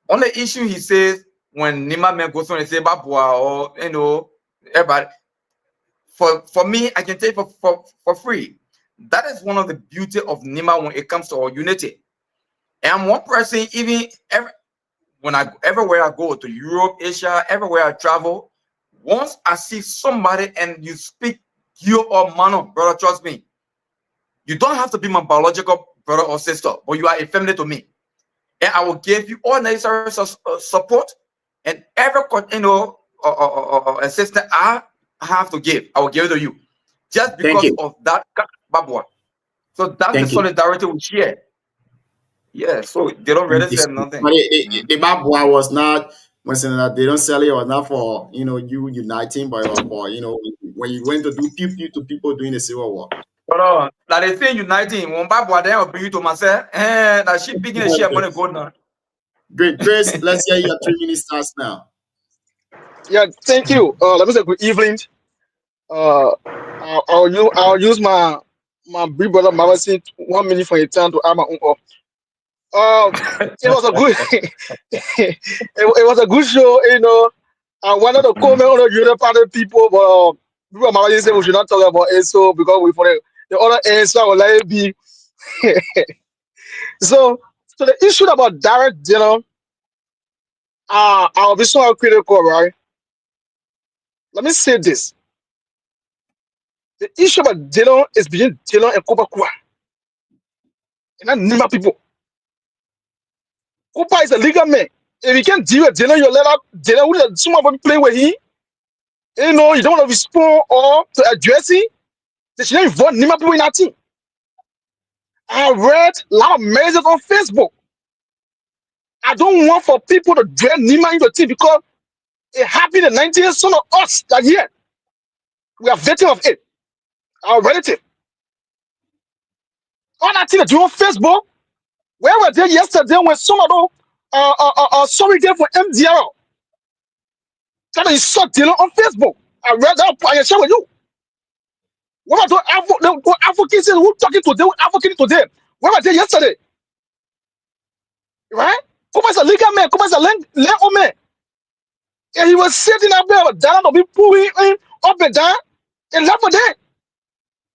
On the issue, he says when Nima men goes on and say Babua or everybody. For me, I can tell you for free. That is one of the beauty of Nima when it comes to our unity. And I'm one person, even everywhere I go, to Europe, Asia, everywhere I travel, once I see somebody and you speak you or mano, brother, trust me, you don't have to be my biological brother or sister, but you are a family to me. And I will give you all necessary support and every assistance I have to give, I will give it to you. Just because of that Babua. So that's the solidarity we share. Yeah, so they don't really say nothing. But the Babua was not, they don't sell it, was not for you uniting, but for when you went to do pew to people doing the Civil War. But like they say uniting, when Babua then will bring you to myself, that she picking the share money go now. Great, Chris, let's hear your 3 minutes starts now. Yeah, thank you. Let me say good evening. I'll use my big brother Mavasin 1 minute for a time to add my own up. It was a good it was a good show, I wanted to comment on the other part of people, but people Mavasin said we should not talk about it, so because we for the other answer will let it be. So the issue about direct dinner, I'll be so critical, right? Let me say this. The issue about Dylan is between Dylan and Kobakura. And not Nima people. Kopa is a legal man. If you can't deal with Dylan, you let out Dylan who someone play with him. You don't want to respond or to address him. They should not involve Nima people in that team. I read a lot of messages on Facebook. I don't want for people to drag Nima into the team because it happened in the 19th, some of us that year. We are victim of it. Our relative. All that thing that you on Facebook, where were they yesterday when some of those sorry there for MDR? That is so Dylan on Facebook. I read that I can share with you. What about the advocates who talking to them, advocating to them? Where were they yesterday? Right? Come as a legal man, come as a land man. And he was sitting up there, down to be pulling him up and down, and left for that.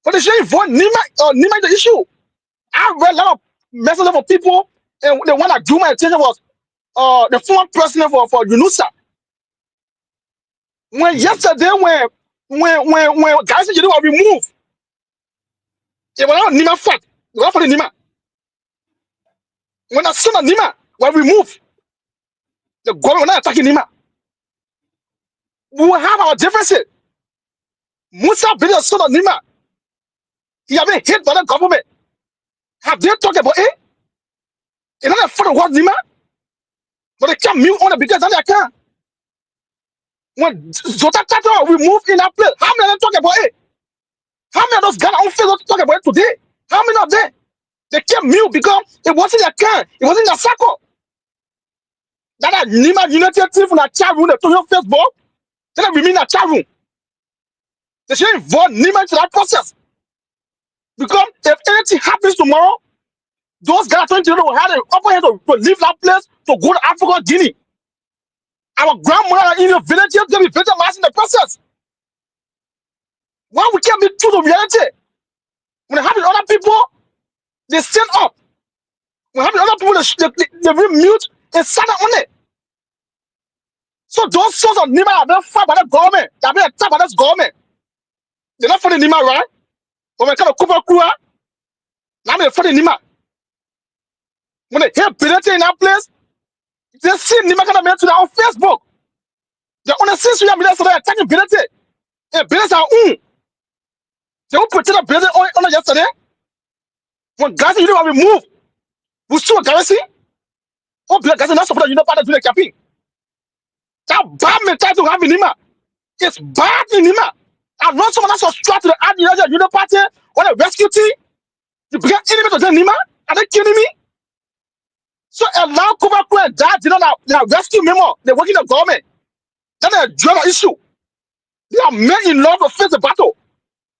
But they shouldn't avoid Nima the issue. I read a lot of messages from people, and the one that drew my attention was the former president for UNUSA. When yesterday, when guys said you were removed, it was not Nima fact. It was for the Nima. When I saw Nima was removed, the government not attacking Nima. We will have our differences. Musa Bidi son of Nima. He have been hit by the government. Have they talked about it? It's not for the word Nima, but they can't mute on it because they can. When Zota Tato removed in that place, how many of them talk about it? How many of those guys on Facebook talk about it today? How many of them? They can't mute because it wasn't their can. It wasn't their circle. That Nima United team from that chat room, they told you on Facebook, they don't remain in that chat room. They should involve Nima into that process. Because if anything happens tomorrow, those guys are trying to have an upper hand to leave that place to go to Africa, Guinea. Our grandmother in your villages, they will be victimized in the process. Why we can't be true to reality? When it happens to other people, they stand up. When it happens to other people, they mute and stand up on it. So those sons of Nima have been fought by the government. They have been attacked by this government. They're not fighting Nima, right? But when it comes to Kufa Kua, now they're fighting Nima. When they hear Benete in that place, they see Nima kind of man to their own Facebook. They're on the scene, so they're attacking Benete. And Benete are they won't pretend that Benete on yesterday. When Gaza, you know what we move. We saw Gaza. Oh, Gaza, not support you know part of the campaign. That bad mentality to have in Nima. It's bad in Nima. And not someone that's subscribed to the Union Party or the rescue team. You become enemy to them, Nima. Are they kidding me? So allow Kuba and that you know now rescue memo. They're working the government. That's a general issue. They are men in love to face the battle.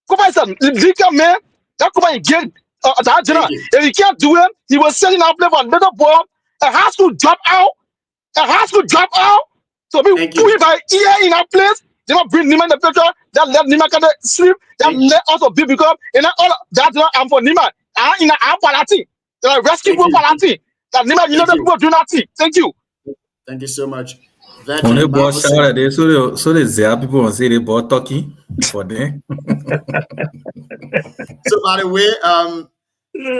Kuba is a legal man. That Kuba again. That general. If he can't do it, he was sending out play for a little bomb. A high school drop out. So we do it by ear in our place. They don't bring Nima in the picture. That let Nima kind of sleep. That let also be become and all that I'm for Nima. In our palati. The rescue people palati. That Nima, you know the people do nothing. Thank you. Thank you so much. On est bon, so les people on say they bought talking for them. So by the way,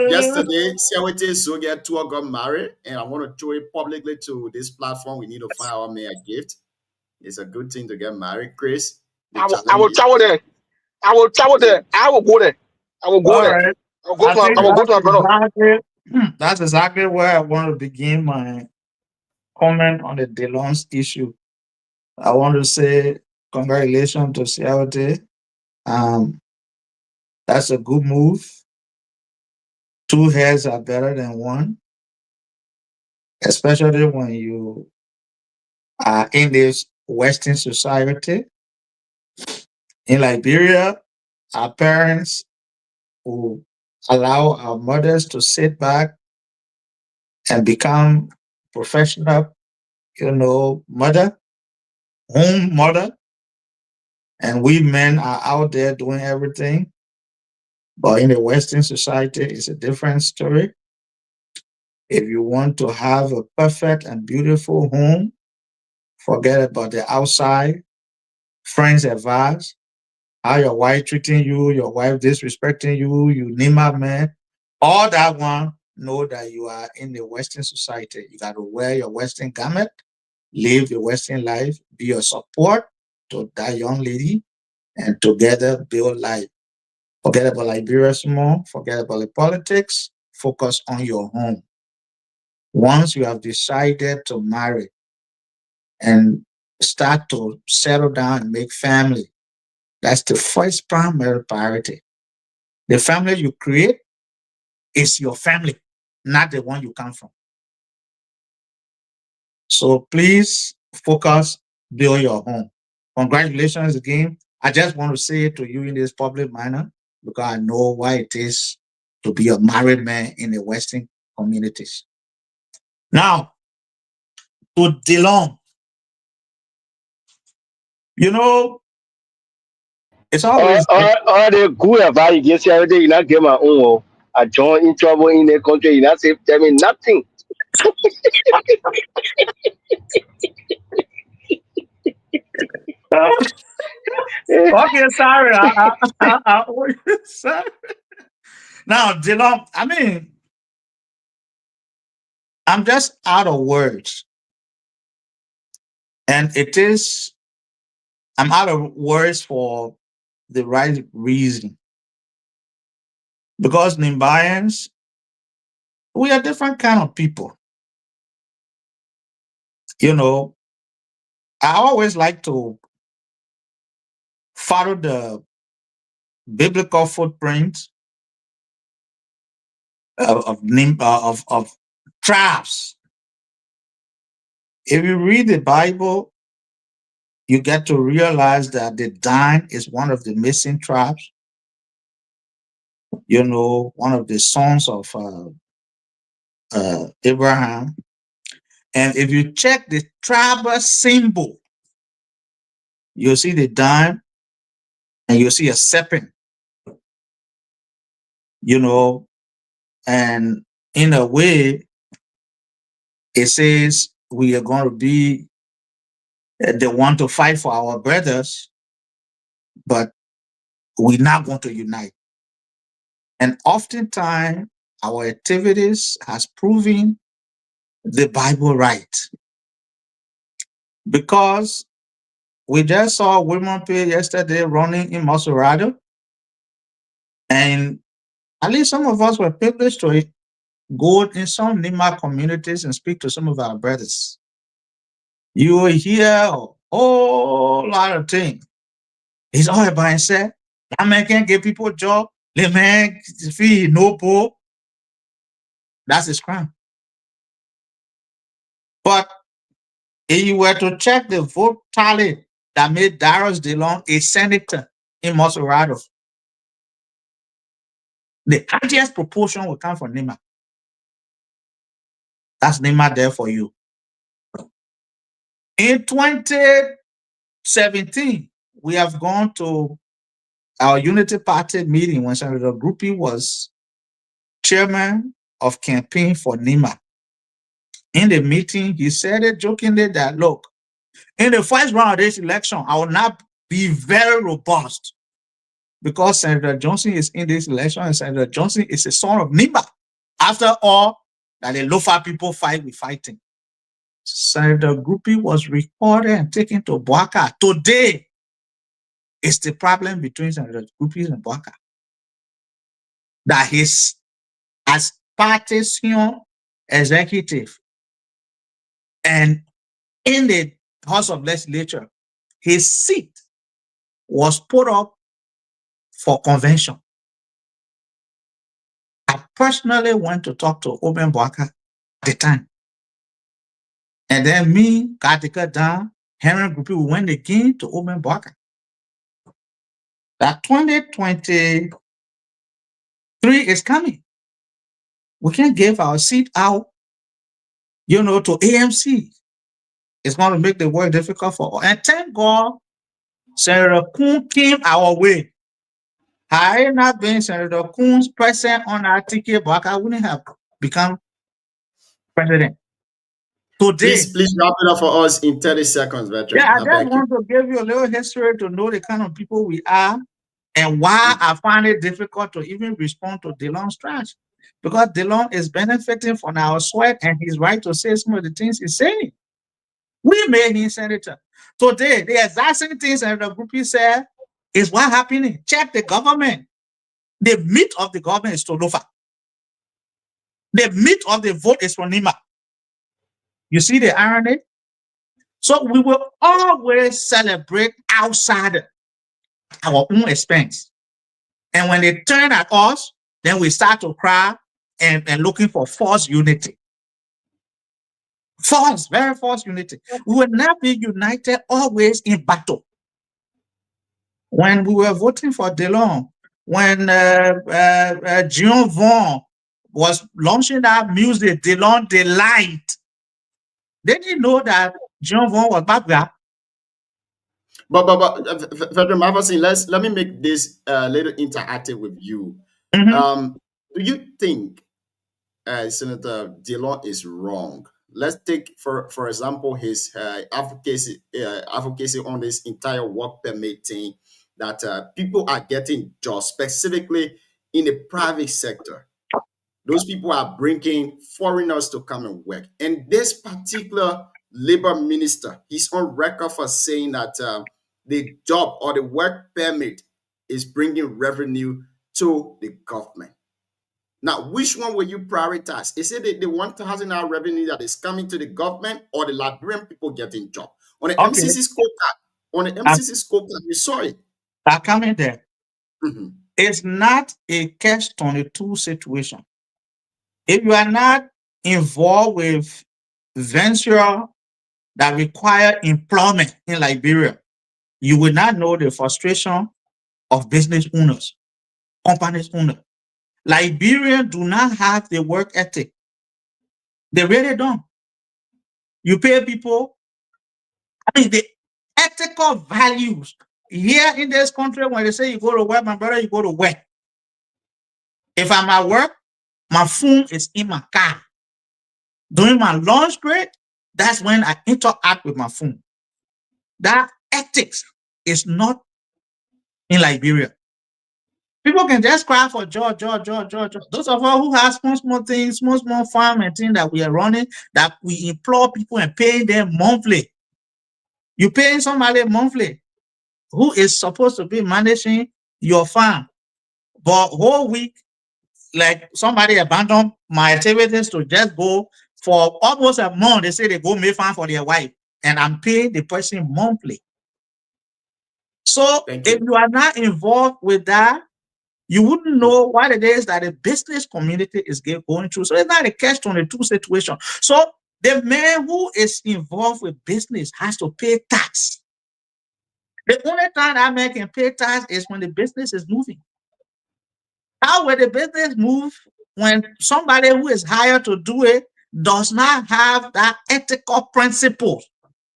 yesterday, Siawete Zogia Tour got married, and I want to throw it publicly to this platform. We need to find our mayor gift. It's a good thing to get married, Chris. I will travel there. I will go there. I will go there. I will go to my brother. That's exactly where I want to begin my comment on the DeLon's issue. I want to say congratulations to Siawete. That's a good move. 2 heads are better than 1, especially when you are in this Western society. In Liberia, our parents who allow our mothers to sit back and become professional, home mother, and we men are out there doing everything. But in the Western society, it's a different story. If you want to have a perfect and beautiful home, forget about the outside. Friends advice, how your wife treating you, your wife disrespecting you, you Nima man, all that one, know that you are in the Western society. You got to wear your Western garment, live your Western life, be a support to that young lady, and together build life. Forget about Liberia small, forget about the politics, focus on your home. Once you have decided to marry and start to settle down and make family, that's the first primary priority. The family you create is your family, not the one you come from. So please focus, build your home. Congratulations again. I just want to say it to you in this public manner because I know why it is to be a married man in the Western communities. Now, to DeLon, it's always all the good advice you get everything you not get my own. I join in trouble in the country, you not say tell me nothing. Okay, sorry. Sorry. Now, DeLon, I'm just out of words. And I'm out of words for the right reason. Because Nimbayans, we are different kind of people. I always like to follow the biblical footprint of tribes. If you read the Bible, you get to realize that the Dan is one of the missing tribes. One of the sons of Abraham. And if you check the tribal symbol, you'll see the Dan and you see a serpent, you know, and in a way, it says we are going to be the one to fight for our brothers, but we're not going to unite. And oftentimes, our activities has proven the Bible right. Because we just saw William Pay yesterday running in Maserati, and at least some of us were privileged to go in some Nima communities and speak to some of our brothers. You will hear a whole lot of things. He's all about himself. That man can't give people a job. The man feed no poor. That's his crime. But if you were to check the vote tally that made Darius DeLong a senator in Maserati, the highest proportion will come from Nima. That's Nima there for you. In 2017, we have gone to our Unity Party meeting when Senator Groupie was chairman of campaign for Nima. In the meeting, he said it jokingly that, look, in the first round of this election, I will not be very robust because Senator Johnson is in this election and Senator Johnson is a son of Nima. After all, that the Lofa people fight, we fighting. Senator Groupie was recorded and taken to Boaka. Today, it's the problem between Senator Groupie and Boaka. That his, as party senior executive and in the House of Legislature, his seat was put up for convention. I personally went to talk to Oben Boaka at the time. And then me, Katika Dan, Henry Groupie, we went again to Oben Boaka. That 2023 is coming. We can't give our seat out, you know, to AMC. It's going to make the work difficult for all. And thank God, Senator Kuhn came our way. Had it not been Senator Kuhn's presence on our ticket, Boaka wouldn't have become president. Today, Please wrap it up for us in 30 seconds, veteran. yeah, I just want to give you a little history to know the kind of people we are and why I find it difficult to even respond to DeLong's trash. Because DeLong is benefiting from our sweat and he's right to say some of the things he's saying. We made him senator. Today, the exact same things Senator Groupie said is what happening. Check the government. The meat of the government is Tolofa. The meat of the vote is from Nima. You see the irony? So we will always celebrate outside our own expense. And when they turn at us, then we start to cry and looking for false unity. False, very false unity. We will not be united always in battle. When we were voting for DeLong, when Jean Vaughn was launching that music, DeLong Delight, they didn't know that Jean Vaughn was back there. But Federal Maverick, let me make this a little interactive with you. Do you think Senator DeLong is wrong? Let's take, for example, his advocacy on this entire work permit thing, that people are getting jobs, specifically in the private sector. Those people are bringing foreigners to come and work. And this particular labor minister, he's on record for saying that the job or the work permit is bringing revenue to the government. Now, which one will you prioritize? Is it the 1,000 hour revenue that is coming to the government or the Liberian people getting job? On the MCC scorecard, you saw it. I'm coming there. It's not a catch-22 situation. If you are not involved with venture that require employment in Liberia, you will not know the frustration of business owners, companies owners. Liberians do not have the work ethic. They really don't. You pay people, I mean, the ethical values Here in this country, when they say you go to work, my brother, you go to work. If I'm at work, my phone is in my car. During my lunch break, that's when I interact with my phone. That ethics is not in Liberia. People can just cry for joy. Those of us who have small things, small farm and things that we are running, that we employ people and pay them monthly. You paying somebody monthly who is supposed to be managing your farm, but whole week, like somebody abandoned my activities to just go for almost a month. They say they go make farm for their wife, and I'm paying the person monthly. So if you are not involved with that, you wouldn't know what it is that the business community is going through. So it's not a catch-22 situation. So the man who is involved with business has to pay tax. The only time that man can pay tax is when the business is moving. How will the business move when somebody who is hired to do it does not have that ethical principle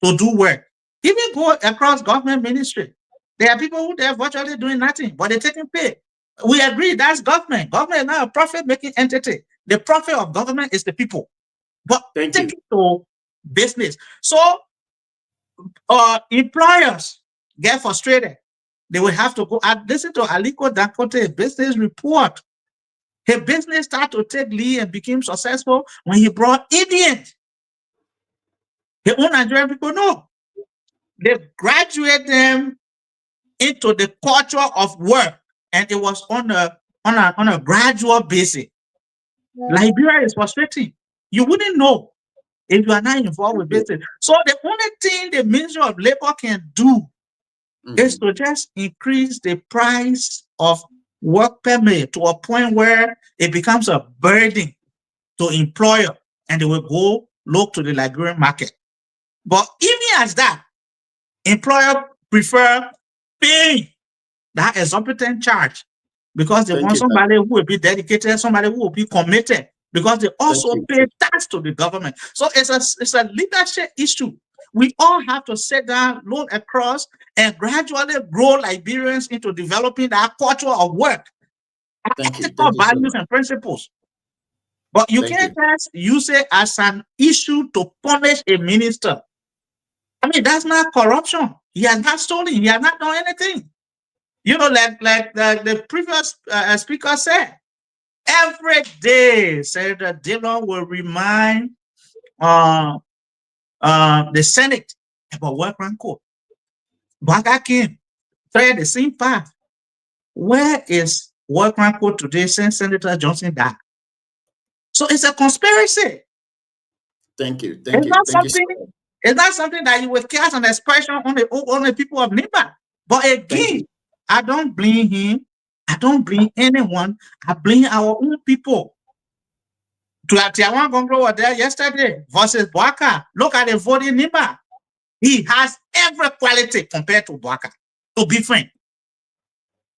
to do work? Even go across government ministry. There are people who they're virtually doing nothing, but they're taking pay. We agree that's government. Government is not a profit-making entity. The profit of government is the people. But take it to business. So employers get frustrated. They will have to go and listen to Aliko Dangote business report. His business started to take lead and became successful when he brought Indians. The own Nigerian people know. They graduate them into the culture of work, and it was on a gradual basis. Liberia is frustrating. You wouldn't know if you are not involved with business. So the only thing the Ministry of Labor can do is to just increase the price of work permit to a point where it becomes a burden to employer, and they will go look to the Liberian market. But even as that, employer prefer paying that exorbitant charge because they want somebody who will be dedicated, somebody who will be committed, because they also pay tax to the government. So it's a leadership issue. We all have to sit down, look across, and gradually grow Liberians into developing that culture of work, ethical values and principles. But you can't just use it as an issue to punish a minister. I mean, that's not corruption. He has not stolen. He has not done anything. You know, like the previous speaker said, every day, Senator Dillon will remind the Senate about work rank code. Baka came, tread the same path. Where is work rank code today since Senator Johnson died? So it's a conspiracy. Thank you. It's not something that you will cast an expression on the people of Nimba. But again, I don't blame him. I don't blame anyone. I blame our own people. Tiawan Gongro was there yesterday versus Boaka. Look at the vote in Nimba. He has every quality compared to Boaka, to be frank.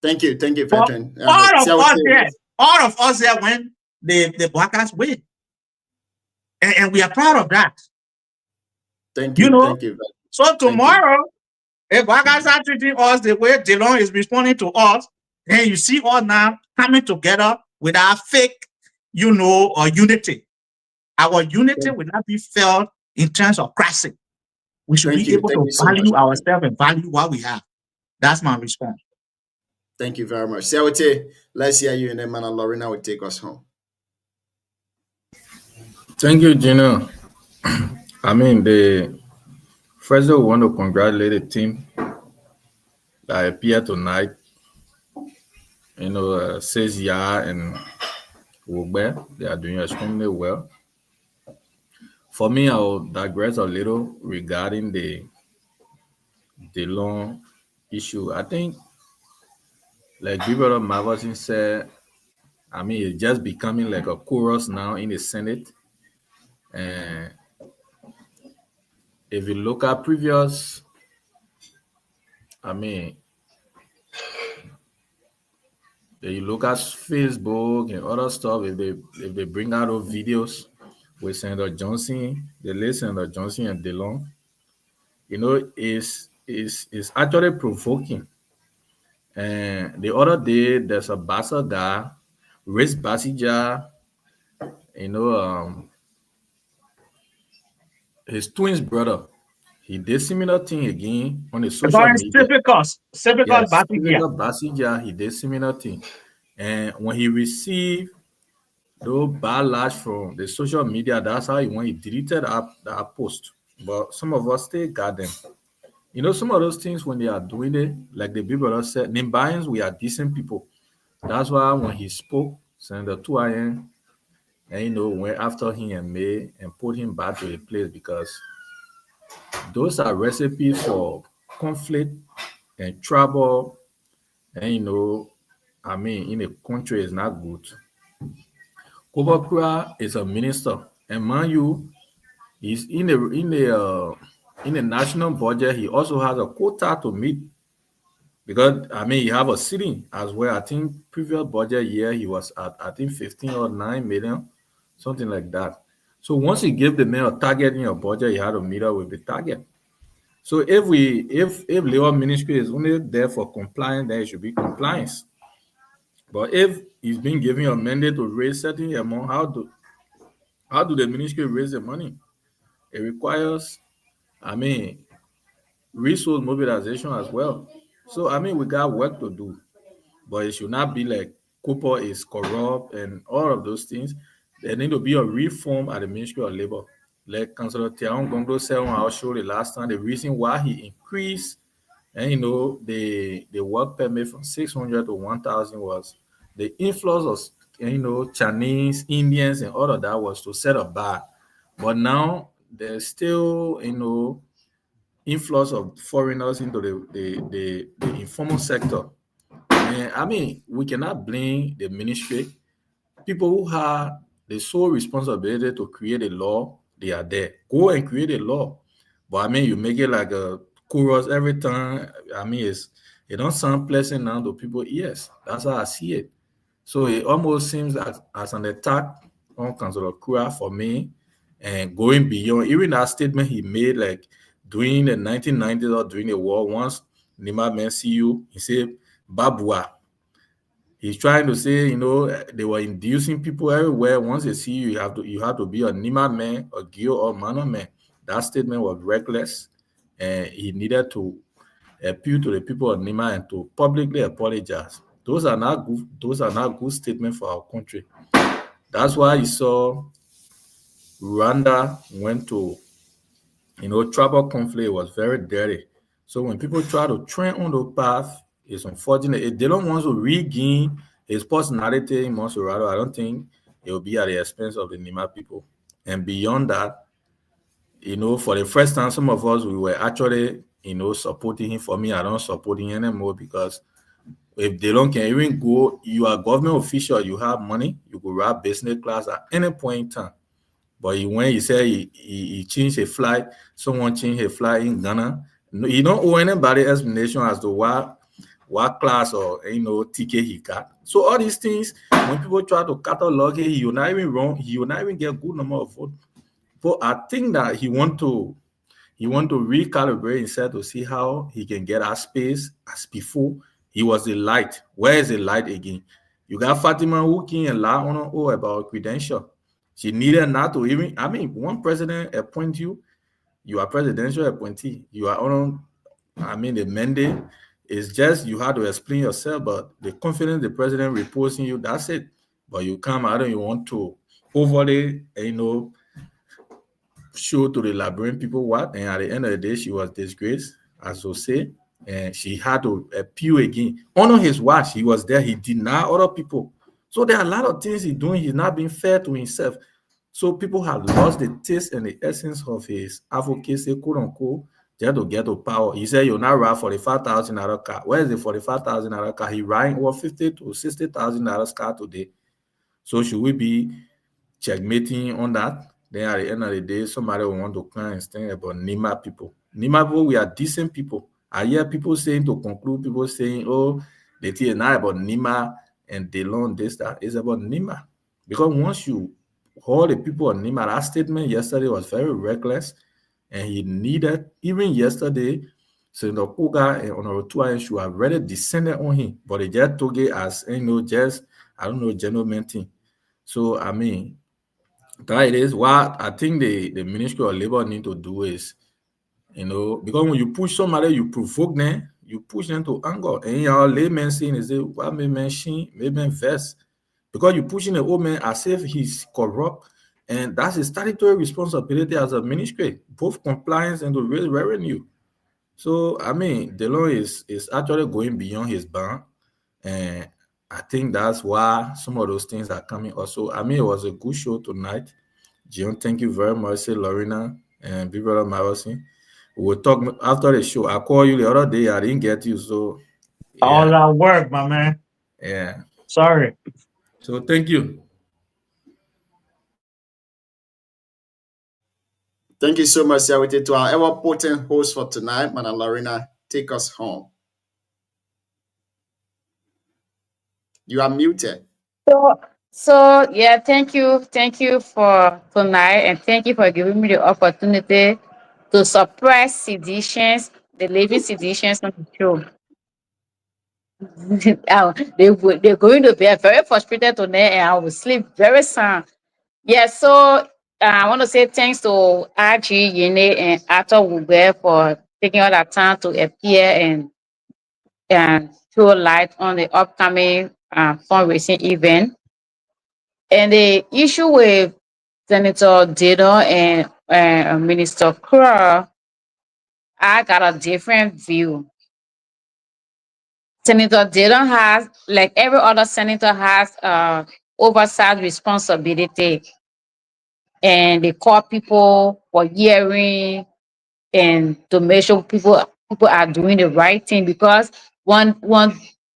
Thank you, veteran. All of us there when the Boakas win. And we are proud of that. Thank you. Thank you. So tomorrow, if Boakas are treating us the way Dillon is responding to us, then you see us now coming together with our fake, unity. Our unity will not be felt in terms of crashing. We should be able to value ourselves and value what we have. That's my response. Thank you very much. Siawate, let's hear you, and then Mana Lorena will take us home. Thank you, Gino. I mean, first of all, I want to congratulate the team that appeared tonight. Sezia and Wogbe, they are doing extremely well. For me, I will digress a little regarding the loan issue. I think, like Brother Marvin said, I mean, it's just becoming like a chorus now in the Senate. And if you look at previous, I mean, if you look at Facebook and other stuff, if they bring out those videos with Senator Johnson, the late Senator Johnson and Dillon, it's is actually provoking. And the other day, there's a Bassa guy, Riz Basija, you know, his twins brother. He did similar thing again on the social media. Civical Yes, Basija, he did similar thing. And when he received the backlash from the social media, that's how he deleted that post. But some of us still got them. You know, some of those things when they are doing it, like the people that said, Nimbayans, we are decent people. That's why when he spoke, Senator 2IN, and you know, went after him and May and put him back to a place because those are recipes for conflict and trouble. And you know, I mean, in a country is not good. Kobakura is a minister, and mind you, he's in the national budget. He also has a quota to meet because I mean, he have a ceiling as well. I think previous budget year he was at 15 or 9 million, something like that. So once you give the man a target in your budget, you have to meet up with the target. So if labor ministry is only there for compliance, then it should be compliance. But if he's been given a mandate to raise certain amount, how do the ministry raise the money? It requires, I mean, resource mobilization as well. So I mean, we got work to do, but it should not be like Cooper is corrupt and all of those things. There need to be a reform at the Ministry of Labor. Like Councillor Tiaon Gongdo said on our show the last time, the reason why he increased and you know the work permit from 600 to 1,000 was the influx of you know Chinese, Indians, and all of that was to set a bar. But now there's still you know influx of foreigners into the informal sector. And I mean, we cannot blame the ministry. People who have the sole responsibility to create a law, they are there. Go and create a law. But I mean, you make it like a chorus every time. I mean, it don't sound pleasant now to people's ears. That's how I see it. So it almost seems as an attack on Councillor Kura for me, and going beyond even that statement he made, like during the 1990s or during the war, once Nima men see you, he said, Babua. He's trying to say, you know, they were inducing people everywhere. Once they see you, you have to be a Nima man, a Gio or Mano man. That statement was reckless, and he needed to appeal to the people of Nima and to publicly apologize. Those are not good. Those are not good statements for our country. That's why you saw Rwanda went to, you know, tribal conflict was very dirty. So when people try to train on the path, it's unfortunate. If they don't want to regain his personality in Monserrato, I don't think it will be at the expense of the Nima people. And beyond that, you know, for the first time, some of us, we were actually, you know, supporting him. For me, I don't support him anymore because if they don't can even go, you are a government official, you have money, you could ride business class at any point in time. But when he said he changed a flight, someone changed a flight in Ghana, he don't owe anybody explanation as to what class or you know ticket he got. So all these things, when people try to catalog it, he will not even wrong, he will not even get a good number of votes. But I think that he want to recalibrate himself to see how he can get our space as before. He was the light. Where is the light again? You got Fatima who can lie on about credential. She needed not to even, I mean, one president appoint you, you are presidential appointee. You are on, I mean, the mandate is just you have to explain yourself, but the confidence the president reports in you, that's it. But you come out and you want to overly, you know, show to the Liberian people what, and at the end of the day, she was disgraced, as we say, and she had to appeal again. Honor his watch, he was there, he denied other people. So there are a lot of things he's doing, he's not being fair to himself. So people have lost the taste and the essence of his advocacy, quote unquote, just to get to power. He said, you'll not ride $45,000 car. Where is the $45,000 car? He riding over $50,000 to $60,000 car today. So should we be checkmating on that? Then at the end of the day, somebody will want to come and stand about Nima people. Nima people, we are decent people. I hear people saying, to conclude, people saying, oh, they tell not about Nima and they learn this, that. It's about Nima. Because once you hold the people on Nima, that statement yesterday was very reckless. And he needed, even yesterday, Senator Kuga and Honorable Tua should have already descended on him, but they just took it as, just, I don't know, gentleman thing. So, I mean, that it is what I think the Ministry of Labor need to do is, because when you push somebody, you provoke them, you push them to anger. And your layman saying is, what may mention, maybe vest. Because you're pushing the old man as if he's corrupt, and that's a statutory responsibility as a ministry, both compliance and to raise revenue. So, I mean, the law is actually going beyond his bound, and I think that's why some of those things are coming also. I mean, it was a good show tonight. John, thank you very much. Say Lorena and Big Brother Marasin. We'll talk after the show. I called you the other day. I didn't get you, so yeah. All that work, my man. Yeah. Sorry. So thank you. Thank you so much, Siawete. To our ever potent host for tonight, Madam Lorena, take us home. You are muted. So yeah, thank you for tonight, and thank you for giving me the opportunity to suppress seditions, the living seditions on the show. They're going to be very frustrated today, and I will sleep very sound. Yeah, so I want to say thanks to RG, Yene, and Arthur Wube for taking all that time to appear and throw light on the upcoming fundraising event. And the issue with Senator Didon and Minister Crow, I got a different view. Senator Didon has, like every other senator, has oversight responsibility, and they call people for hearing and to make sure people are doing the right thing, because when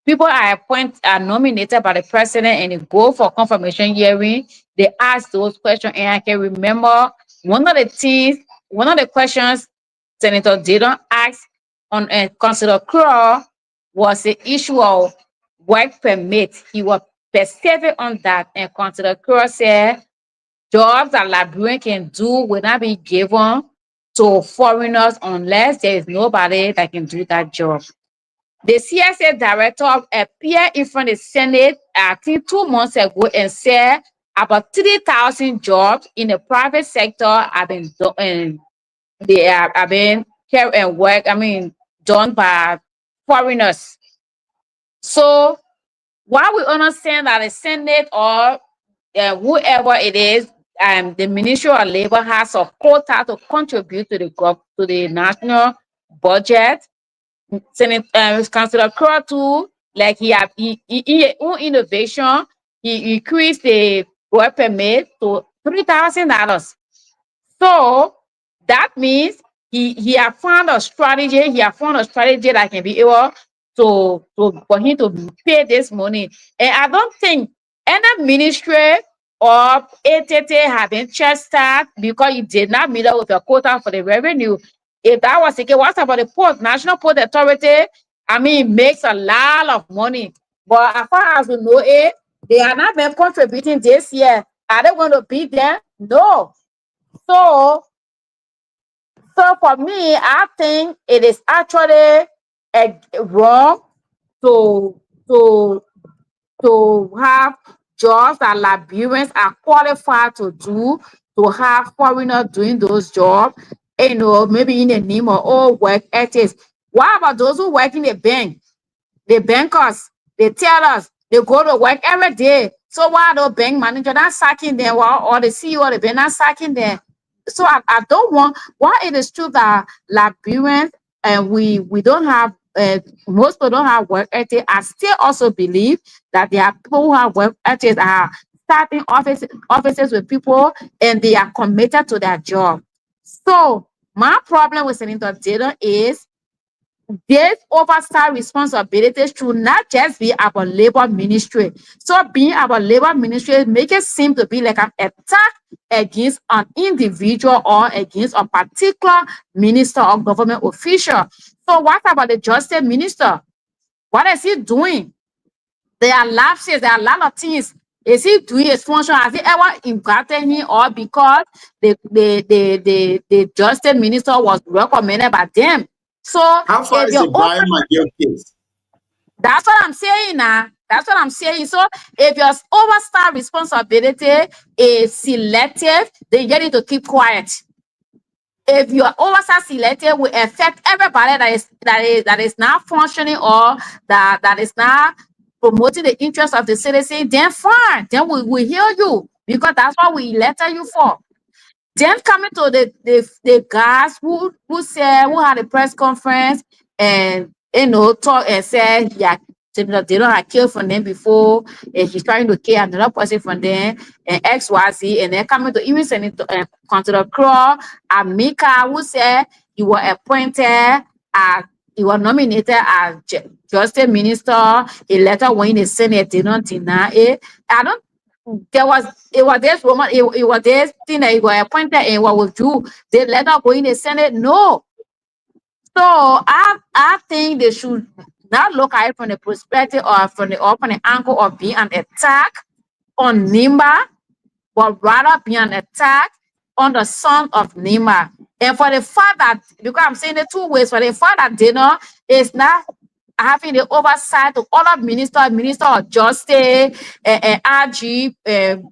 people are nominated by the president and they go for confirmation hearing, they ask those questions. And I can remember one of the questions Senator Didon asked on Councilor Crow was the issue of work permit. He was specific on that, and Councilor Crow said jobs that Liberian can do will not be given to foreigners unless there is nobody that can do that job. The CSA director appeared in front of the Senate, I think 2 months ago, and said about 3,000 jobs in the private sector have been done, and they have been care and work, done by foreigners. So while we understand that the Senate or whoever it is, the Ministry of Labor has a quota to contribute to the national budget. Councilor Crow too, like he own innovation, he increased the work permit to $3,000. So that means he have found a strategy. He have found a strategy that can be able for him to pay this money. And I don't think any ministry or ATT have been chastised because you did not meet up with a quota for the revenue. If that was the case, what about the port? National Port Authority, makes a lot of money. But as far as we know it, they are not been contributing this year. Are they going to be there? No. So for me, I think it is actually wrong to have jobs that Liberians are qualified to do, to have foreigners doing those jobs, maybe in the name of work ethics. What about those who work in the bank? The bankers, the tellers, they go to work every day. So why the bank manager not sacking them, or the CEO of the bank not sacking them? So I don't want, while it is true that Liberians and we don't have, most people don't have work ethic, I still also believe that there are people who have work ethics, are starting offices with people, and they are committed to their job. So my problem with Senator Didon is this oversight responsibilities should not just be about labor ministry. So being about labor ministry make it seem to be like an attack against an individual or against a particular minister or government official. So what about the justice minister? What is he doing? There are lapses, there are a lot of things. Is he doing his function? Has he ever invited him, or because the justice minister was recommended by them? So How far if is you're the Brian McGill case? that's what I'm saying now. That's what I'm saying. So if your oversight responsibility is selective, then you need to keep quiet. If your oversight selective will affect everybody that is not functioning or that is not promoting the interest of the citizen, then fine. Then we will hear you because that's what we elected you for. Then coming to the guys who had a press conference and talk and said they don't have killed from them before and he's trying to kill another person from them and XYZ, and then coming to even sending to Councilor Crow, Amika, who said you were appointed as you were nominated as Justice Minister. A letter when the Senate did not deny it. It was this woman, it was this thing that he got appointed and what would do. They let her go in the Senate. No. So I think they should not look at it from the perspective or from the angle of being an attack on Nimba, but rather be an attack on the son of Nimba. And for the fact that, because I'm saying the two ways, for the fact that Dana is not having the oversight to all of Minister of Justice, RG,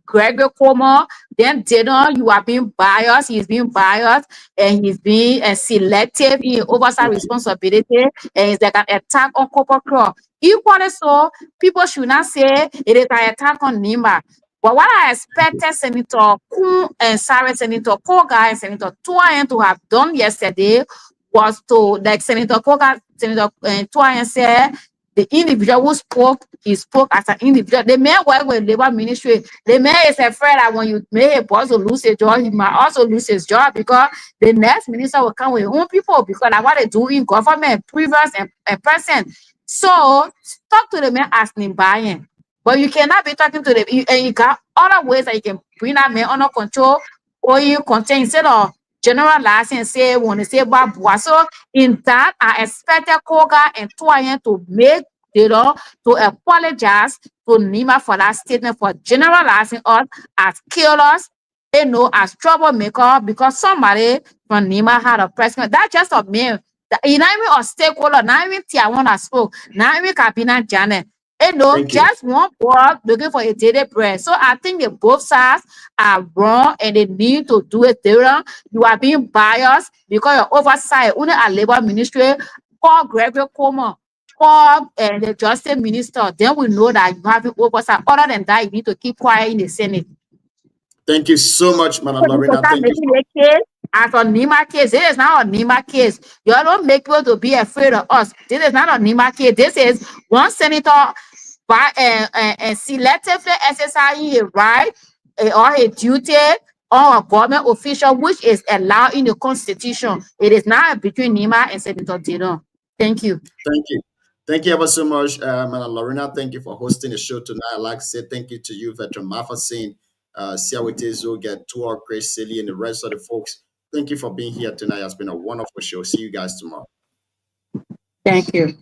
Gregory Cuomo, then Dana, you are being biased, he's being biased, and he's being selective in oversight responsibility, and it's like an attack on Copper Claw. Equally so, people should not say it is an attack on Nimba. But what I expected Senator Kuhn and Senator Koga and Senator Tuayen to have done yesterday was to, like Senator Koga, Senator Tuayen said, the individual who spoke, he spoke as an individual. The man work with labor ministry. The man is afraid that when you make a boss to lose his job, he might also lose his job because the next minister will come with his own people because that's what they do in government, previous and present. So talk to the man as Nimbayan. But you cannot be talking to them, and you got other ways that you can bring that man under control, or you contain instead of generalizing and say, when they say Babua. So in that, I expected Koga and Tuayen to make, to apologize to Nima for that statement, for generalizing us as killers, as troublemaker, because somebody from Nima had a press conference. That's just a man. You not even a stakeholder, not even Tiawana spoke, not even Kabina Janet. Just one boy looking for a daily bread. So I think that both sides are wrong and they need to do it different. You are being biased because your oversight only a labor ministry. Call Gregory Cuomo, call the justice minister. Then we know that you have oversight. Other than that, you need to keep quiet in the Senate. Thank you so much, Madam Lorena. Thank you. As a Nima case, this is not a Nima case. You don't make people to be afraid of us. This is not a Nima case. This is one senator by selectively exercising a right or a duty or a government official, which is allowed in the Constitution. It is not between Nima and Senator Didon. Thank you. Thank you. Thank you ever so much, Madam Lorena. Thank you for hosting the show tonight. I'd like to say thank you to you, Veteran Mafasin, Siawitezo, Getua, Chris, Silly, and the rest of the folks. Thank you for being here tonight. It's been a wonderful show. See you guys tomorrow. Thank you.